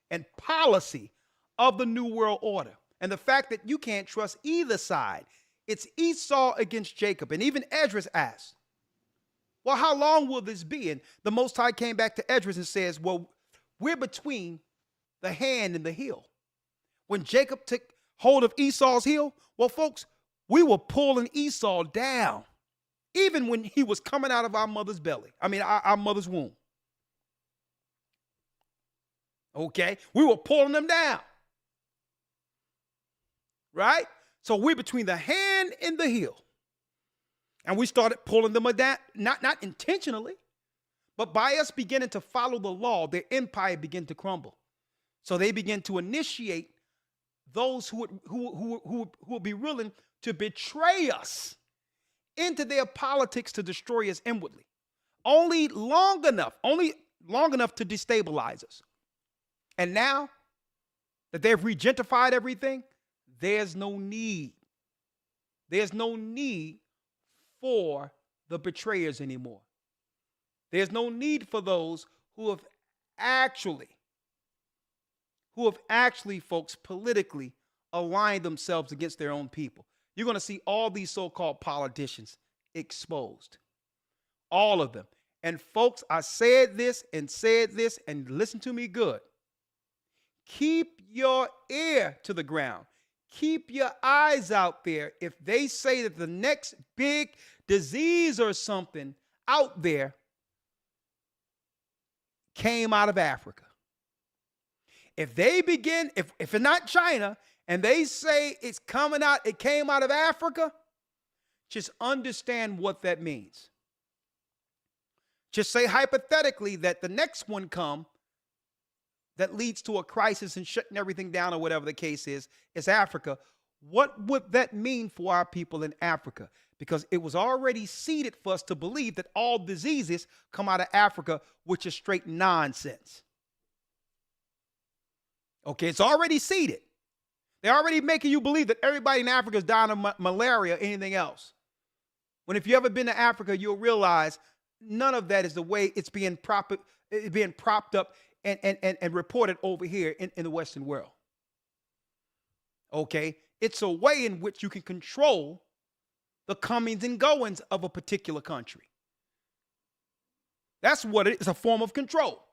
and policy of the New World Order and the fact that you can't trust either side. It's Esau against Jacob. And even Esdras asked, well, how long will this be? And the Most High came back to Esdras and says, well, we're between the hand and the heel. When Jacob took hold of Esau's heel, well, folks, we were pulling Esau down, even when he was coming out of our mother's belly. Our mother's womb. Okay? We were pulling them down. Right? So we're between the hand and the heel. And we started pulling them down, not intentionally, but by us beginning to follow the law, their empire began to crumble. So they began to initiate those who would be willing to betray us into their politics to destroy us inwardly. Only long enough to destabilize us. And now that they've regentified everything, there's no need. There's no need for the betrayers anymore. There's no need for those who have actually, folks, politically aligned themselves against their own people. You're going to see all these so-called politicians exposed. All of them. And folks, I said this, and listen to me good. Keep your ear to the ground. Keep your eyes out there. If they say that the next big disease or something out there came out of Africa. If they begin, if it's not China, and they say it came out of Africa, just understand what that means. Just say hypothetically that the next one come that leads to a crisis and shutting everything down or whatever the case is Africa. What would that mean for our people in Africa? Because it was already seeded for us to believe that all diseases come out of Africa, which is straight nonsense. Okay, it's already seeded. They're already making you believe that everybody in Africa is dying of malaria or anything else. When if you ever been to Africa, you'll realize none of that is the way it's being propped up and reported over here in the Western world. Okay? It's a way in which you can control the comings and goings of a particular country. That's what it is, a form of control.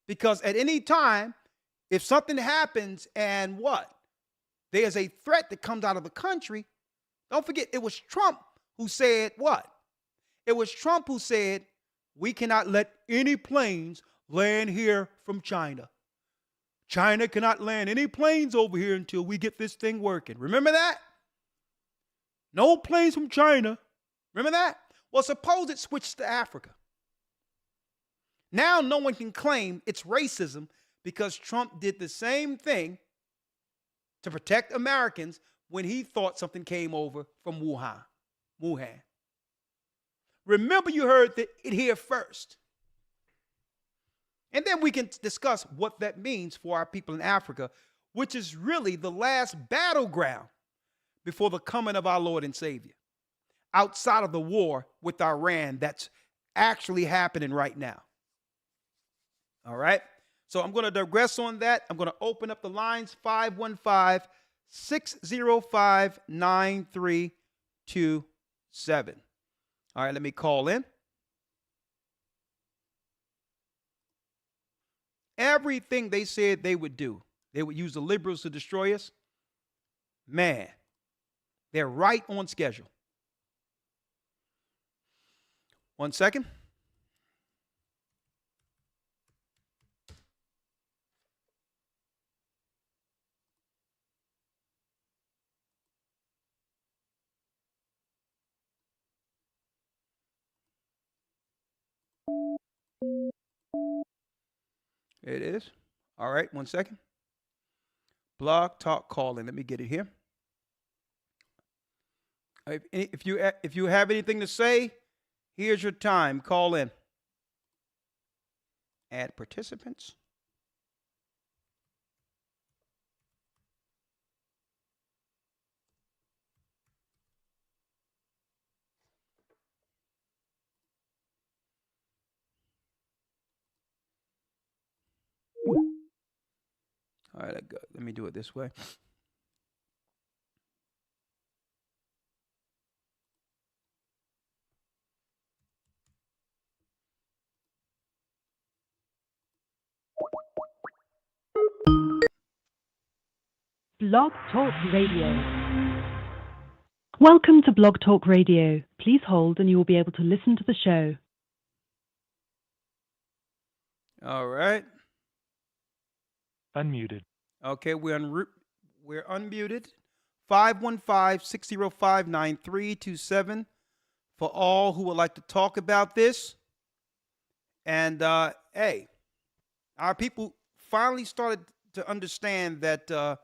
Because at any time, if something happens and there's a threat that comes out of the country, don't forget it was Trump who said what? It was Trump who said, we cannot let any planes land here from China. China cannot land any planes over here until we get this thing working. Remember that? No planes from China. Remember that? Well, suppose it switched to Africa. Now no one can claim it's racism because Trump did the same thing to protect Americans when he thought something came over from Wuhan. Remember, you heard it here first. And then we can discuss what that means for our people in Africa, which is really the last battleground before the coming of our Lord and Savior, outside of the war with Iran that's actually happening right now. All right? So I'm going to digress on that. I'm going to open up the lines, 515-605-9327. All right, let me call in. Everything they said they would do, they would use the liberals to destroy us. Man, they're right on schedule. 1 second. It is. All right, 1 second. Blog Talk Calling. Let me get it here. If you have anything to say, here's your time. Call in. Add participants. All right, let me do it this way. Blog Talk Radio. Welcome to Blog Talk Radio. Please hold and you will be able to listen to the show. All right. Unmuted. Okay, we're unmuted. 515-605-9327 for all who would like to talk about this. And hey, our people finally started to understand that the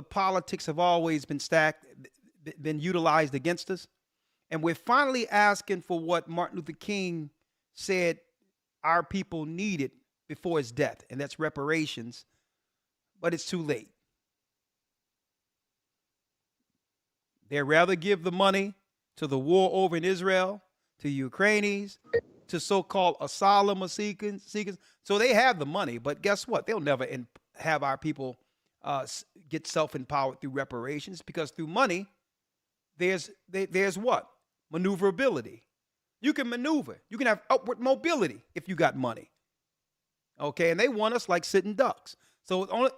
politics have always been been utilized against us. And we're finally asking for what Martin Luther King said our people needed before his death, and that's reparations. But it's too late. They'd rather give the money to the war over in Israel, to Ukrainians, to so-called asylum seekers. So they have the money, but guess what? They'll never have our people get self-empowered through reparations, because through money, there's what? Maneuverability. You can maneuver. You can have upward mobility if you got money. Okay, and they want us like sitting ducks. So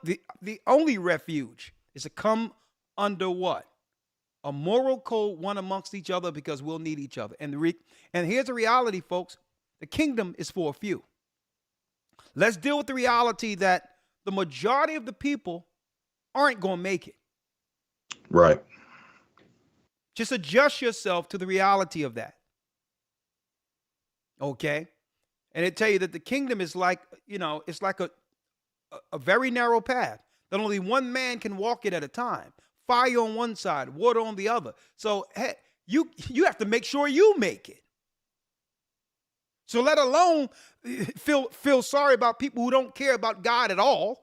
the only refuge is to come under what? A moral code, one amongst each other, because we'll need each other. And here's the reality, folks. The kingdom is for a few. Let's deal with the reality that the majority of the people aren't going to make it. Right. Just adjust yourself to the reality of that. Okay? And it tell you that the kingdom is like, it's like a very narrow path that only one man can walk it at a time. Fire on one side, water on the other. So hey, you have to make sure you make it. So let alone feel sorry about people who don't care about God at all,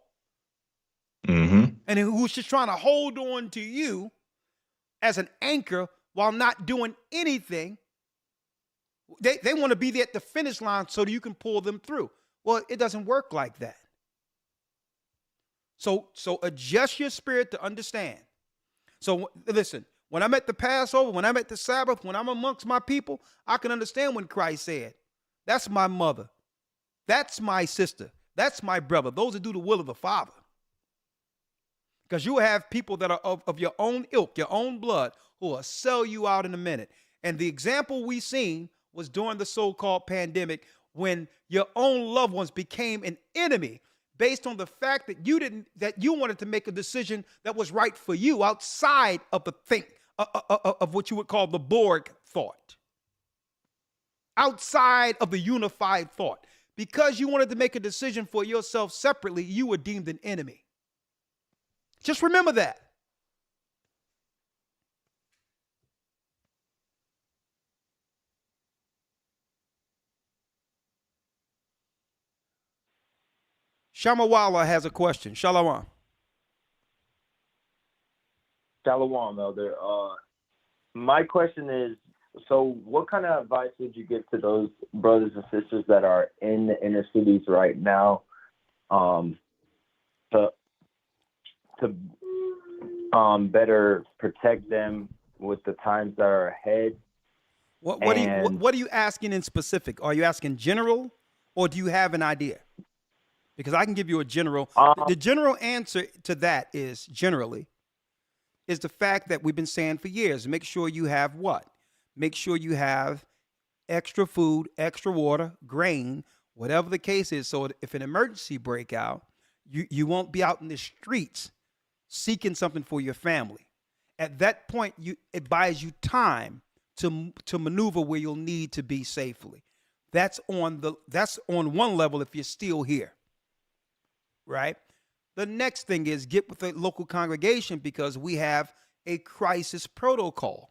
and who's just trying to hold on to you as an anchor while not doing anything. They want to be there at the finish line so that you can pull them through. Well, it doesn't work like that. So adjust your spirit to understand. So listen, when I'm at the Passover, when I'm at the Sabbath, when I'm amongst my people, I can understand when Christ said, that's my mother, that's my sister, that's my brother, those that do the will of the Father. Because you have people that are of your own ilk, your own blood, who will sell you out in a minute. And the example we seen was during the so-called pandemic, when your own loved ones became an enemy based on the fact that you wanted to make a decision that was right for you outside of the of what you would call the Borg thought, outside of the unified thought. Because you wanted to make a decision for yourself separately, you were deemed an enemy. Just remember that. Shamawala has a question. Shalom. Shalom, Elder. My question is, so what kind of advice would you give to those brothers and sisters that are in the inner cities right now, to better protect them with the times that are ahead? What are you asking in specific? Are you asking general, or do you have an idea? Because I can give you a general. The general answer to that is generally is the fact that we've been saying for years. Make sure you have what? Make sure you have extra food, extra water, grain, whatever the case is. So if an emergency break out, you won't be out in the streets seeking something for your family. At that point, it buys you time to maneuver where you'll need to be safely. That's on one level if you're still here, right? The next thing is get with the local congregation, because we have a crisis protocol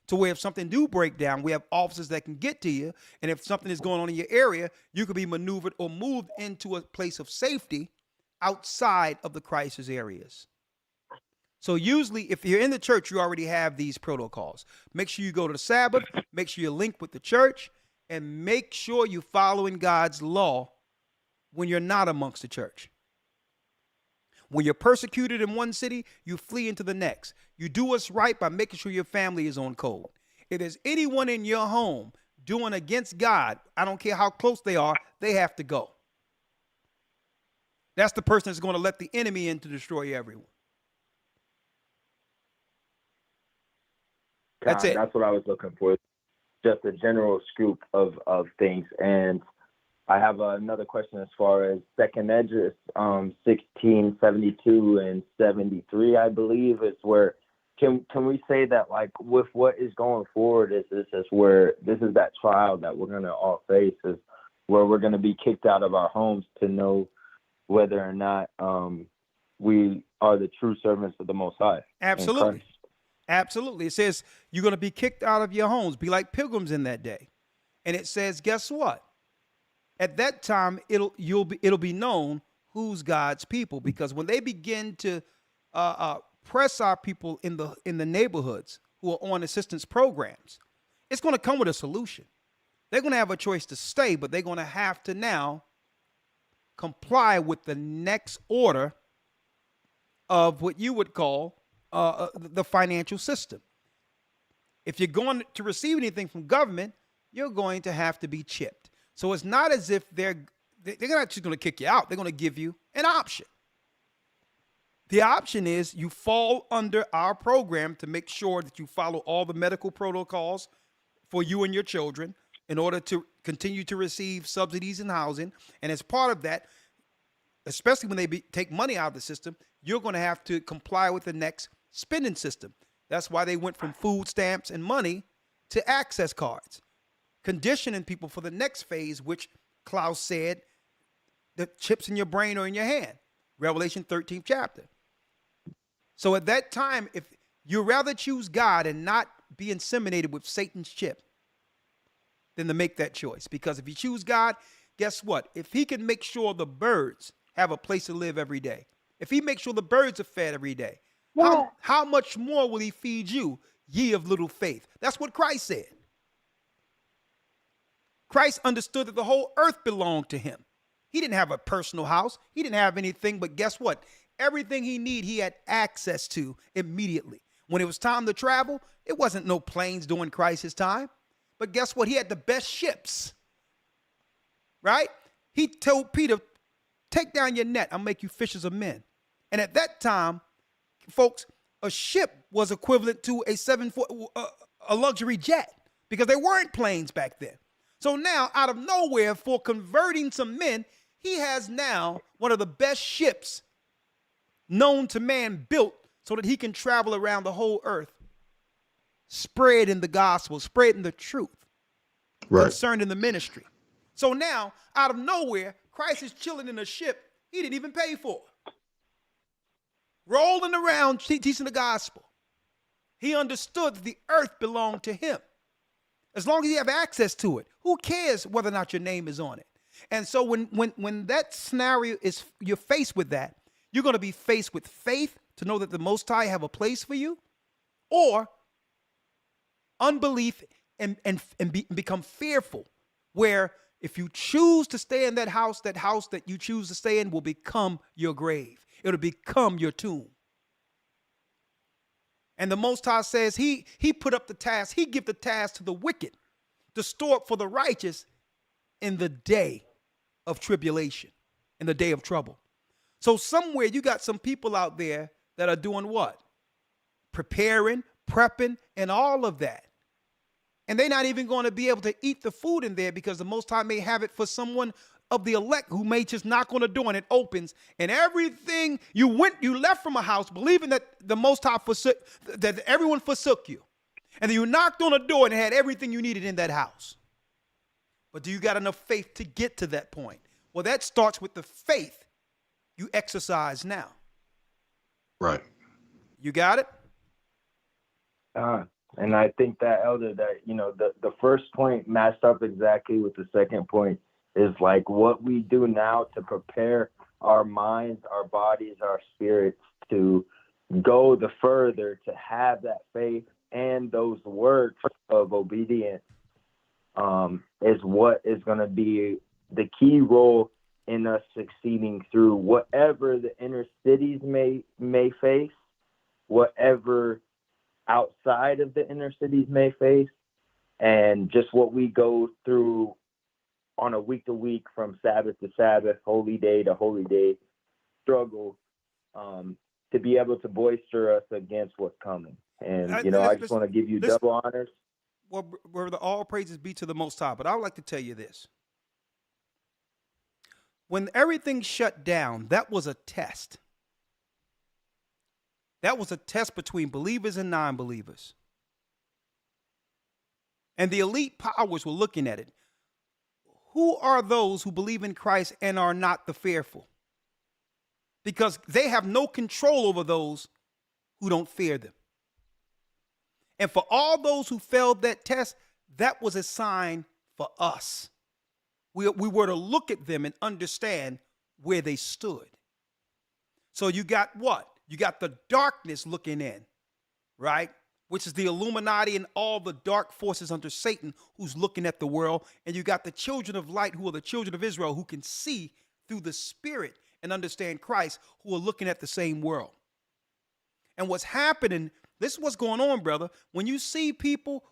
to where if something do break down, we have officers that can get to you. And if something is going on in your area, you could be maneuvered or moved into a place of safety outside of the crisis areas. So usually if you're in the church, you already have these protocols. Make sure you go to the Sabbath, make sure you link with the church, and make sure you're following God's law when you're not amongst the church. When you're persecuted in one city, you flee into the next. You do what's right by making sure your family is on code. If there's anyone in your home doing against God, I don't care how close they are, they have to go. That's the person that's going to let the enemy in to destroy everyone. That's it. That's what I was looking for. Just a general scoop of things. And I have another question as far as Second Esdras 1672 and 73, I believe, is where can we say that, like, with what is going forward, this is that trial that we're gonna all face, is where we're gonna be kicked out of our homes to know whether or not we are the true servants of the Most High. Absolutely. Absolutely. It says you're going to be kicked out of your homes, be like pilgrims in that day. And it says, guess what? At that time, it'll be known who's God's people, because when they begin to press our people in the neighborhoods who are on assistance programs, it's going to come with a solution. They're going to have a choice to stay, but they're going to have to now comply with the next order of what you would call the financial system. If you're going to receive anything from government, you're going to have to be chipped. So it's not as if they're not just going to kick you out. They're going to give you an option. The option is you fall under our program to make sure that you follow all the medical protocols for you and your children in order to continue to receive subsidies and housing. And as part of that, especially when they take money out of the system, you're going to have to comply with the next spending system. That's why they went from food stamps and money to access cards, conditioning people for the next phase, which Klaus said, the chips in your brain or in your hand, Revelation 13th chapter. So at that time, if you rather choose God and not be inseminated with Satan's chip, then to make that choice. Because if you choose God, guess what? If he can make sure the birds have a place to live every day, if he makes sure the birds are fed every day, how much more will he feed you, ye of little faith? That's what Christ said. Christ understood that the whole earth belonged to him. He didn't have a personal house. He didn't have anything, but guess what? Everything he needed, he had access to immediately. When it was time to travel, it wasn't no planes during Christ's time. But guess what? He had the best ships, right? He told Peter, take down your net. I'll make you fishers of men. And at that time, folks, a ship was equivalent to a luxury jet, because there weren't planes back then. So now, out of nowhere, for converting some men, he has now one of the best ships known to man built so that he can travel around the whole earth, spreading the gospel, spreading the truth concerning the ministry. So now, out of nowhere, Christ is chilling in a ship he didn't even pay for. Rolling around teaching the gospel. He understood that the earth belonged to him. As long as you have access to it, who cares whether or not your name is on it? And so when that scenario is, you're faced with that, you're going to be faced with faith to know that the Most High have a place for you, or unbelief and become fearful, where if you choose to stay in that house that you choose to stay in will become your grave. It'll become your tomb. And the Most High says he put up the task, he give the task to the wicked to store up for the righteous in the day of tribulation, in the day of trouble. So somewhere you got some people out there that are doing what? Preparing, prepping, and all of that. And they're not even going to be able to eat the food in there because the Most High may have it for someone of the elect who may just knock on the door and it opens, and everything you left from a house believing that the Most High that everyone forsook you. And then you knocked on a door and had everything you needed in that house. But do you got enough faith to get to that point? Well, that starts with the faith you exercise now. Right. You got it? And I think that, Elder, that, the first point matched up exactly with the second point, is like what we do now to prepare our minds, our bodies, our spirits to go the further, to have that faith and those works of obedience is what is going to be the key role in us succeeding through whatever the inner cities may face, whatever outside of the inner cities may face, and just what we go through on a week to week, from Sabbath to Sabbath, holy day to holy day struggle, to be able to boister us against what's coming. And, I just want to give you double honors. Well, brother, all praises be to the Most High. But I would like to tell you this. When everything shut down, that was a test. That was a test between believers and non-believers. And the elite powers were looking at it. Who are those who believe in Christ and are not the fearful? Because they have no control over those who don't fear them. And for all those who failed that test, that was a sign for us. We were to look at them and understand where they stood. So you got what? You got the darkness looking in, right? Which is the Illuminati and all the dark forces under Satan who's looking at the world. And you got the children of light, who are the children of Israel, who can see through the Spirit and understand Christ, who are looking at the same world. And what's happening, this is what's going on, brother. When you see people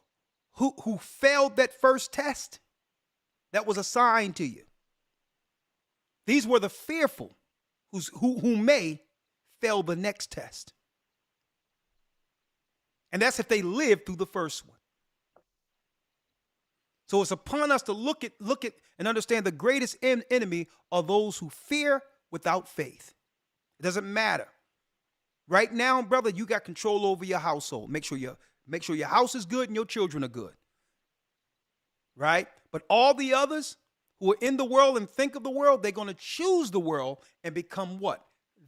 who failed that first test, that was a sign to you. These were the fearful who may fail the next test. And that's if they live through the first one. So it's upon us to look at and understand the greatest enemy are those who fear without faith. It doesn't matter. Right now, brother, you got control over your household. Make sure your house is good and your children are good. Right? But all the others who are in the world and think of the world, they're going to choose the world and become what?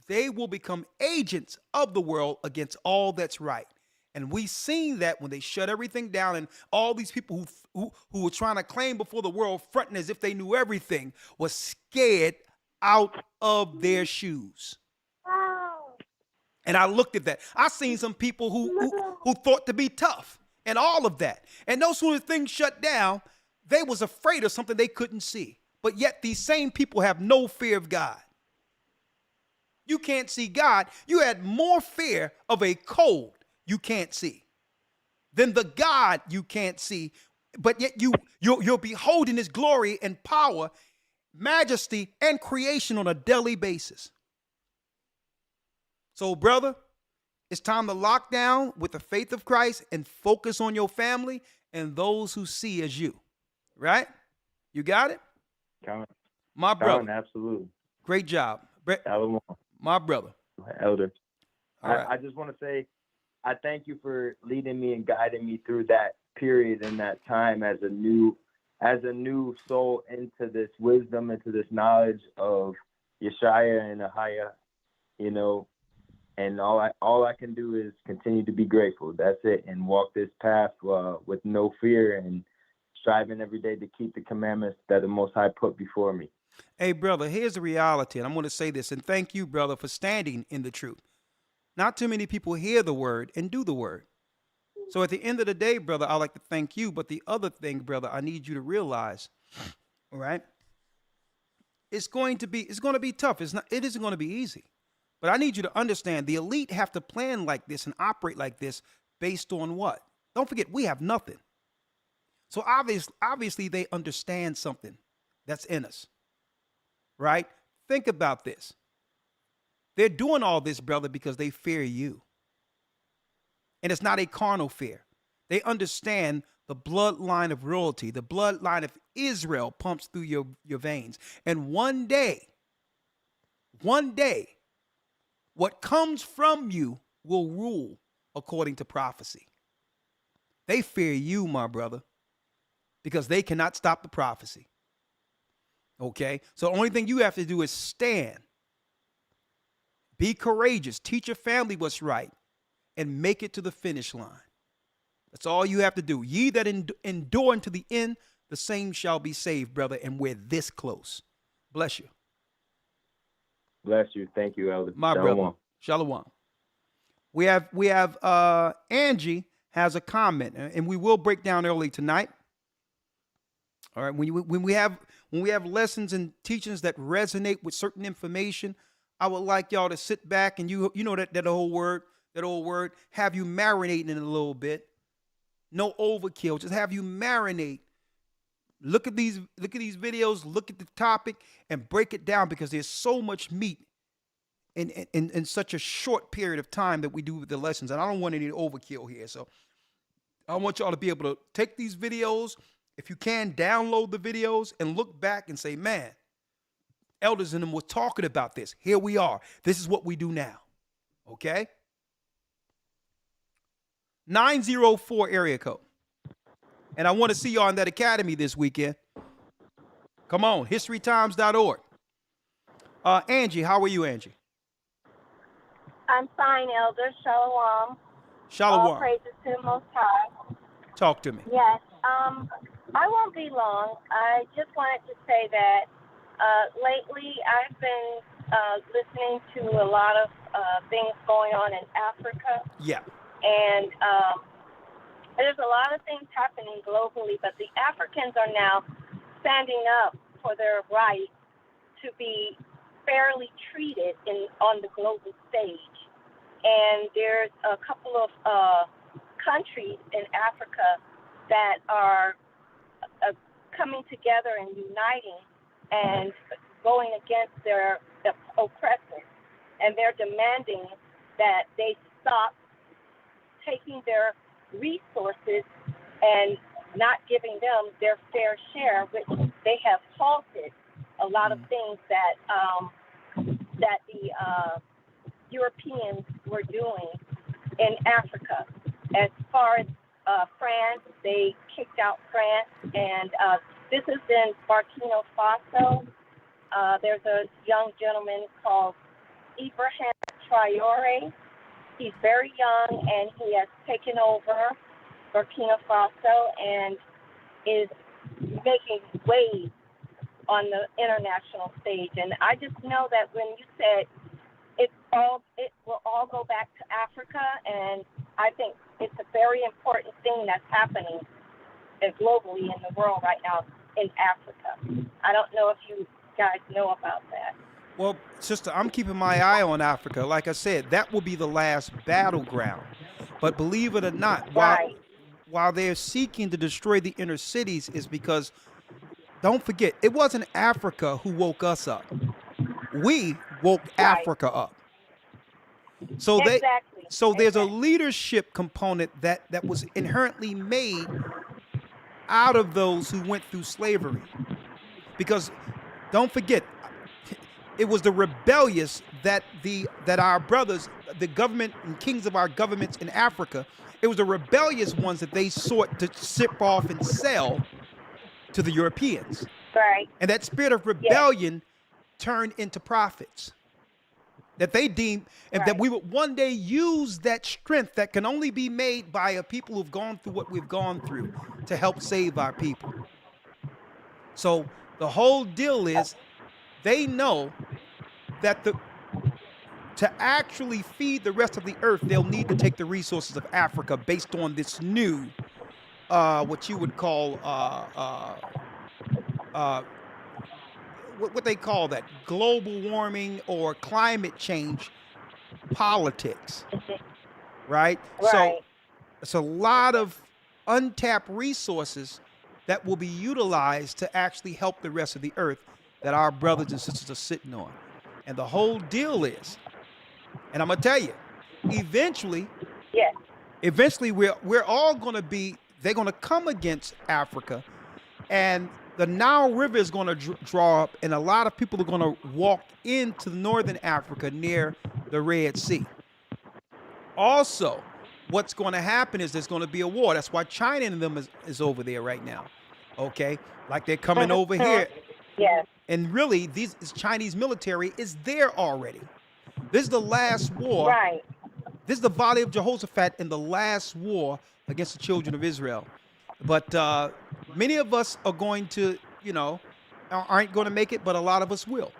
They will become agents of the world against all that's right. And we seen that when they shut everything down, and all these people who were trying to claim before the world, fronting as if they knew everything, was scared out of their shoes. And I looked at that. I seen some people who thought to be tough and all of that. And no sooner things shut down, they was afraid of something they couldn't see. But yet these same people have no fear of God. You can't see God. You had more fear of a cold you can't see than the God you can't see. But yet you're beholding his glory and power, majesty, and creation on a daily basis. So, brother, it's time to lock down with the faith of Christ and focus on your family and those who see as you. Right? You got it? My brother. Absolutely. Great job. My brother. Elder. Right. I just want to say, I thank you for leading me and guiding me through that period and that time as a new as a new soul into this wisdom, into this knowledge of Yeshaya and Ahaya, you know, and all I can do is continue to be grateful. That's it, and walk this path with no fear and striving every day to keep the commandments that the Most High put before me. Hey, brother, here's the reality, and I'm going to say this, and thank you, brother, for standing in the truth. Not too many people hear the word and do the word. So at the end of the day, brother, I'd like to thank you. But the other thing, brother, I need you to realize, all right, it's going to be tough. It isn't going to be easy. But I need you to understand the elite have to plan like this and operate like this based on what? Don't forget, we have nothing. So obviously they understand something that's in us, right? Think about this. They're doing all this, brother, because they fear you. And it's not a carnal fear. They understand the bloodline of royalty, the bloodline of Israel pumps through your veins. And one day, what comes from you will rule according to prophecy. They fear you, my brother, because they cannot stop the prophecy. Okay? So the only thing you have to do is stand. Be courageous. Teach your family what's right. And make it to the finish line. That's all you have to do. Ye that endure unto the end, the same shall be saved, brother. And we're this close. Bless you. Bless you. Thank you, Elder. My brother. Shalom. We have Angie has a comment, and we will break down early tonight. All right. When we have lessons and teachings that resonate with certain information, I would like y'all to sit back and you know that old word, have you marinating in a little bit. No overkill. Just have you marinate. Look at these videos, look at the topic, and break it down, because there's so much meat in such a short period of time that we do with the lessons. And I don't want any overkill here. So I want y'all to be able to take these videos. If you can, download the videos and look back and say, man, elders in them were talking about this. Here we are. This is what we do now. Okay? 904 area code. And I want to see y'all in that academy this weekend. Come on, historytimes.org. Angie, how are you, Angie? I'm fine, Elder. Shalom. Shalom. All praises to the Most High. Talk to me. Yes. I won't be long. I just wanted to say that lately I've been listening to a lot of things going on in Africa. Yeah. And there's a lot of things happening globally, but the Africans are now standing up for their right to be fairly treated on the global stage. And there's a couple of countries in Africa that are coming together and uniting and going against their oppressors. And they're demanding that they stop taking their resources and not giving them their fair share, which they have halted a lot of things that the Europeans were doing in Africa. As far as France, they kicked out France, and this is in Burkina Faso. There's a young gentleman called Ibrahim Traore. He's very young, and he has taken over Burkina Faso and is making waves on the international stage. And I just know that when you said it will all go back to Africa, and I think it's a very important thing that's happening globally in the world right now in Africa. I don't know if you guys know about that. Well, sister, I'm keeping my eye on Africa. Like I said, that will be the last battleground. But believe it or not, while they're seeking to destroy the inner cities, is because, don't forget, it wasn't Africa who woke us up. We woke Africa up. So there's a leadership component that was inherently made out of those who went through slavery. Because don't forget, it was the rebellious that our brothers, the government and kings of our governments in Africa, it was the rebellious ones that they sought to ship off and sell to the Europeans. Right. And that spirit of rebellion turned into prophets. That they deemed, and that we would one day use that strength that can only be made by a people who've gone through what we've gone through to help save our people. So the whole deal is they know that to actually feed the rest of the earth, they'll need to take the resources of Africa based on this new, what you would call, what they call that, global warming or climate change politics, right? So it's a lot of untapped resources that will be utilized to actually help the rest of the earth that our brothers and sisters are sitting on. And the whole deal is, and I'm gonna tell you, eventually we're all gonna be, they're gonna come against Africa, and the Nile River is going to draw up, and a lot of people are going to walk into northern Africa near the Red Sea. Also, what's going to happen is there's going to be a war. That's why China and them is over there right now. Okay? Like they're coming over here. Yes. And really, this Chinese military is there already. This is the last war. Right. This is the Valley of Jehoshaphat in the last war against the children of Israel. But many of us are going to, aren't going to make it, but a lot of us will.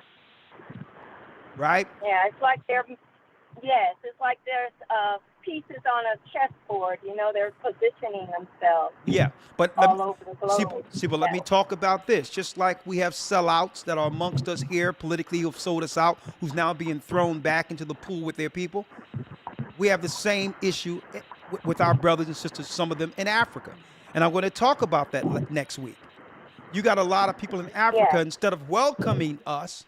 Right? Yeah, it's like it's like there's pieces on a chessboard, they're positioning themselves. Yeah, but over the globe. But let me talk about this. Just like we have sellouts that are amongst us here politically who've sold us out, who's now being thrown back into the pool with their people, we have the same issue with our brothers and sisters, some of them in Africa. And I'm going to talk about that next week. You got a lot of people in Africa, instead of welcoming us.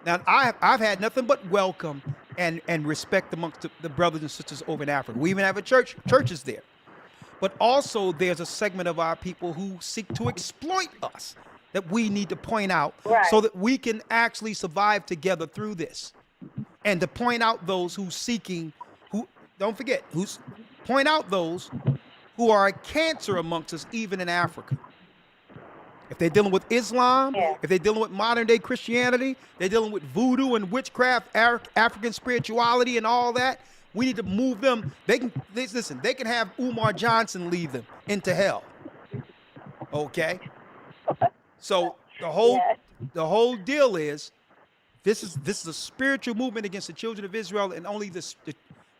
Now, I've had nothing but welcome and respect amongst the brothers and sisters over in Africa. We even have churches there. But also there's a segment of our people who seek to exploit us that we need to point out so that we can actually survive together through this. And to point out those point out those who are a cancer amongst us, even in Africa. If they're dealing with Islam, if they're dealing with modern day Christianity, they're dealing with voodoo and witchcraft, African spirituality and all that, we need to move them. They can have Umar Johnson lead them into hell. Okay? So the whole deal is, this is a spiritual movement against the children of Israel, and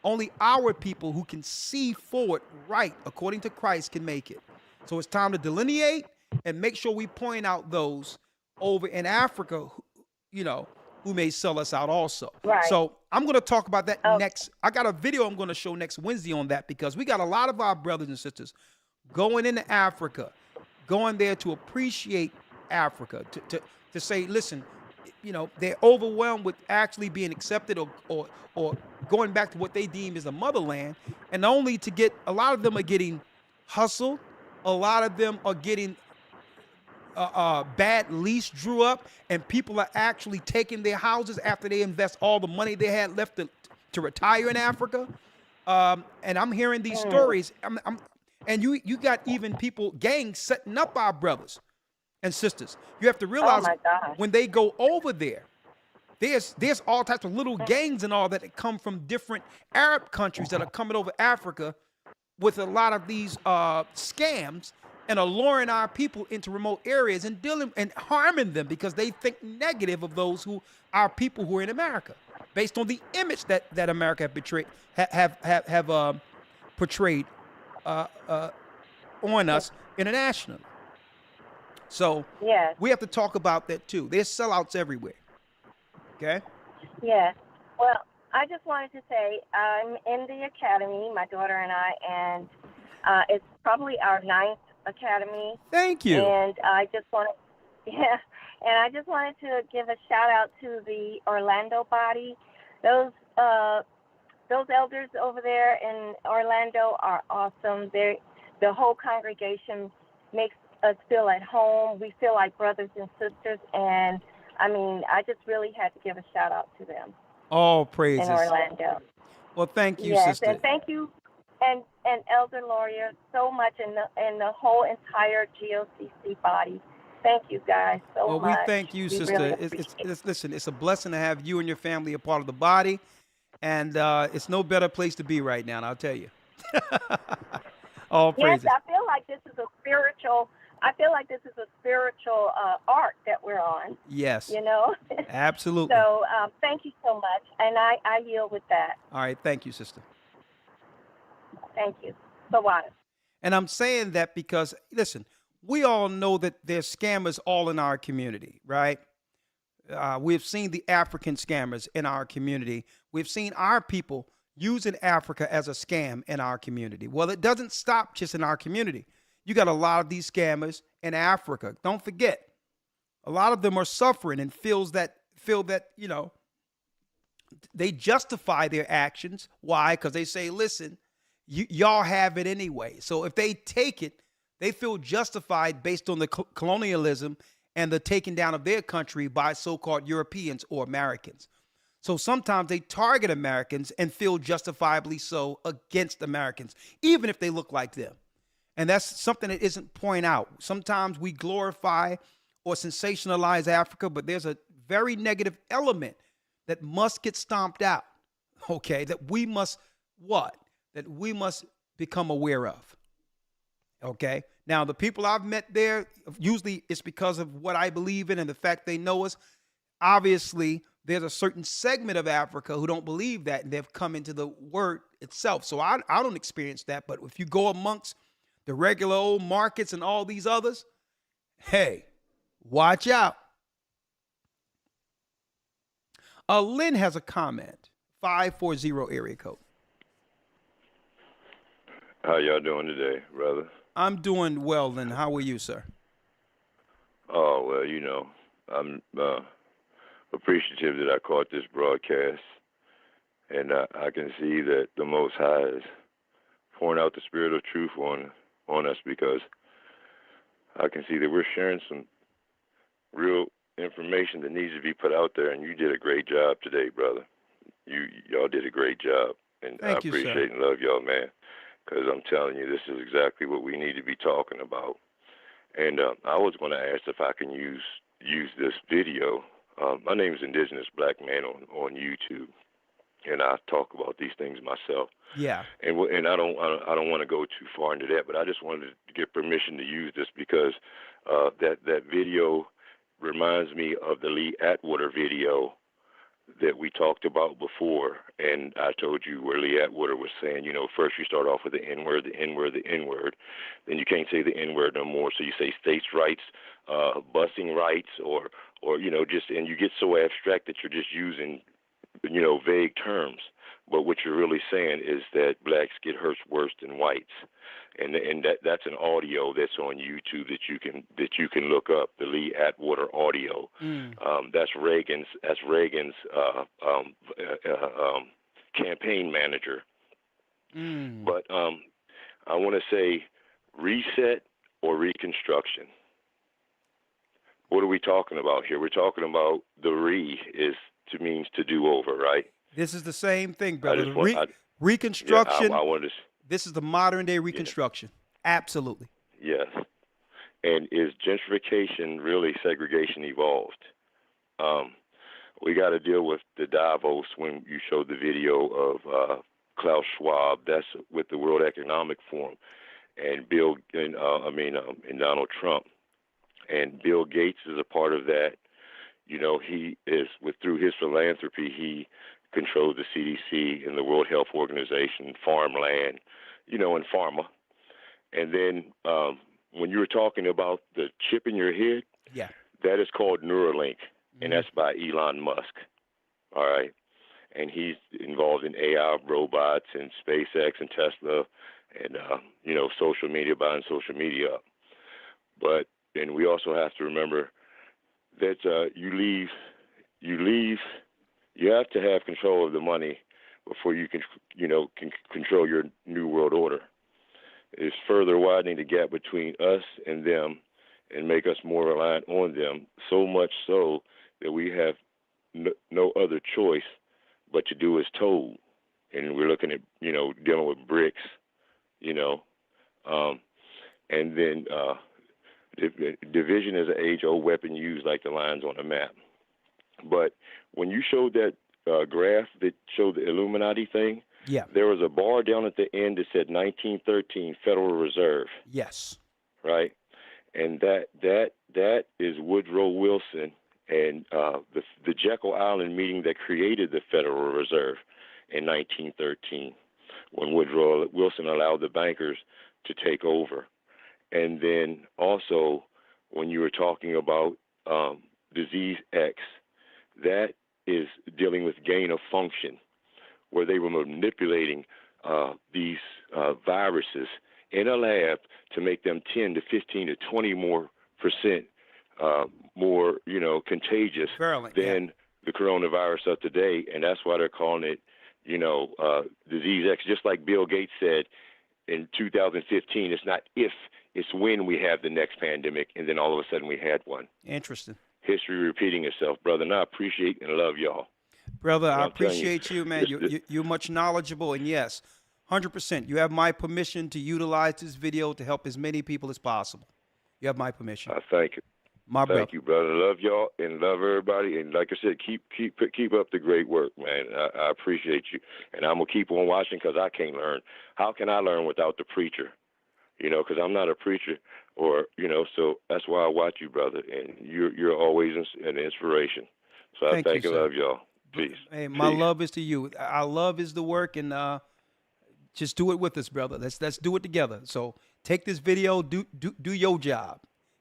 only our people who can see forward right according to Christ can make it. So it's time to delineate and make sure we point out those over in Africa, who may sell us out also. Right. So I'm going to talk about that next. I got a video I'm going to show next Wednesday on that, because we got a lot of our brothers and sisters going into Africa, going there to appreciate Africa, to say, listen, they're overwhelmed with actually being accepted or going back to what they deem as a motherland, and only to get, a lot of them are getting hustled. A lot of them are getting bad lease drew up, and people are actually taking their houses after they invest all the money they had left to retire in Africa. And I'm hearing these stories. And you got even gangs setting up our brothers and sisters. You have to realize when they go over there, there's all types of little gangs and all that come from different Arab countries that are coming over Africa with a lot of these scams, and are luring our people into remote areas and harming them because they think negative of those our people who are in America, based on the image that America have portrayed on us internationally. So we have to talk about that too. There's sellouts everywhere. Okay? Yeah. Well, I just wanted to say I'm in the academy, my daughter and I, and it's probably our 9th academy. Thank you. And I just wanted to give a shout out to the Orlando body. Those elders over there in Orlando are awesome. The whole congregation makes us feel at home. We feel like brothers and sisters, and I just really had to give a shout out to them. All praises. In Orlando. Well, thank you, sister. And thank you. And and Elder Lawyer so much, and the whole entire GOCC body. Thank you guys so Well, much. we thank you, We sister. really It's, appreciate it. listen, it's a blessing to have you and your family a part of the body, and it's no better place to be right now, and I'll tell you. All Yes, praises. I feel like this is a spiritual. I feel like this is a spiritual arc that we're on. Yes. You know. Absolutely. So thank you so much, and I yield with that. All right. Thank you, sister. Thank you. Sawada. And I'm saying that because, listen, we all know that there's scammers all in our community, right? We've seen the African scammers in our community. We've seen our people using Africa as a scam in our community. Well, it doesn't stop just in our community. You got a lot of these scammers in Africa. Don't forget, a lot of them are suffering and feel that, you know, they justify their actions. Why? Because they say, listen, y'all have it anyway. So if they take it, they feel justified based on the colonialism and the taking down of their country by so-called Europeans or Americans. So sometimes they target Americans and feel justifiably so against Americans, even if they look like them. And that's something that isn't pointed out. Sometimes we glorify or sensationalize Africa, but there's a very negative element that must get stomped out, okay, that we must what? That we must become aware of, okay? Now, the people I've met there, usually it's because of what I believe in and the fact they know us. Obviously, there's a certain segment of Africa who don't believe that, and they've come into the word itself. So I don't experience that, but if you go amongst the regular old markets and all these others, hey, watch out. Lynn has a comment, 540 area code. How y'all doing today, brother? I'm doing well, Lynn. How are you, sir? Oh, well, you know, I'm appreciative that I caught this broadcast, and I can see that the Most High is pouring out the spirit of truth on us, because I can see that we're sharing some real information that needs to be put out there, and you did a great job today, brother. Y'all did a great job, and Thank I you, appreciate sir. and love y'all, man, because I'm telling you, this is exactly what we need to be talking about. And I was going to ask if I can use this video. My name is Indigenous Black Man on YouTube, and I talk about these things myself. Yeah. And I don't want to go too far into that, but I just wanted to get permission to use this because that video reminds me of the Lee Atwater video that we talked about before. And I told you where Lee Atwater was saying, you know, first you start off with the N-word, the N-word, the N-word. Then you can't say the N-word no more. So you say states' rights, busing rights, or you know, just, and you get so abstract that you're just using, you know, vague terms. But what you're really saying is that blacks get hurt worse than whites, and that's an audio that's on YouTube that you can look up, the Lee Atwater audio. That's Reagan's campaign manager. But I want to say reset or reconstruction. What are we talking about here? We're talking about the means to do over, right? This is the same thing, brother. Reconstruction. Yeah, I wanted to, this is the modern day reconstruction. Yeah. Absolutely. Yes. And is gentrification really segregation evolved? We got to deal with the Davos when you showed the video of Klaus Schwab. That's with the World Economic Forum, and Donald Trump, and Bill Gates is a part of that. You know, he is through his philanthropy, he controls the CDC and the World Health Organization, farmland, you know, and pharma. And then when you were talking about the chip in your head, yeah, that is called Neuralink, and that's by Elon Musk. All right, and he's involved in AI, robots, and SpaceX and Tesla, and you know, social media, buying social media up. But then we also have to remember that you have to have control of the money before you can control your new world order. It's further widening the gap between us and them and make us more reliant on them, so much so that we have no other choice but to do as told. And we're looking at, you know, dealing with BRICS, you know. And then division is an age-old weapon used like the lines on a map. But when you showed that graph that showed the Illuminati thing, Yeah. there was a bar down at the end that said 1913 Federal Reserve. Yes. Right? And that is Woodrow Wilson and the Jekyll Island meeting that created the Federal Reserve in 1913, when Woodrow Wilson allowed the bankers to take over. And then also, when you were talking about disease X, that is dealing with gain of function, where they were manipulating these viruses in a lab to make them 10 to 15 to 20 more percent more, contagious than the coronavirus of today. And that's why they're calling it, disease X. Just like Bill Gates said in 2015, it's not if, it's when we have the next pandemic. And then all of a sudden we had one. Interesting. History repeating itself, brother. And I appreciate and love y'all. Brother, I I'm telling appreciate you, man. You're much knowledgeable. And yes, 100%. You have my permission to utilize this video to help as many people as possible. You have my permission. Thank you. Thank you, brother. Love y'all and love everybody. And like I said, keep up the great work, man. I appreciate you. And I'm going to keep on watching because I can't learn. How can I learn without the preacher? Because I'm not a preacher so that's why I watch you, brother. And you're always an inspiration. So I thank and love y'all. Peace. Hey, my love is to you. Our love is the work, and just do it with us, brother. Let's do it together. So take this video, do your job.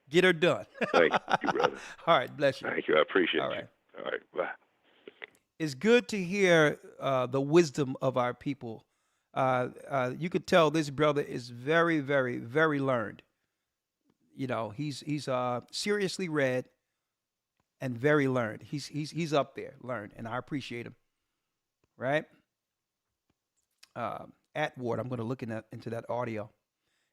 Get her done. Thank you, brother. All right, bless you. Thank you. I appreciate you. All right, bye. It's good to hear the wisdom of our people. You could tell this brother is very, very, very learned. He's seriously read and very learned. He's up there, learned, and I appreciate him. Right? Atwood, I'm going to look into that audio.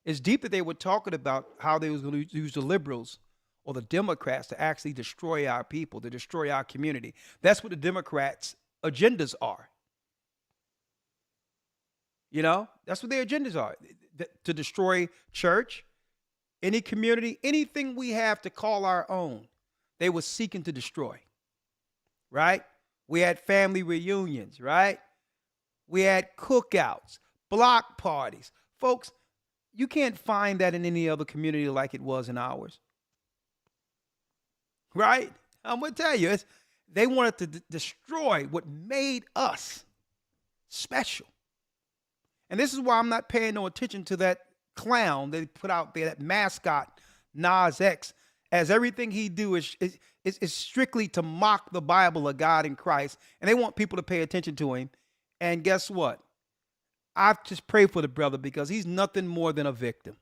It's deep that they were talking about how they was going to use the liberals or the Democrats to actually destroy our people, to destroy our community. That's what the Democrats' agendas are. That's what their agendas are, to destroy church, any community, anything we have to call our own, they were seeking to destroy, right? We had family reunions, right? We had cookouts, block parties. Folks, you can't find that in any other community like it was in ours, right? I'm going to tell you, they wanted to destroy what made us special. And this is why I'm not paying no attention to that clown they put out there, that mascot, Nas X, as everything he do is strictly to mock the Bible of God in Christ. And they want people to pay attention to him. And guess what? I just pray for the brother because he's nothing more than a victim.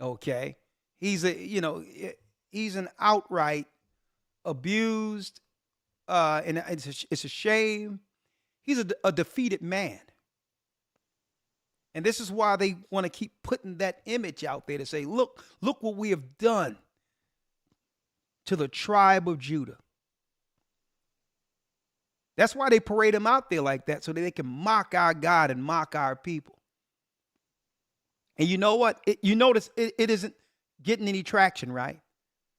Okay? He's an outright abused, and it's a shame. He's a defeated man. And this is why they want to keep putting that image out there to say, look what we have done to the tribe of Judah. That's why they parade him out there like that, so that they can mock our God and mock our people. And you know what? You notice it isn't getting any traction, right?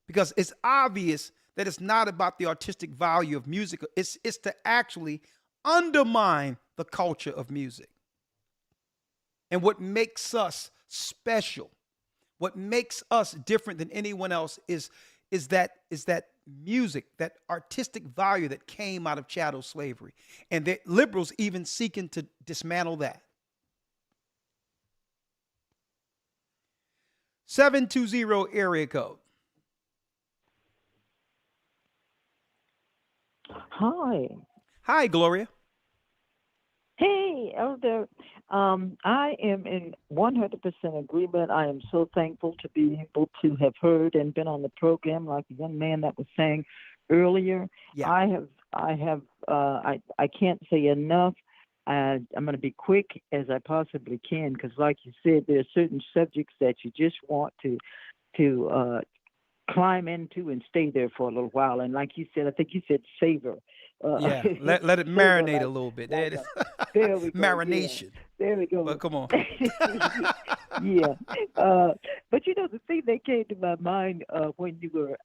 Because it's obvious that it's not about the artistic value of music. It's to actually undermine the culture of music. And what makes us special, what makes us different than anyone else is that music, that artistic value that came out of chattel slavery. And the liberals even seeking to dismantle that. 720 area code. Hi. Hi, Gloria. Hey, Elder. I am in 100% agreement. I am so thankful to be able to have heard and been on the program, like the young man that was saying earlier. Yeah. I can't say enough. I'm going to be quick as I possibly can because, like you said, there are certain subjects that you just want to climb into and stay there for a little while. And like you said, I think you said savor. Yeah, let it Savor marinate a like, little bit. There it is. there we go. Yeah. Marination. There we go. But come on. Yeah. But you know, the thing that came to my mind when you were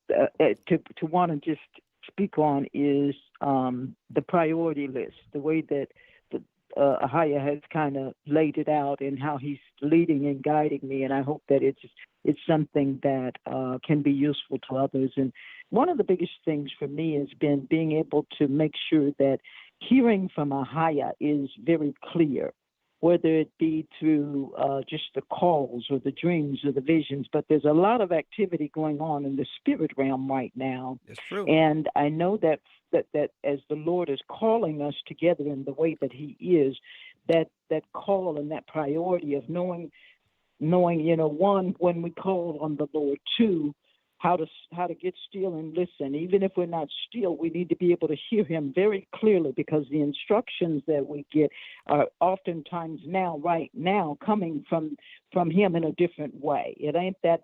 to want to just speak on is the priority list, the way that the Ahaya has kind of laid it out and how he's leading and guiding me. And I hope that it's something that can be useful to others. And one of the biggest things for me has been being able to make sure that hearing from Ahaya is very clear, whether it be through just the calls or the dreams or the visions. But there's a lot of activity going on in the spirit realm right now. It's true. And I know that as the Lord is calling us together in the way that he is, that call and that priority of knowing, one, when we call on the Lord, two, how to get still and listen. Even if we're not still, we need to be able to hear him very clearly, because the instructions that we get are oftentimes right now coming from him in a different way. It ain't that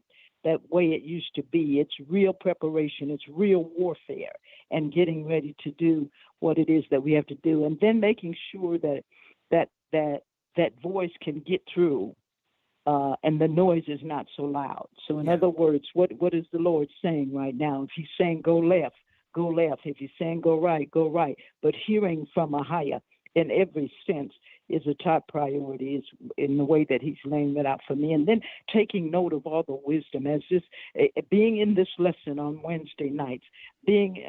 way it used to be. It's real preparation. It's real warfare and getting ready to do what it is that we have to do. And then making sure that voice can get through. And the noise is not so loud. So in other words, what is the Lord saying right now? If he's saying go left, go left. If he's saying go right, go right. But hearing from Ahaya in every sense is a top priority, is in the way that he's laying it out for me. And then taking note of all the wisdom, as this being in this lesson on Wednesday nights, being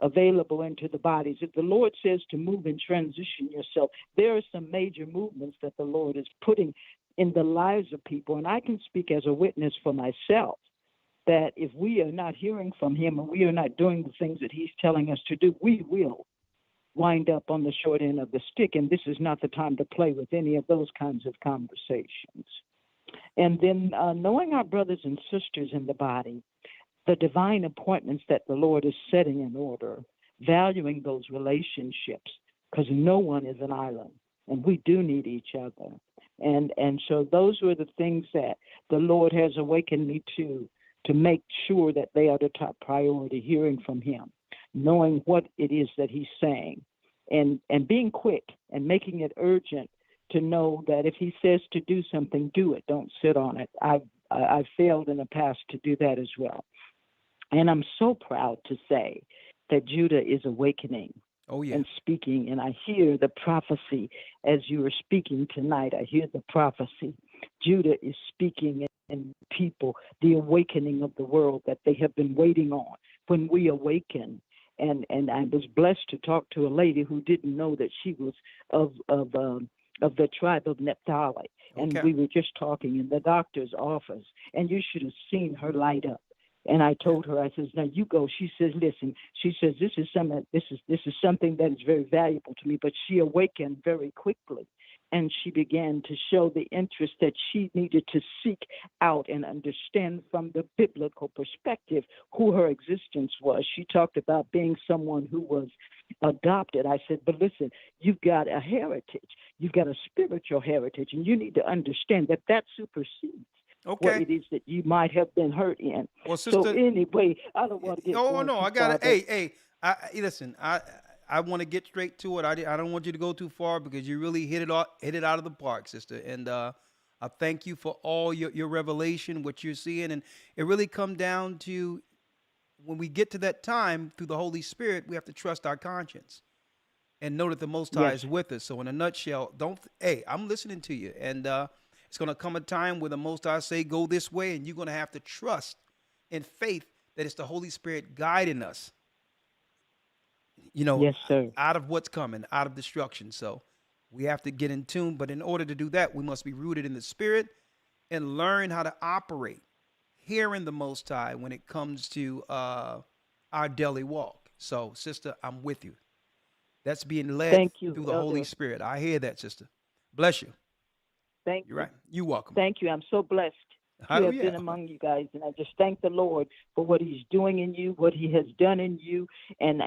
available into the bodies. If the Lord says to move and transition yourself, there are some major movements that the Lord is putting in the lives of people. And I can speak as a witness for myself that if we are not hearing from him and we are not doing the things that he's telling us to do, we will wind up on the short end of the stick. And this is not the time to play with any of those kinds of conversations. And then knowing our brothers and sisters in the body, the divine appointments that the Lord is setting in order, valuing those relationships, because no one is an island, and we do need each other. And so those were the things that the Lord has awakened me to make sure that they are the top priority, hearing from him, knowing what it is that he's saying, and being quick and making it urgent to know that if he says to do something, do it. Don't sit on it. I've failed in the past to do that as well. And I'm so proud to say that Judah is awakening. Oh, yeah. And speaking, and I hear the prophecy as you were speaking tonight. I hear the prophecy. Judah is speaking, and people, the awakening of the world that they have been waiting on. When we awaken, and I was blessed to talk to a lady who didn't know that she was of the tribe of Naphtali, and we were just talking in the doctor's office, and you should have seen her light up. And I told her, I says, now you go. She says, listen, she says, this is something that is very valuable to me. But she awakened very quickly, and she began to show the interest that she needed to seek out and understand from the biblical perspective who her existence was. She talked about being someone who was adopted. I said, but listen, you've got a heritage. You've got a spiritual heritage, and you need to understand that supersedes what it is that you might have been hurt in. Well, sister, so anyway, I don't want to get. Oh no, I got it. Hey, listen, I want to get straight to it. I don't want you to go too far, because you really hit it out of the park, sister. And I thank you for all your revelation, what you're seeing, and it really come down to when we get to that time through the Holy Spirit, we have to trust our conscience and know that the Most High is with us. So in a nutshell, I'm listening to you, and it's going to come a time where the Most High say, go this way, and you're going to have to trust in faith that it's the Holy Spirit guiding us, yes, sir, out of what's coming, out of destruction. So we have to get in tune. But in order to do that, we must be rooted in the Spirit and learn how to operate, hearing the Most High when it comes to our daily walk. So, sister, I'm with you. That's being led through the Holy Spirit. I hear that, sister. Bless you. Thank you. You're right. You're welcome. Thank you. I'm so blessed to have been among you guys, and I just thank the Lord for what he's doing in you, what he has done in you, and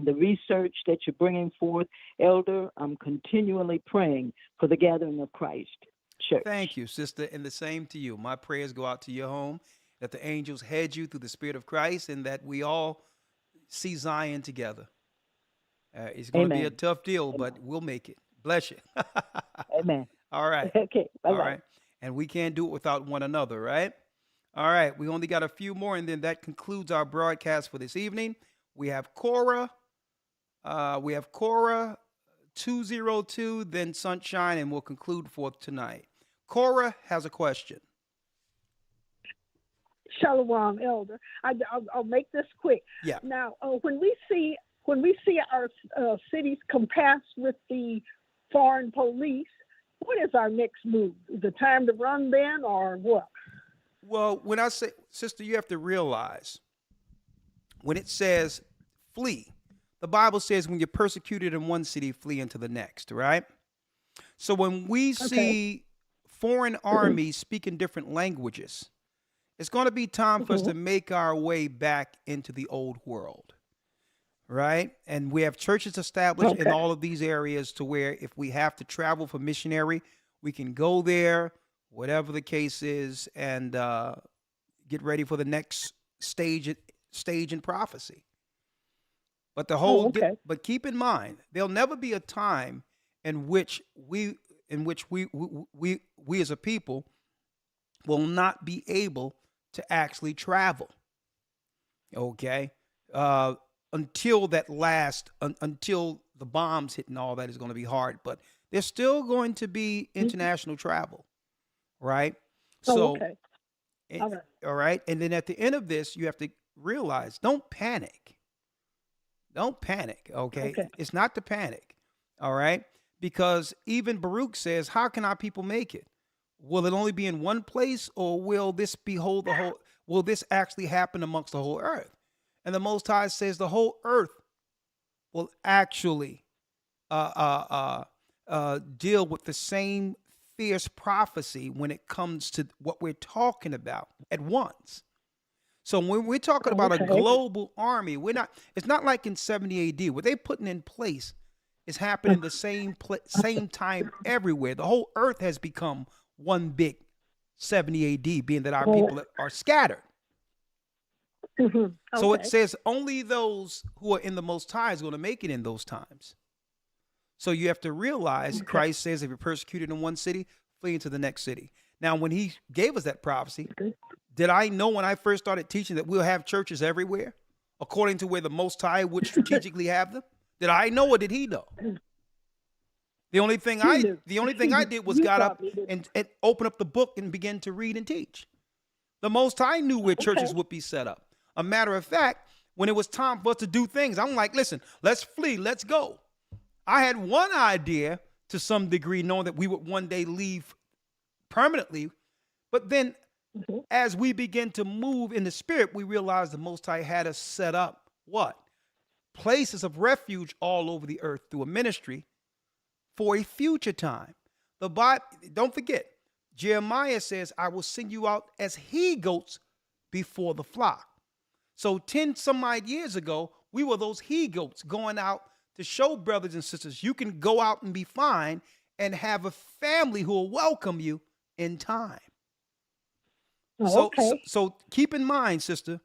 the research that you're bringing forth. Elder, I'm continually praying for the gathering of Christ Church. Thank you, sister, and the same to you. My prayers go out to your home that the angels head you through the Spirit of Christ, and that we all see Zion together. It's going to be a tough deal, but we'll make it. Bless you. Amen. All right. Okay. Bye-bye. All right. And we can't do it without one another, right? All right. We only got a few more, and then that concludes our broadcast for this evening. We have Cora. 202, then Sunshine, and we'll conclude for tonight. Cora has a question. Shalom, Elder. I'll make this quick. Yeah. Now, when we see our cities compassed with the foreign police, what is our next move? Is it time to run then, or what? Well, when I say, sister, you have to realize when it says flee, the Bible says when you're persecuted in one city, flee into the next, right? So when we see foreign armies speaking different languages, it's going to be time for us to make our way back into the old world, right? And we have churches established in all of these areas to where if we have to travel for missionary, we can go there, whatever the case is, and get ready for the next stage in prophecy. But the whole, but keep in mind, there'll never be a time in which we as a people will not be able to actually travel. Okay, until until the bombs hit and all that is going to be hard. But there's still going to be international travel, right? All right. And then at the end of this, you have to realize, don't panic. Don't panic, okay? It's not to panic, all right? Because even Baruch says, how can our people make it? Will it only be in one place, or will this will this actually happen amongst the whole earth? And the Most High says the whole earth will actually deal with the same fierce prophecy when it comes to what we're talking about at once. So when we're talking about a global army, it's not like in 70 AD. What they're putting in place is happening the same time everywhere. The whole earth has become one big 70 AD, being that our people are scattered. So it says only those who are in the Most High is going to make it in those times. So you have to realize Christ says if you're persecuted in one city, flee into the next city. Now, when he gave us that prophecy, did I know when I first started teaching that we'll have churches everywhere according to where the Most High would strategically have them? Did I know, or did he know? The only thing I did was got up and open up the book and begin to read and teach. The Most High knew where churches would be set up. A matter of fact, when it was time for us to do things, I'm like, listen, let's flee, let's go. I had one idea to some degree, knowing that we would one day leave permanently. But then as we begin to move in the spirit, we realized the Most High had us set up what? Places of refuge all over the earth through a ministry for a future time. The Bible, don't forget, Jeremiah says, I will send you out as he-goats before the flock. So 10 some odd years ago, we were those he-goats going out to show brothers and sisters you can go out and be fine and have a family who will welcome you in time. So keep in mind, sister,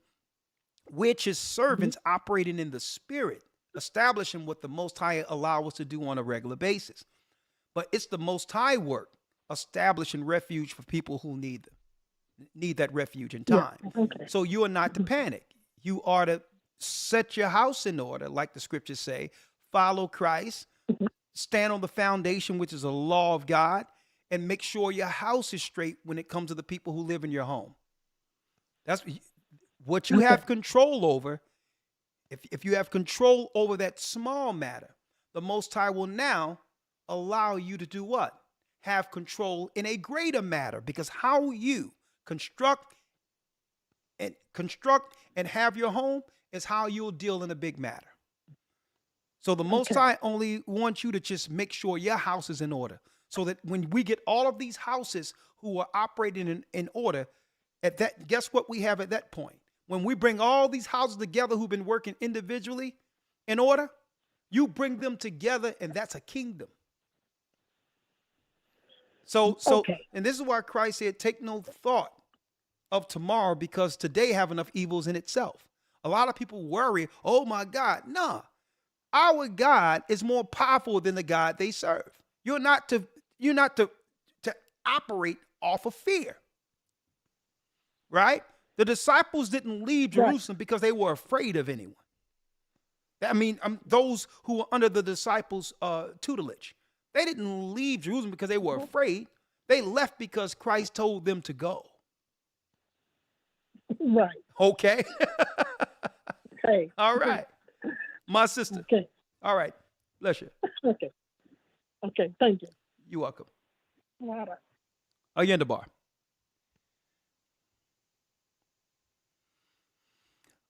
which his servants operating in the spirit, establishing what the Most High allow us to do on a regular basis. But it's the Most High work, establishing refuge for people who need that refuge in time. So you are not to panic. You are to set your house in order, like the scriptures say, follow Christ, stand on the foundation, which is a law of God, and make sure your house is straight when it comes to the people who live in your home. That's what you have control over. If you have control over that small matter, the Most High will now allow you to do what? Have control in a greater matter, because how you construct and have your home is how you'll deal in a big matter. So the Most High only wants you to just make sure your house is in order, so that when we get all of these houses who are operating in order, at that, guess what we have at that point? When we bring all these houses together who've been working individually in order, you bring them together, and that's a kingdom. So, and this is why Christ said, take no thought of tomorrow because today have enough evils in itself. A lot of people worry, oh my God. Nah, our God is more powerful than the God they serve. You're not to operate off of fear. Right? The disciples didn't leave Jerusalem because they were afraid of anyone. I mean, those who were under the disciples' tutelage. They didn't leave Jerusalem because they were afraid. They left because Christ told them to go. Right. Okay. Okay. All right. My sister. Okay. All right. Bless you. Okay. Okay. Thank you. You're welcome. All right. Again, the bar.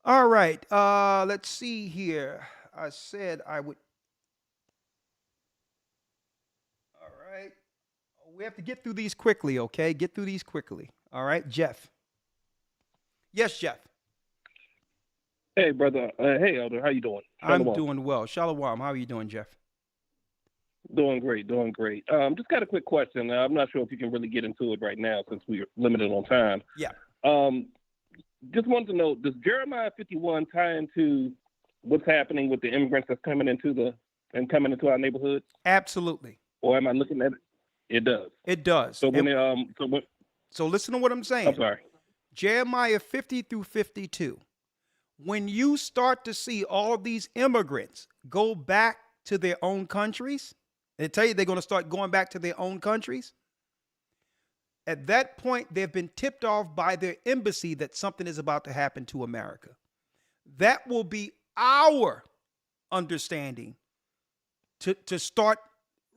All right. Let's see here. I said I would. All right. We have to get through these quickly, okay? Get through these quickly. All right, Jeff. Yes, Jeff. Hey, brother. Hey, Elder. How you doing? I'm Shalom. doing well. Shalom. How are you doing, Jeff? Doing great. Doing great. Just got a quick question. I'm not sure if you can really get into it right now since we're limited on time. Yeah. Just wanted to know, does Jeremiah 51 tie into what's happening with the immigrants that's coming into our neighborhoods? Absolutely. Or am I looking at it? It does. It does. So so listen to what I'm saying. I'm sorry. Jeremiah 50 through 52. When you start to see all of these immigrants go back to their own countries, they tell you they're going to start going back to their own countries. At that point, they've been tipped off by their embassy that something is about to happen to America. That will be our understanding to start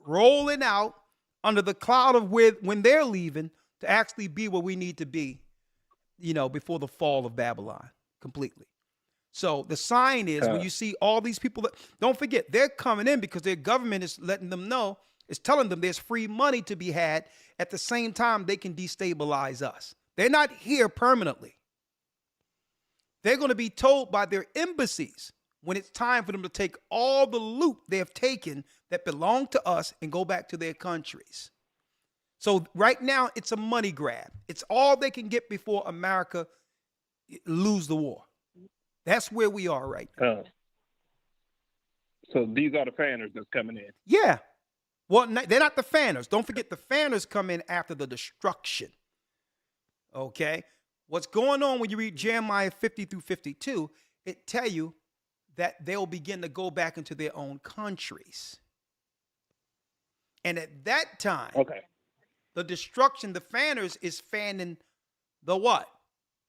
rolling out under the cloud of when they're leaving to actually be where we need to be, before the fall of Babylon completely. So the sign is when you see all these people, don't forget, they're coming in because their government is letting them know, is telling them there's free money to be had. At the same time, they can destabilize us. They're not here permanently. They're going to be told by their embassies when it's time for them to take all the loot they have taken that belong to us and go back to their countries. So right now, it's a money grab. It's all they can get before America lose the war. That's where we are right now. So these are the fanners that's coming in. Yeah. Well, they're not the fanners. Don't forget the fanners come in after the destruction. Okay? What's going on when you read Jeremiah 50 through 52, it tell you that they'll begin to go back into their own countries. And at that time, the destruction, the fanners is fanning the what?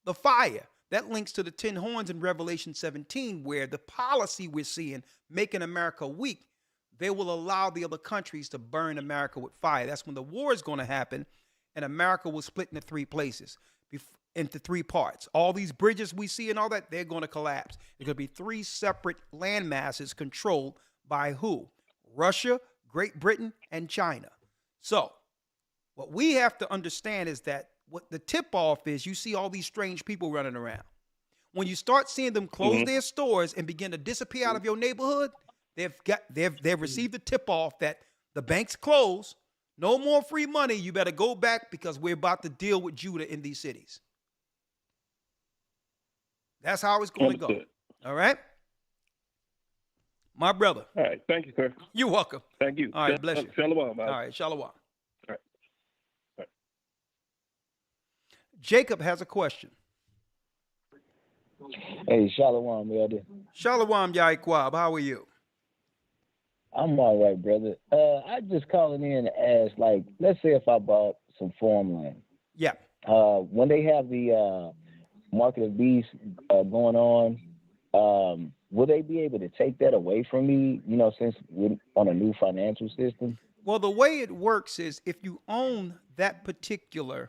The fire. That links to the 10 horns in Revelation 17, where the policy we're seeing, making America weak, they will allow the other countries to burn America with fire. That's when the war is going to happen, and America will split into 3 places, into 3 parts. All these bridges we see and all that, they're going to collapse. There's going to be 3 separate land masses controlled by who? Russia, Great Britain, and China. So what we have to understand is that what the tip-off is, you see all these strange people running around. When you start seeing them close their stores and begin to disappear out of your neighborhood, they've received the tip-off that the bank's closed, no more free money, you better go back because we're about to deal with Judah in these cities. That's how it's going to go. All right? My brother. All right. Thank you, sir. You're welcome. Thank you. All right. Bless you. Shalom. All right. Shalom. All right. Jacob has a question. Hey, Shalom, brother. Shalom, Yaikwab. How are you? I'm all right, brother. I just calling in to ask, like, let's say if I bought some farmland. Yeah. When they have the market of beasts going on, will they be able to take that away from me, since we're on a new financial system? Well, the way it works is if you own that particular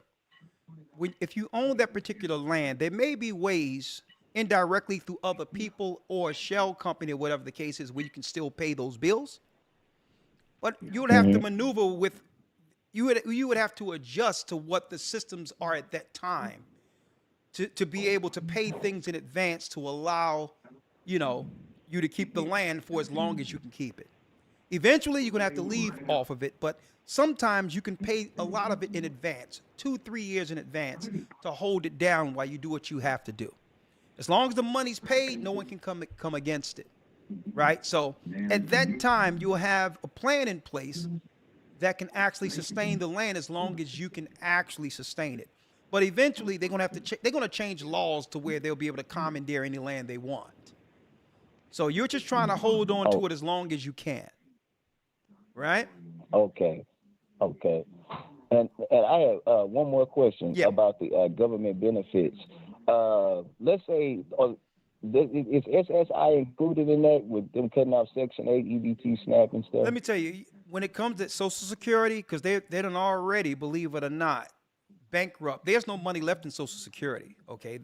land, there may be ways indirectly through other people or a shell company or whatever the case is where you can still pay those bills. But you would have to maneuver with, you would have to adjust to what the systems are at that time to be able to pay things in advance to allow, you to keep the land for as long as you can keep it. Eventually, you're going to have to leave off of it, but sometimes you can pay a lot of it in advance, 2-3 years in advance, to hold it down while you do what you have to do. As long as the money's paid, no one can come against it, right? So at that time, you'll have a plan in place that can actually sustain the land as long as you can actually sustain it. But eventually, they're going to change laws to where they'll be able to commandeer any land they want. So you're just trying to hold on to it as long as you can, right? Okay. And I have one more question about the government benefits. Let's say, is SSI included in that with them cutting off Section 8, EBT, SNAP, and stuff? Let me tell you, when it comes to Social Security, because they done already, believe it or not, bankrupt. There's no money left in Social Security. Okay,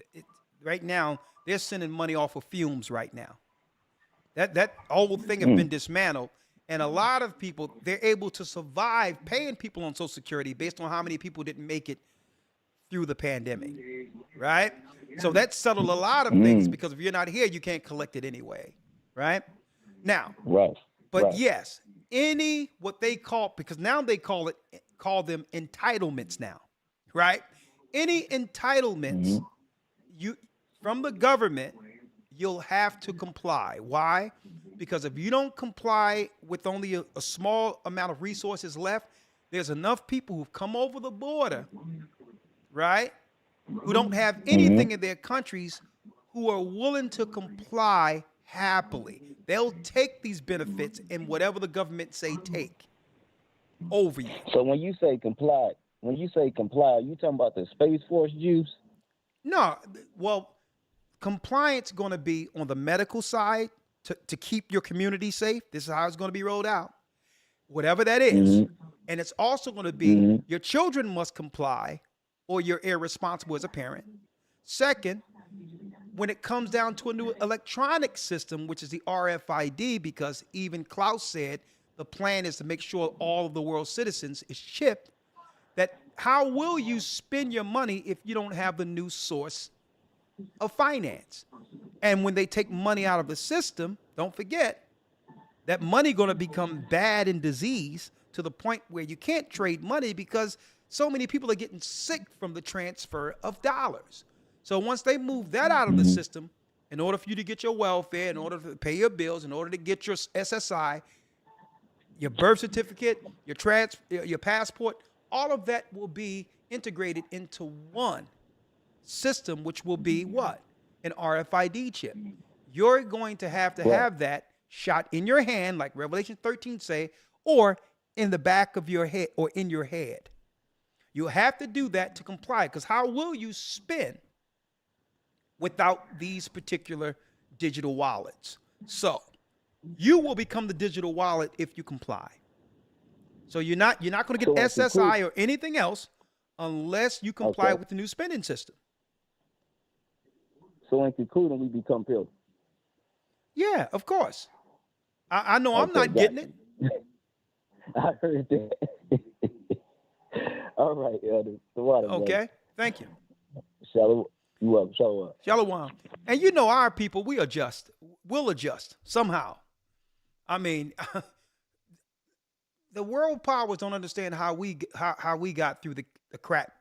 right now they're sending money off of fumes right now. That whole thing has been dismantled, and a lot of people, they're able to survive paying people on Social Security based on how many people didn't make it through the pandemic, right? So that settled a lot of things, because if you're not here, you can't collect it anyway, right? Now, but yes, any what they call, because now they call them entitlements now, right? Any entitlements you from the government, you'll have to comply. Why? Because if you don't comply with only a small amount of resources left, there's enough people who've come over the border, right, who don't have anything in their countries, who are willing to comply happily. They'll take these benefits and whatever the government say take over you. So when you say comply, are you talking about the Space Force Jews? No, well, compliance going to be on the medical side to keep your community safe. This is how it's going to be rolled out, whatever that is. And it's also going to be your children must comply or you're irresponsible as a parent. Second, when it comes down to a new electronic system, which is the RFID, because even Klaus said the plan is to make sure all of the world's citizens is chipped, that how will you spend your money if you don't have the new source of finance? And when they take money out of the system, don't forget that money going to become bad and disease to the point where you can't trade money because so many people are getting sick from the transfer of dollars. So once they move that out of the system, in order for you to get your welfare, in order to pay your bills, in order to get your SSI, your birth certificate, your passport, all of that will be integrated into one system, which will be what? An RFID chip. You're going to have that shot in your hand, like Revelation 13 say, or in the back of your head or in your head. You have to do that to comply, because how will you spend without these particular digital wallets? So you will become the digital wallet if you comply. So you're not going to get SSI or anything else unless you comply with the new spending system. So in concluding, we become pilgrims. Yeah, of course. I know I'm not getting it. I heard that. All right, Elder. Okay, thank you. Shalom. You up? Shalom. Shalom. And you know our people, we'll adjust somehow. I mean, the world powers don't understand how we got through the crack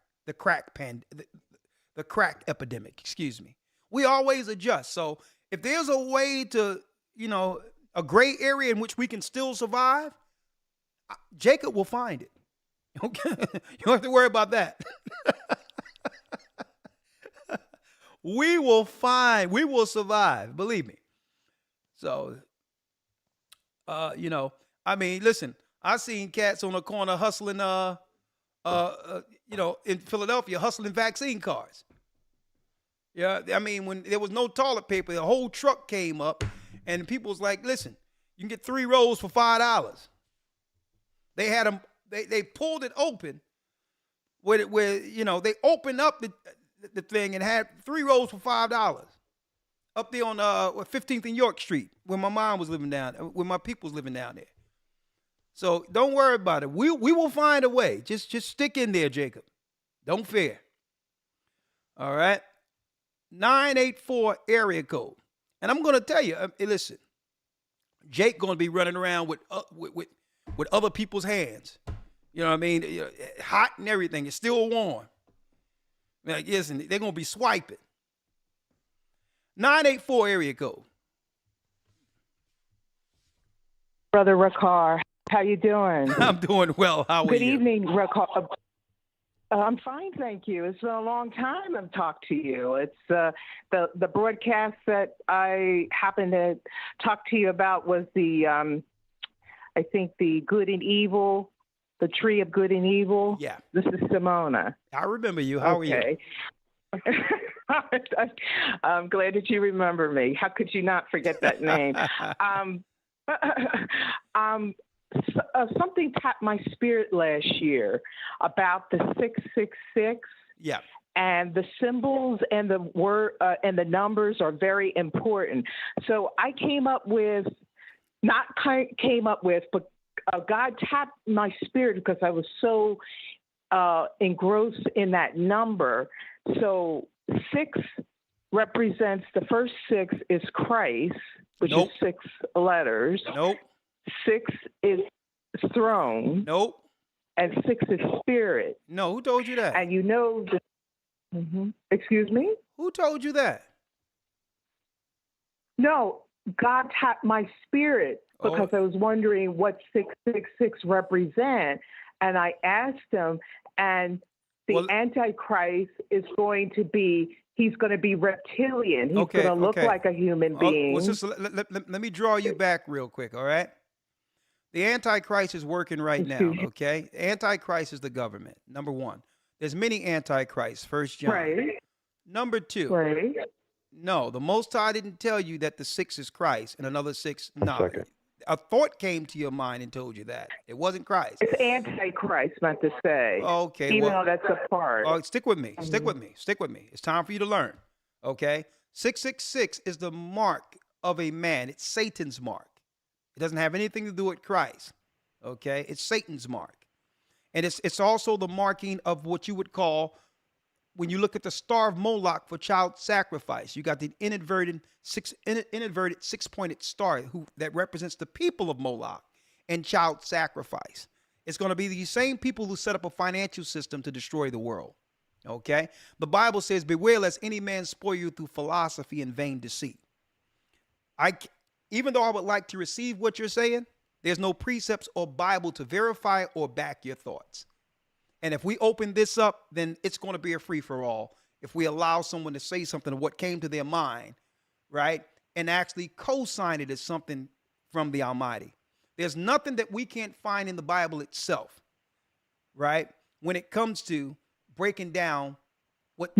epidemic. Excuse me. We always adjust. So if there's a way to, a gray area in which we can still survive, Jacob will find it. Okay, you don't have to worry about that. We will survive. Believe me. So, I mean, listen, I seen cats on the corner hustling, in Philadelphia, hustling vaccine cards. Yeah, I mean, when there was no toilet paper, the whole truck came up, and people was like, "Listen, you can get 3 rolls for $5." They had them. They pulled it open, where they opened up the thing and had 3 rolls for $5 up there on 15th and York Street, where my mom was living down, where my people was living down there. So don't worry about it. We will find a way. Just stick in there, Jacob. Don't fear. All right. 984 area code. And I'm going to tell you, listen, Jake going to be running around with other people's hands. You know what I mean? Hot and everything. It's still warm. Like, listen, they're going to be swiping. 984 area code. Brother Rakar, how you doing? I'm doing well. How are you? Good evening, Rakar. I'm fine, thank you. It's been a long time I've talked to you. It's the broadcast that I happened to talk to you about was the I think the good and evil, the tree of good and evil. Yeah. This is Simona. I remember you. How are you? I'm glad that you remember me. How could you not forget that name? Something tapped my spirit last year about the 666. Yeah. And the symbols and the word and the numbers are very important. So I but God tapped my spirit because I was so engrossed in that number. So 6 represents, the first 6 is Christ, which is 6 letters. 6 is throne. And 6 is spirit. No, who told you that? And you know the Excuse me? Who told you that? No, God tapped my spirit because I was wondering what 666 represent, and I asked him, and the Antichrist is going to be. He's going to be reptilian. He's going to look like a human being. Well, sister, let me draw you back real quick, all right? The Antichrist is working right now, okay? Antichrist is the government, number one. There's many Antichrists, 1 John. Right. Number 2. Right. No, the Most High didn't tell you that the 6 is Christ and another 6, no. A thought came to your mind and told you that. It wasn't Christ. It's Antichrist, meant to say. Okay. Even though that's a part. Oh, stick with me. Stick with me. Stick with me. It's time for you to learn. Okay? 666 is the mark of a man. It's Satan's mark. It doesn't have anything to do with Christ. Okay? It's Satan's mark. And it's also the marking of what you would call, when you look at the star of Moloch for child sacrifice, you got the inadvertent 6-pointed star that represents the people of Moloch and child sacrifice. It's going to be these same people who set up a financial system to destroy the world. Okay? The Bible says, beware lest any man spoil you through philosophy and vain deceit. Even though I would like to receive what you're saying, there's no precepts or Bible to verify or back your thoughts. And if we open this up, then it's going to be a free-for-all if we allow someone to say something of what came to their mind, right, and actually co-sign it as something from the Almighty. There's nothing that we can't find in the Bible itself, right, when it comes to breaking down what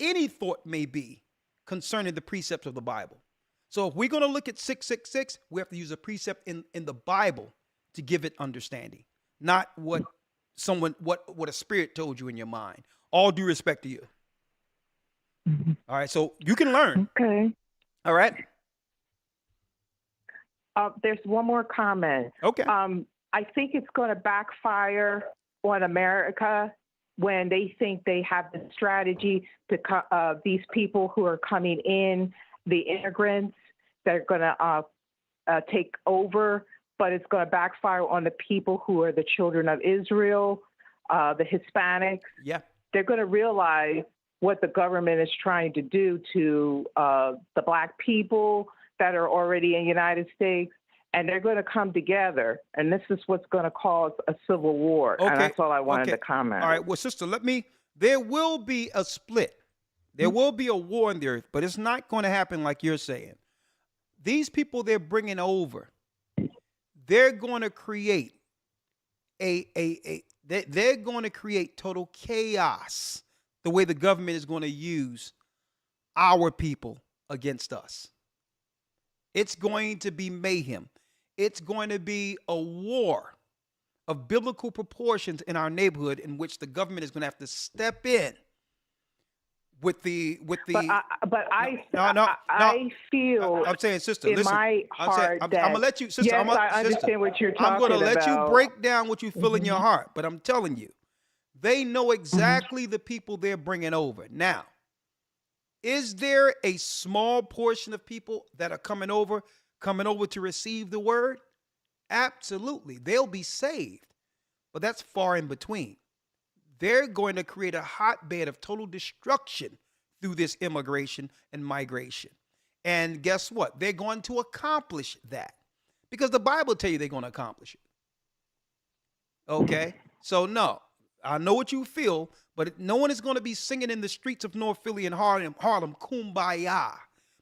any thought may be concerning the precepts of the Bible. So if we're going to look at 666, we have to use a precept in the Bible to give it understanding, not what a spirit told you in your mind. All due respect to you. All right, so you can learn. Okay. All right. There's one more comment. Okay. I think it's going to backfire on America when they think they have the strategy to these people who are coming in, the immigrants that are going to take over, but it's going to backfire on the people who are the children of Israel, the Hispanics. Yeah. They're going to realize what the government is trying to do to the black people that are already in the United States, and they're going to come together, and this is what's going to cause a civil war, and that's all I wanted to comment. All right, well, sister, there will be a split. There will be a war on the earth, but it's not going to happen like you're saying. These people they're bringing over, they're going to create they're going to create total chaos the way the government is going to use our people against us. It's going to be mayhem. It's going to be a war of biblical proportions in our neighborhood in which the government is going to have to step in with the. I feel. I'm saying, sister, in listen. my heart I'm gonna let you, sister. Yes, I understand what you're talking about. I'm gonna let you break down what you feel in your heart, but I'm telling you, they know exactly the people they're bringing over. Now, is there a small portion of people that are coming over coming over to receive the word, absolutely, they'll be saved. But that's far in between. They're going to create a hotbed of total destruction through this immigration and migration. And guess what? They're going to accomplish that because the Bible tells you they're going to accomplish it. Okay? So, no, I know what you feel, but no one is going to be singing in the streets of North Philly and Harlem Kumbaya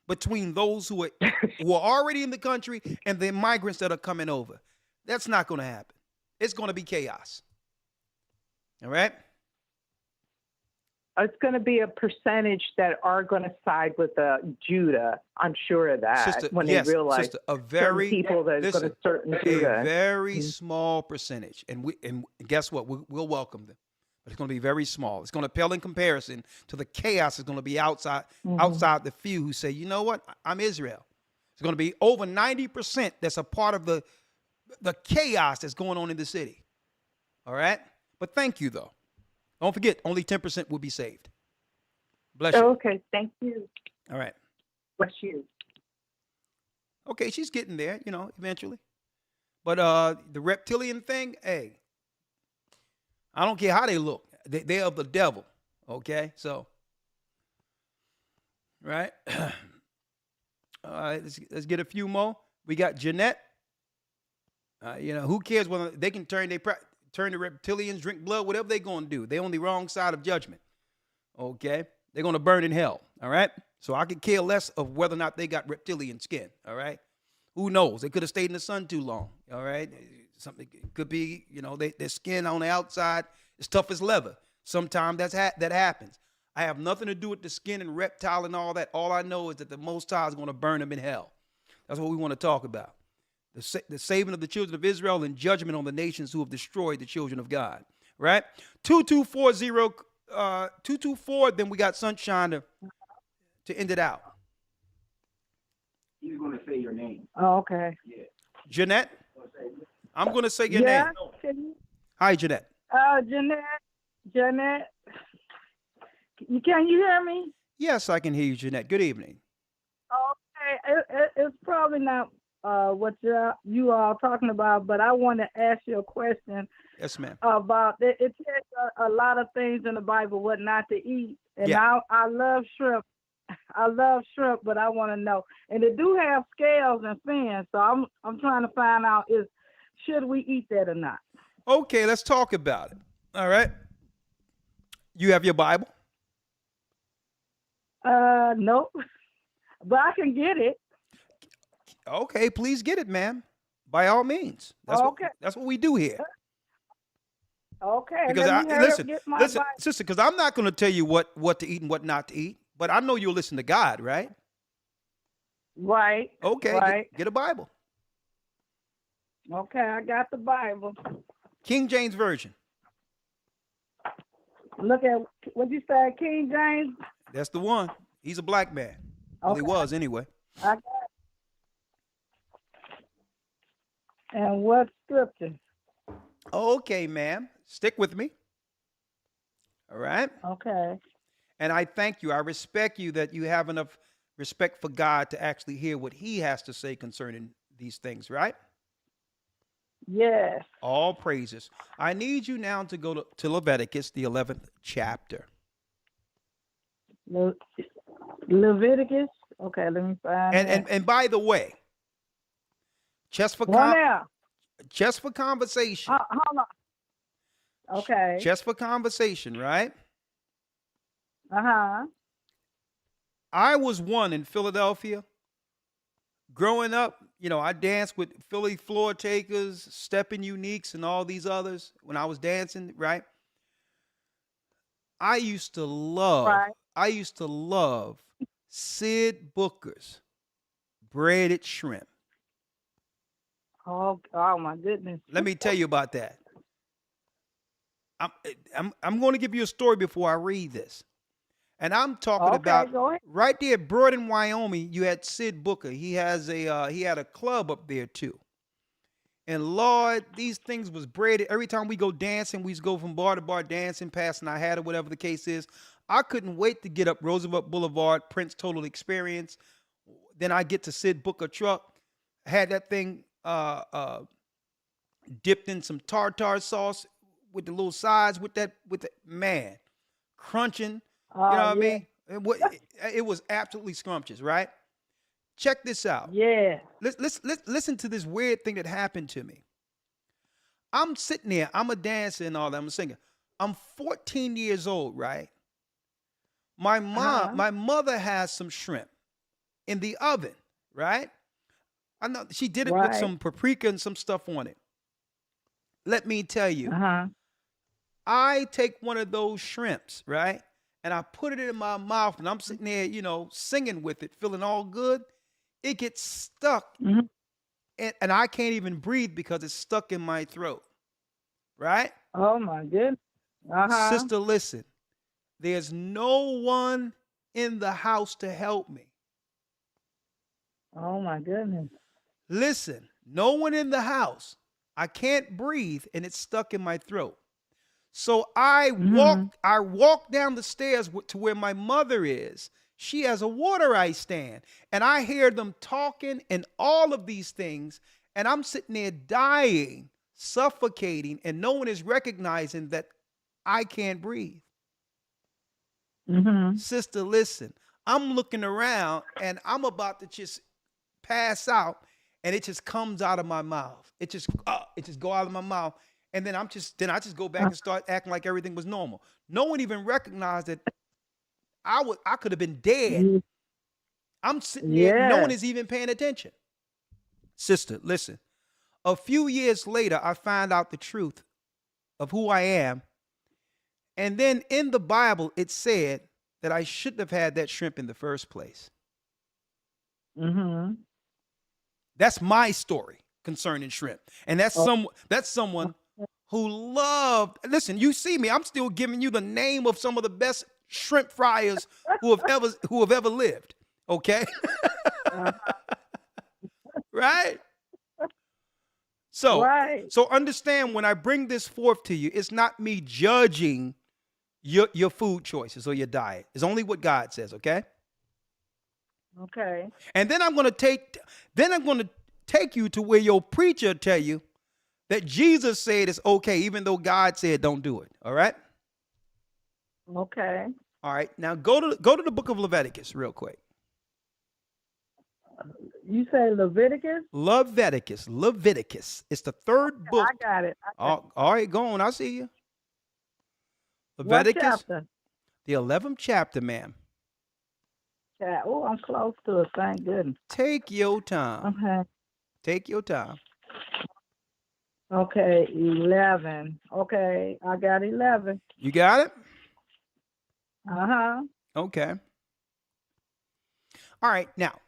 between those who are already in the country and the migrants that are coming over. That's not going to happen. It's going to be chaos. All right? It's going to be a percentage that are going to side with Judah. I'm sure of that. Sister, when yes, they realize sister, a very people that are going to certain Judah. A very small percentage, and guess what? We'll welcome them, but it's going to be very small. It's going to pale in comparison to the chaos that's going to be outside the few who say, you know what? I'm Israel. It's going to be over 90% that's a part of the chaos that's going on in the city. All right, but thank you though. Don't forget, only 10% will be saved. Bless you. Okay, thank you. All right. Bless you. Okay, she's getting there, eventually. But the reptilian thing, hey, I don't care how they look. They're of the devil, okay? So, right? All right, let's get a few more. We got Jeanette. Who cares whether they can turn the reptilians, drink blood, whatever they're going to do. They're on the wrong side of judgment. Okay? They're going to burn in hell. All right? So I could care less of whether or not they got reptilian skin. All right? Who knows? They could have stayed in the sun too long. All right? Something could be, their skin on the outside is tough as leather. Sometimes that happens. I have nothing to do with the skin and reptile and all that. All I know is that the Most High is going to burn them in hell. That's what we want to talk about. The saving of the children of Israel and judgment on the nations who have destroyed the children of God. Right? 2224, then we got Sunshine to end it out. He's going to say your name. Oh, okay. Yeah. Jeanette? I'm going to say your name. Hi, Jeanette. Jeanette. Can you hear me? Yes, I can hear you, Jeanette. Good evening. Okay. It's probably not what you are talking about, but I want to ask you a question. Yes, ma'am. About it says a lot of things in the Bible what not to eat, and I love shrimp. I love shrimp, but I want to know, and they do have scales and fins, so I'm trying to find out should we eat that or not? Okay, let's talk about it. All right. You have your Bible? Nope, but I can get it. Okay, please get it, ma'am. By all means. That's what we do here. Okay. Because listen, sister, because I'm not going to tell you what to eat and what not to eat, but I know you'll listen to God, right? Right. Okay. Right. Get a Bible. Okay, I got the Bible. King James Version. Look at what you said, King James. That's the one. He's a black man. Well, he was anyway. I got it. And what scripture? Okay, ma'am. Stick with me. All right? Okay. And I thank you. I respect you that you have enough respect for God to actually hear what he has to say concerning these things, right? Yes. All praises. I need you now to go to Leviticus, the 11th chapter. Leviticus? Okay, let me find it. And by the way, just for conversation. Hold on. Okay. Just for conversation, right? Uh-huh. I was one in Philadelphia. Growing up, I danced with Philly Floor Takers, Steppin' Uniques, and all these others when I was dancing, right? I used to love Sid Booker's breaded shrimp. Oh my goodness. Let me tell you about that. I'm going to give you a story before I read this. And I'm talking about right there, Broad in Wyoming. You had Sid Booker. He had a club up there too. And Lord, these things was braided. Every time we go dancing, we go from bar to bar dancing, passing our hat or whatever the case is. I couldn't wait to get up Roosevelt Boulevard, Prince Total Experience. Then I get to Sid Booker truck. had that thing dipped in some tartar sauce with the little sides with the man crunching. You know what I mean? It was absolutely scrumptious, right? Check this out. Yeah. Listen to this weird thing that happened to me. I'm sitting there, I'm a dancer and all that, I'm a singer. I'm 14 years old, right? My mother has some shrimp in the oven, right? I know she did it with some paprika and some stuff on it. Let me tell you, I take one of those shrimps, right? And I put it in my mouth and I'm sitting there, you know, singing with it, feeling all good. It gets stuck and I can't even breathe because it's stuck in my throat, right? Oh, my goodness. Sister, listen, there's no one in the house to help me. Oh, my goodness. Listen, no one in the house. I can't breathe and it's stuck in my throat. So I walk down the stairs to where my mother is. She has a water ice stand and I hear them talking and all of these things. And I'm sitting there dying, suffocating, and no one is recognizing that I can't breathe. Sister, listen, I'm looking around and I'm about to just pass out and it just comes out of my mouth. It just go out of my mouth. And then I just go back and start acting like everything was normal. No one even recognized that I could have been dead. I'm sitting there, no one is even paying attention. Sister, listen. A few years later, I found out the truth of who I am. And then in the Bible, it said that I shouldn't have had that shrimp in the first place. That's my story concerning shrimp. And that's someone who loved, listen, you see me, I'm still giving you the name of some of the best shrimp fryers who have ever lived. Okay? Right? So understand when I bring this forth to you, it's not me judging your food choices or your diet. It's only what God says, okay? Okay. And then I'm going to take you to where your preacher tell you that Jesus said it's okay, even though God said don't do it. All right? Okay. All right. Now go to the book of Leviticus real quick. You say Leviticus? Leviticus. It's the third book. I got it. All right, go on. I see you. Leviticus. What chapter? The 11th chapter, ma'am. Oh, I'm close to it. Thank goodness. Take your time. Okay. Take your time. Okay, 11. Okay, I got 11. You got it? Okay. All right. Now,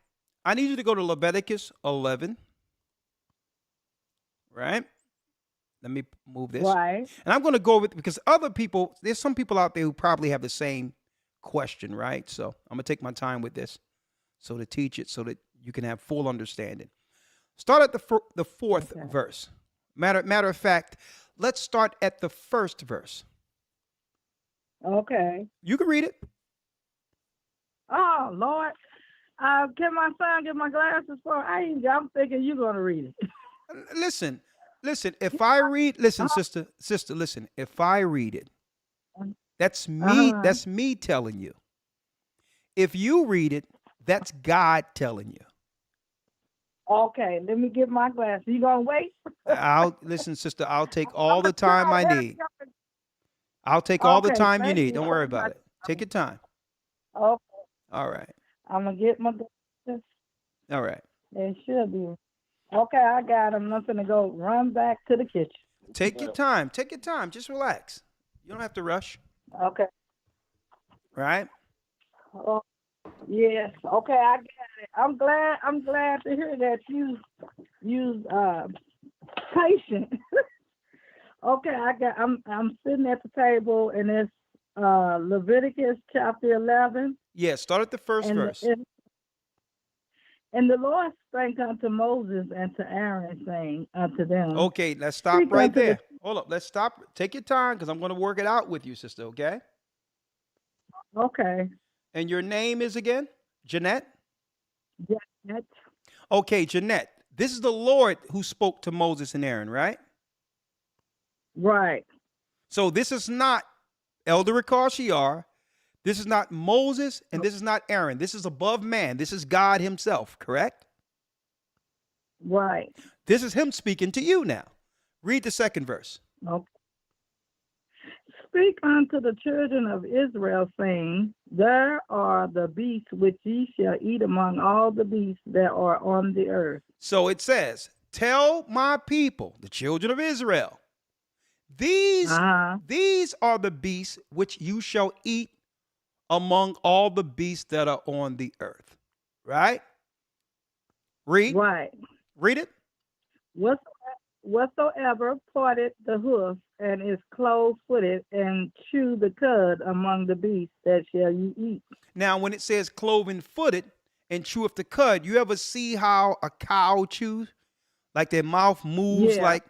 I need you to go to Leviticus 11. Right? Let me move this. Right. And I'm going to go with, because there's some people out there who probably have the same question, right? So I'm going to take my time with this so to teach it so that you can have full understanding. Start at the fourth verse. Matter of fact, let's start at the first verse. Okay. You can read it. Oh, Lord. Can my son get my glasses for? I'm thinking you're going to read it. Listen, if I read, sister, listen, if I read it, that's me telling you. If you read it, that's God telling you. Okay, let me get my glasses. You gonna wait? Listen, sister, I'll take all the time I need. I'll take all the time you need. Don't worry about it. Take your time. Okay. All right. I'm gonna get my glasses. All right. They should be. Okay, I got them. I'm gonna go run back to the kitchen. Take your time. Take your time. Just relax. You don't have to rush. Okay. Right? Oh, yes. Okay, I got it. I'm glad to hear that you patient. Okay, I'm sitting at the table and it's Leviticus chapter 11. Yeah, start at the first verse. And the Lord spake unto Moses and to Aaron, saying unto them. Okay, let's stop right there. Hold up. Let's stop. Take your time because I'm going to work it out with you, sister, okay? Okay. And your name is again? Jeanette? Jeanette. Okay, Jeanette. This is the Lord who spoke to Moses and Aaron, right? Right. So this is not Elder Ricard Shiar. This is not Moses, and this is not Aaron. This is above man. This is God himself, correct? Right. This is him speaking to you now. Read the second verse. Okay. Speak unto the children of Israel, saying, there are the beasts which ye shall eat among all the beasts that are on the earth. So it says, tell my people, the children of Israel, these are the beasts which you shall eat among all the beasts that are on the earth. Right? Read. Right. Read it. Whatsoever parted the hoof and is clove-footed and chew the cud among the beasts, that shall you eat. Now, when it says cloven-footed and cheweth the cud, you ever see how a cow chews? Like their mouth moves like,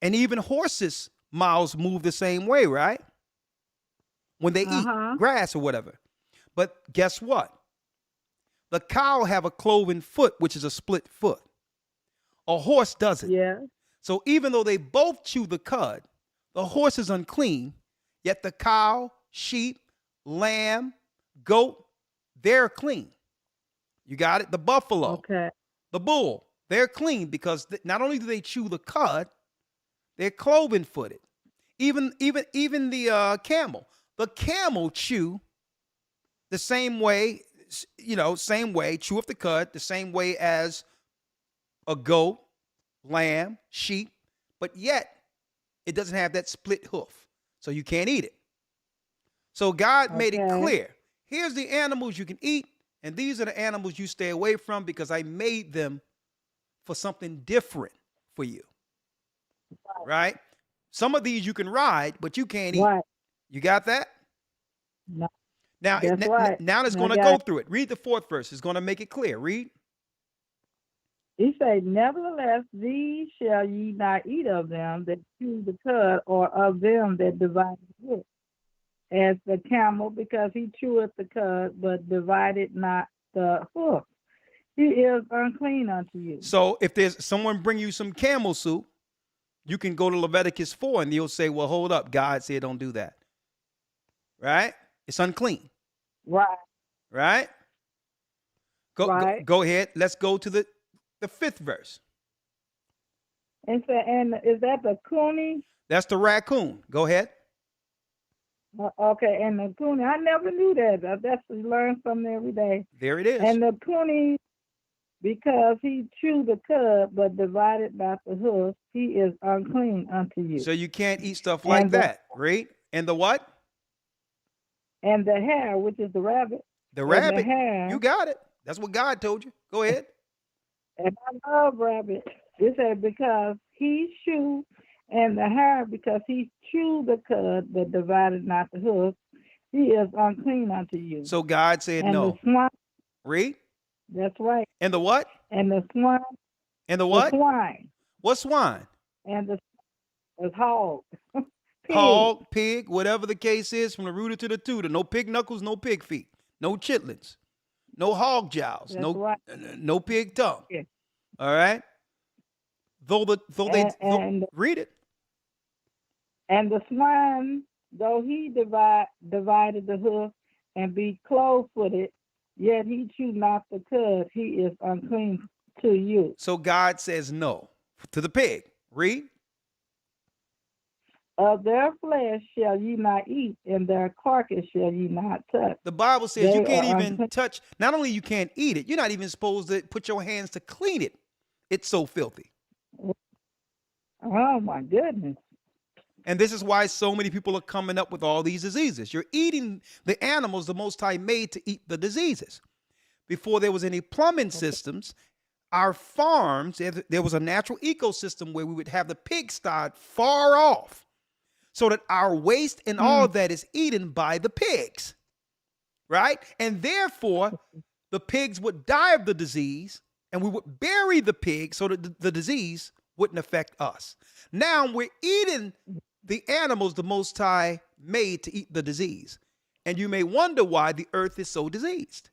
and even horses' mouths move the same way, right? When they eat grass or whatever. But guess what? The cow have a cloven foot, which is a split foot. A horse doesn't. Yeah. So even though they both chew the cud, the horse is unclean, yet the cow, sheep, lamb, goat, they're clean. You got it? The buffalo, the bull, they're clean because not only do they chew the cud, they're cloven-footed. Even the camel. The camel chew the same way, chew up the cud, the same way as a goat, lamb, sheep, but yet it doesn't have that split hoof, so you can't eat it. So God made it clear. Here's the animals you can eat, and these are the animals you stay away from because I made them for something different for you. Right? Some of these you can ride, but you can't eat. You got that? No. Now it's going to go through it. Read the fourth verse. It's going to make it clear. Read. He said, nevertheless, these shall ye not eat of them that chew the cud, or of them that divide the hoof, as the camel, because he cheweth the cud, but divided not the hoof. He is unclean unto you. So if there's someone bring you some camel soup, you can go to Leviticus 4 and you'll say, well, hold up. God said don't do that. Right? It's unclean. Right. Right? Go ahead. Let's go to the fifth verse. And is that the coonie? That's the raccoon. Go ahead. Okay, and the coonie, I never knew that. That's to learn something every day. There it is. And the coonie, because he chewed the cud, but divided not the hoof, he is unclean unto you. So you can't eat stuff like that, right? And the what? And the hare, which is the rabbit. The rabbit. The hare, you got it. That's what God told you. Go ahead. And I love rabbit. It said because he chewed, and the hare because he chewed the cud, but divided not the hoof, he is unclean unto you. So God said and no. The swine, read. That's right. And the what? And the swine. And the what? The swine. What swine? And the hog. Hog, pig, whatever the case is, from the rooter to the tutor. No pig knuckles, no pig feet, no chitlins, no hog jowls, no pig tongue. Yeah. All right. Read it. And the swine, though he divided the hoof and be clove-footed, yet he chew not the cud, he is unclean to you. So God says no to the pig. Read. Of their flesh shall ye not eat, and their carcass shall ye not touch. The Bible says you can't even touch. Not only you can't eat it, you're not even supposed to put your hands to clean it. It's so filthy. Oh my goodness. And this is why so many people are coming up with all these diseases. You're eating the animals the Most High made to eat the diseases. Before there was any plumbing systems, our farms, there was a natural ecosystem where we would have the pigsty far off, so that our waste and all that is eaten by the pigs, right? And therefore, the pigs would die of the disease, and we would bury the pig so that the disease wouldn't affect us. Now we're eating the animals the Most High made to eat the disease. And you may wonder why the earth is so diseased.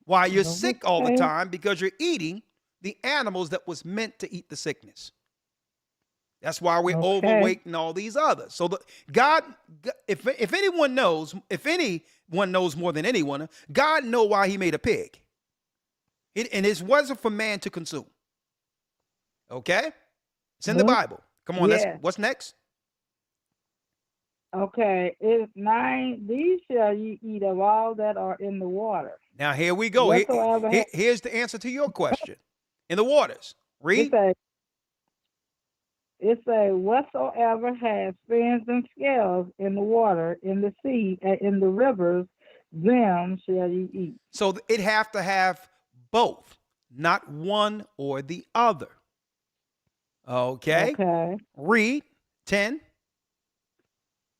Why you're sick all the time, because you're eating the animals that was meant to eat the sickness. That's why we're Okay. overweight and all these others. So God, if anyone knows more than anyone, God know why he made a pig. And it wasn't for man to consume. Okay? It's in the Bible. Come on, Yeah. what's next? Okay, it's 9. These shall ye eat of all that are in the water. Now here we go. Whatsoever Here's the answer to your question. In the waters. Read. It say, whatsoever has fins and scales in the water, in the sea, and in the rivers, them shall ye eat. So it have to have both, not one or the other. Okay. Okay. Read 10.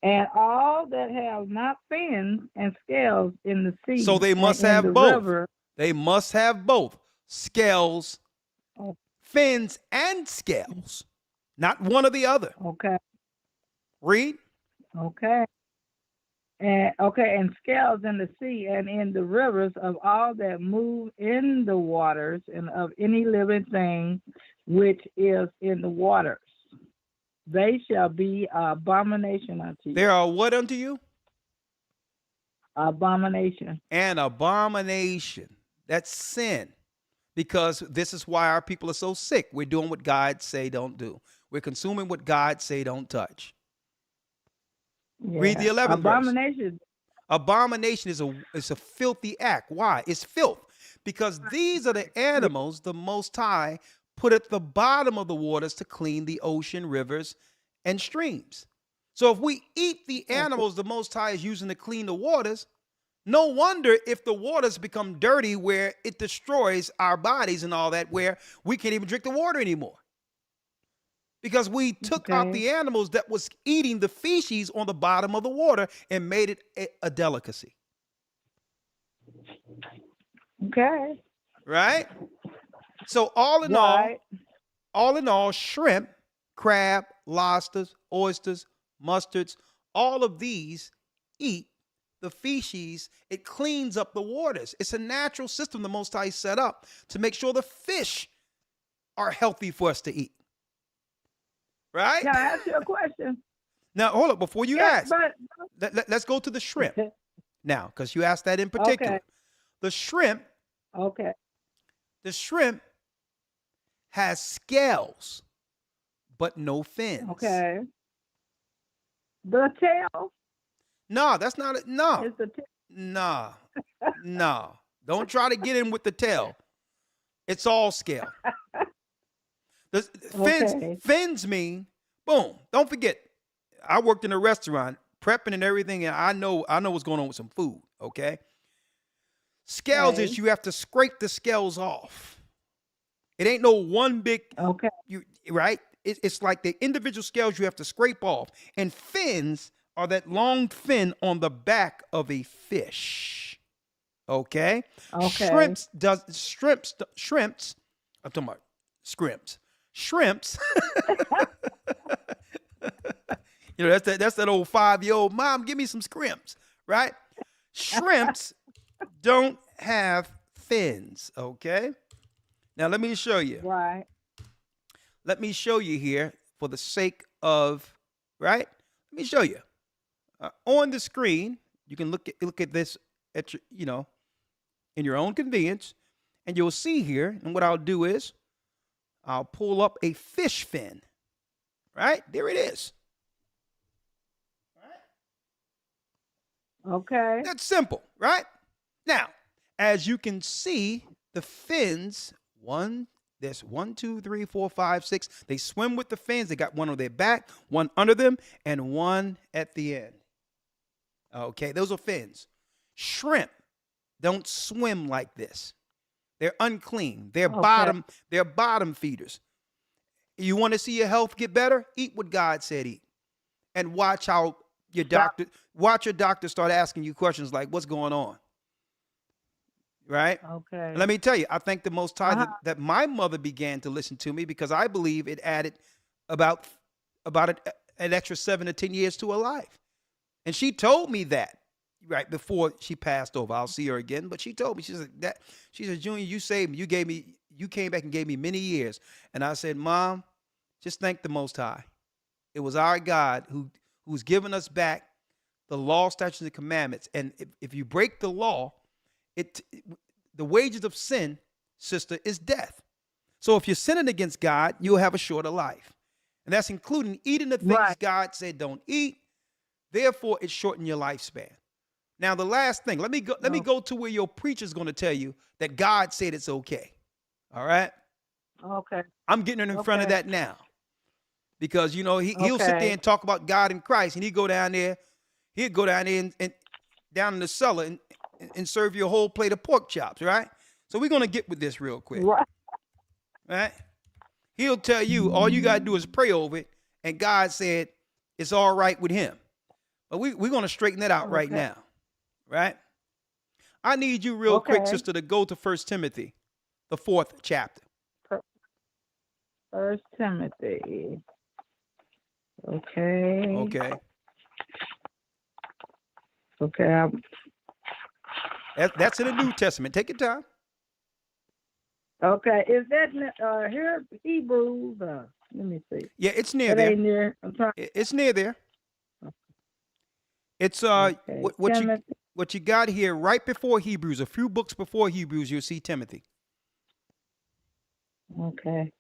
And all that have not fins and scales in the sea. So they must and in have the both. river, They must have both. Scales, fins, and scales. Not one or the other. Okay. Read. Okay. And scales in the sea and in the rivers of all that move in the waters and of any living thing which is in the waters. They shall be abomination unto you. There are what unto you? Abomination. An abomination. That's sin. Because this is why our people are so sick. We're doing what God say don't do. We're consuming what God say don't touch. Yeah. Read the 11th Abomination. verse. Abomination is a filthy act. Why? It's filth. Because these are the animals the Most High put at the bottom of the waters to clean the ocean, rivers, and streams. So if we eat the animals the Most High is using to clean the waters, no wonder if the waters become dirty where it destroys our bodies and all that, where we can't even drink the water anymore. Because we took out the animals that was eating the feces on the bottom of the water and made it a delicacy. Okay. Right? So all in all, shrimp, crab, lobsters, oysters, mustards, all of these eat the feces. It cleans up the waters. It's a natural system the Most High set up to make sure the fish are healthy for us to eat. Right? Can I ask you a question? Now, hold up. Before you ask, but let's go to the shrimp now, because you asked that in particular. Okay. The shrimp. Okay. The shrimp has scales, but no fins. Okay. The tail. No, that's not it. No. It's the tail. No. No. Don't try to get in with the tail. It's all scale. The fins mean, boom. Don't forget, I worked in a restaurant, prepping and everything, and I know what's going on with some food, okay? Scales is you have to scrape the scales off. It ain't no one big, right? It's like the individual scales you have to scrape off. And fins are that long fin on the back of a fish, okay? Shrimps, I'm talking about scrimps. Shrimps, you know, that's that old 5-year-old, mom, give me some scrimps, right? Shrimps don't have fins, okay? Now, let me show you. Right. Let me show you here for the sake of, right? Let me show you. On the screen, you can look at this at your, you know, in your own convenience, and you'll see here, and what I'll do is I'll pull up a fish fin, right? There it is. Okay. That's simple, right? Now, as you can see, the fins, there's 1, 2, 3, 4, 5, 6. They swim with the fins. They got one on their back, one under them, and one at the end. Okay, those are fins. Shrimp don't swim like this. They're unclean. They're bottom feeders. You want to see your health get better? Eat what God said eat. And watch how your doctor start asking you questions like, what's going on? Right? Okay. And let me tell you, I thank the Most High that my mother began to listen to me, because I believe it added about an extra 7 to 10 years to her life. And she told me that, right before she passed over. I'll see her again. But she told me, she said, Junior, you saved me. You came back and gave me many years. And I said, Mom, just thank the Most High. It was our God who's given us back the law, statutes, and commandments. And if you break the law, the wages of sin, sister, is death. So if you're sinning against God, you'll have a shorter life. And that's including eating the things God said don't eat. Therefore, it shortened your lifespan. Now, the last thing, let me go to where your preacher's going to tell you that God said it's okay. All right? Okay. I'm getting in front of that now. Because, he'll sit there and talk about God and Christ, and he'll go down there and down in the cellar and serve you a whole plate of pork chops, right? So we're going to get with this real quick. Right? He'll tell you all you got to do is pray over it, and God said it's all right with him. But we're going to straighten that out right now, right? I need you real quick, sister, to go to 1 Timothy, the 4th chapter. 1 Timothy. Okay. Okay. That's in the New Testament. Take your time. Okay. Is that here? Hebrews? Let me see. Yeah, it's near it there. Ain't near. I'm trying. It's near there. It's what you got here right before Hebrews. A few books before Hebrews, you'll see Timothy. Okay.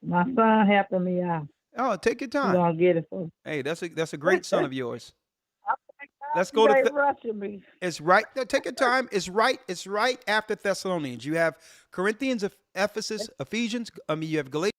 My son helping me out. Oh, take your time. We're gonna get it for. Hey, that's a great son of yours. Let's go to rushing me. It's right. No, take your time. It's right after Thessalonians. You have Corinthians, Ephesus, Ephesians. You have Galatians.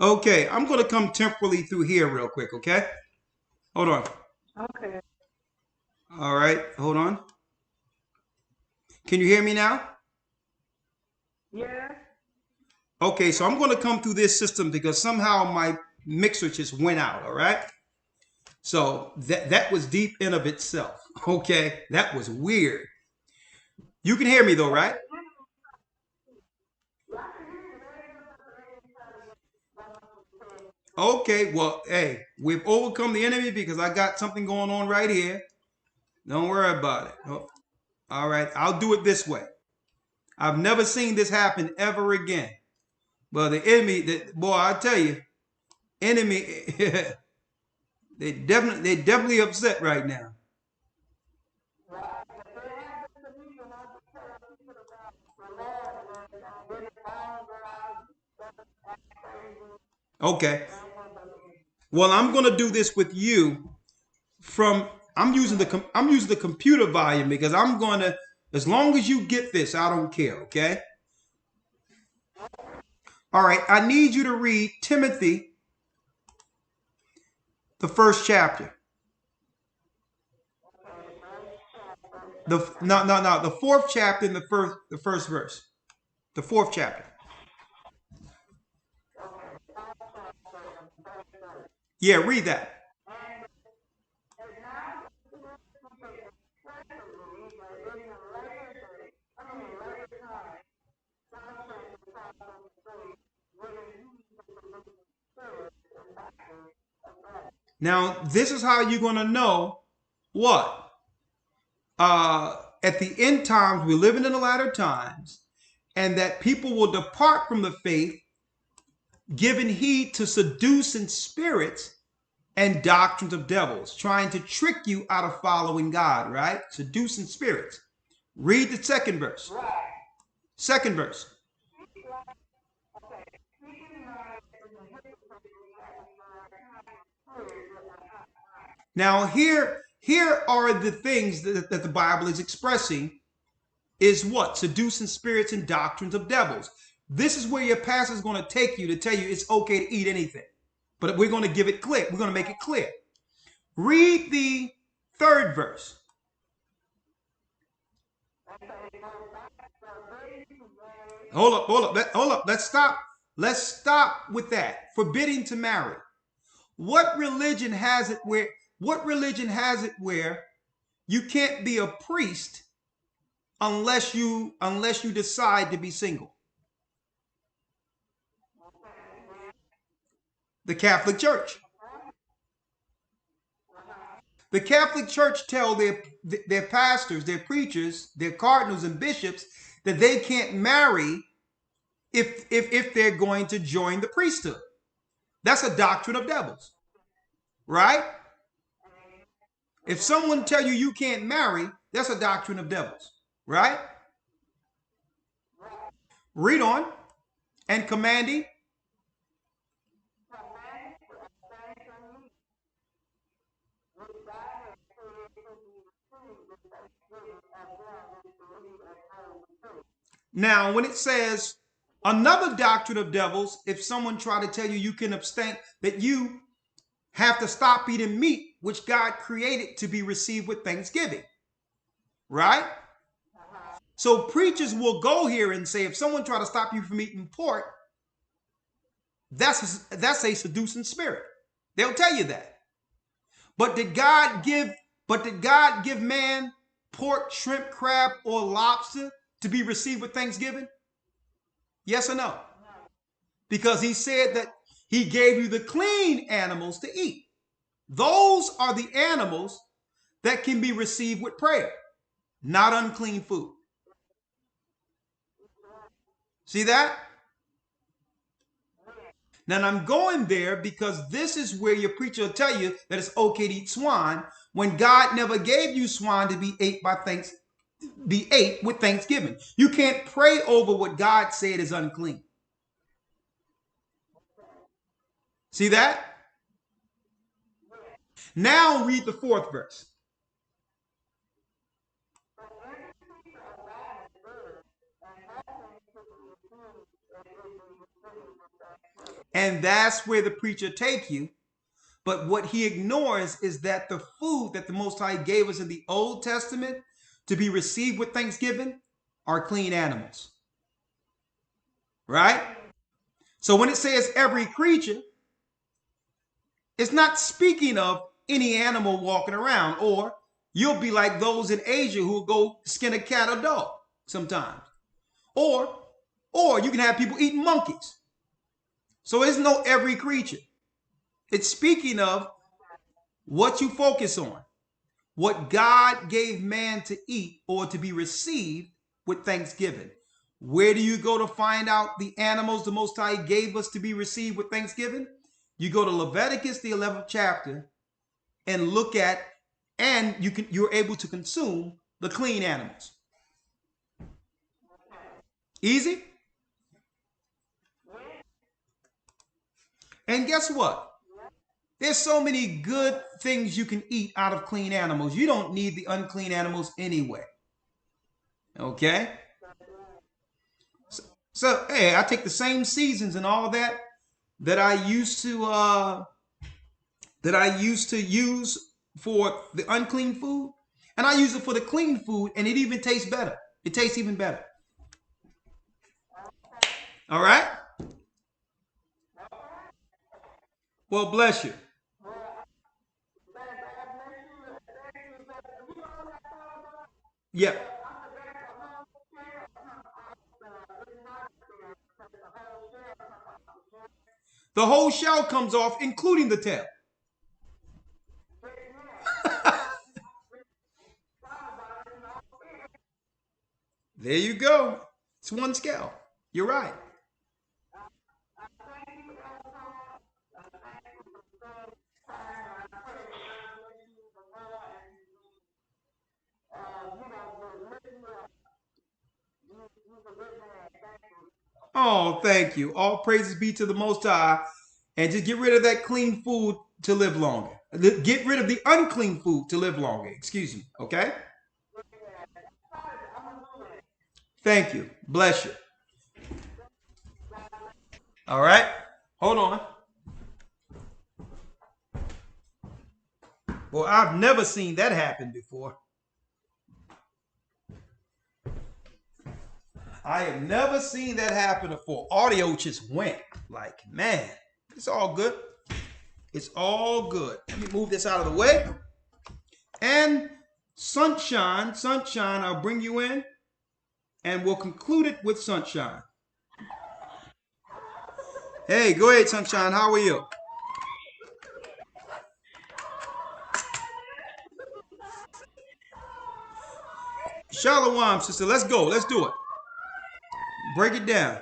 Okay, I'm going to come temporarily through here real quick, okay? Hold on. Okay. All right, hold on. Can you hear me now? Yeah. Okay, so I'm going to come through this system because somehow my mixer just went out, all right? So that was deep in of itself, okay? That was weird. You can hear me though, right? Okay, well, hey, we've overcome the enemy because I got something going on right here. Don't worry about it. Oh, all right, I'll do it this way. I've never seen this happen ever again. But the enemy, boy, I tell you, enemy, they definitely upset right now. Okay. Well, I'm going to do this with you from I'm using the computer volume because I'm going to as long as you get this, I don't care, okay? All right, I need you to read Timothy the first chapter. The fourth chapter in the first verse. The fourth chapter. Yeah, read that. Now, this is how you're going to know what? At the end times, we're living in the latter times, and that people will depart from the faith, giving heed to seducing spirits and doctrines of devils, trying to trick you out of following God, right? Seducing spirits. Read the second verse. Second verse. Now, here are the things that the Bible is expressing is what? Seducing spirits and doctrines of devils. This is where your pastor is going to take you to tell you it's okay to eat anything. But we're going to give it clear. We're going to make it clear. Read the third verse. Hold up. Let's stop with that. Forbidding to marry. What religion has it where you can't be a priest unless you decide to be single? The Catholic Church. The Catholic Church tell their pastors, their preachers, their cardinals and bishops that they can't marry if they're going to join the priesthood. That's a doctrine of devils, right? If someone tell you you can't marry, that's a doctrine of devils, right? Read on. And commanding. Now, when it says another doctrine of devils, if someone try to tell you you can abstain, that you have to stop eating meat, which God created to be received with thanksgiving, right? So preachers will go here and say, if someone try to stop you from eating pork, that's a seducing spirit. They'll tell you that. But did God give man pork, shrimp, crab, or lobster to be received with thanksgiving? Yes or no? Because he said that he gave you the clean animals to eat. Those are the animals that can be received with prayer, not unclean food. See that? Now I'm going there because this is where your preacher will tell you that it's okay to eat swine when God never gave you swine to be ate with thanksgiving. You can't pray over what God said is unclean. See that? Now read the fourth verse. And that's where the preacher take you. But what he ignores is that the food that the Most High gave us in the Old Testament to be received with thanksgiving are clean animals. Right? So when it says every creature, it's not speaking of any animal walking around, or you'll be like those in Asia who go skin a cat or dog sometimes. Or you can have people eating monkeys. So it's no every creature. It's speaking of what you focus on, what God gave man to eat or to be received with thanksgiving. Where do you go to find out the animals the Most High gave us to be received with thanksgiving? You go to Leviticus, the 11th chapter, and look at, and you're able to consume the clean animals. Easy? And guess what? There's so many good things you can eat out of clean animals. You don't need the unclean animals anyway. Okay? So hey, I take the same seasons and all that I used to use for the unclean food, and I use it for the clean food, and it even tastes better. It tastes even better. All right? Well, bless you. Yeah. The whole shell comes off, including the tail. There you go. It's one scale. You're right. Oh, thank you. All praises be to the Most High. And just get rid of that clean food to live longer. Get rid of the unclean food to live longer. Excuse me. Okay? Thank you. Bless you. All right. Hold on. Well, I've never seen that happen before. I have never seen that happen before. Audio just went. Like, man, it's all good. It's all good. Let me move this out of the way. And Sunshine, I'll bring you in. And we'll conclude it with Sunshine. Hey, go ahead, Sunshine. How are you? Shalom, sister. Let's go. Let's do it. Break it down.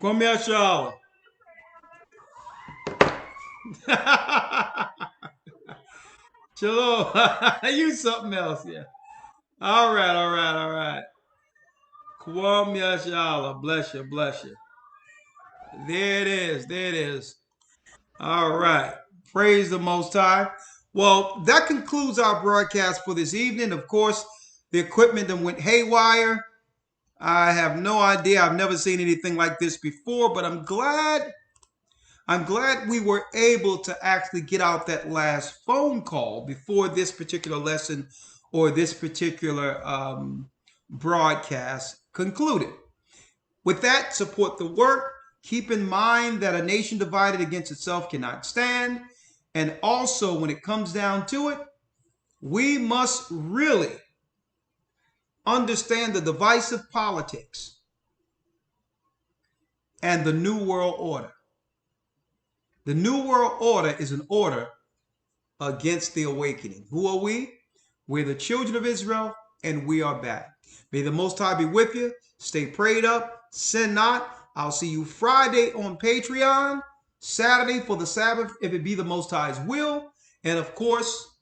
Come here, Charlotte. Shalom. You something else, yeah. All right, all right, all right. Kwam Yashala. Bless you, bless you. There it is. There it is. All right. Praise the Most High. Well, that concludes our broadcast for this evening. Of course, the equipment that went haywire. I have no idea. I've never seen anything like this before, but I'm glad we were able to actually get out that last phone call before this particular lesson or this particular broadcast concluded. With that, support the work. Keep in mind that a nation divided against itself cannot stand. And also, when it comes down to it, we must really understand the divisive politics and the New World Order. The New World Order is an order against the awakening. Who are we? We're the children of Israel, and we are back. May the Most High be with you. Stay prayed up. Sin not. I'll see you Friday on Patreon, Saturday for the Sabbath, if it be the Most High's will. And of course,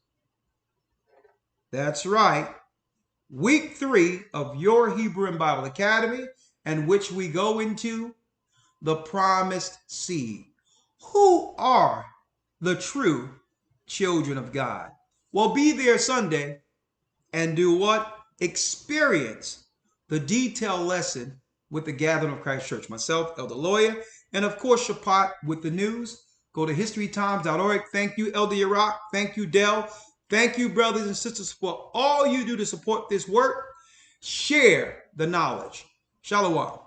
that's right, week 3 of your Hebrew and Bible Academy, in which we go into the promised seed. Who are the true children of God? Well, be there Sunday and do what? Experience the detailed lesson with the Gathering of Christ Church. Myself, Elder Lawyer, and of course, Shapat with the news. Go to historytimes.org. Thank you, Elder Iraq. Thank you, Dell. Thank you, brothers and sisters, for all you do to support this work. Share the knowledge. Shalom.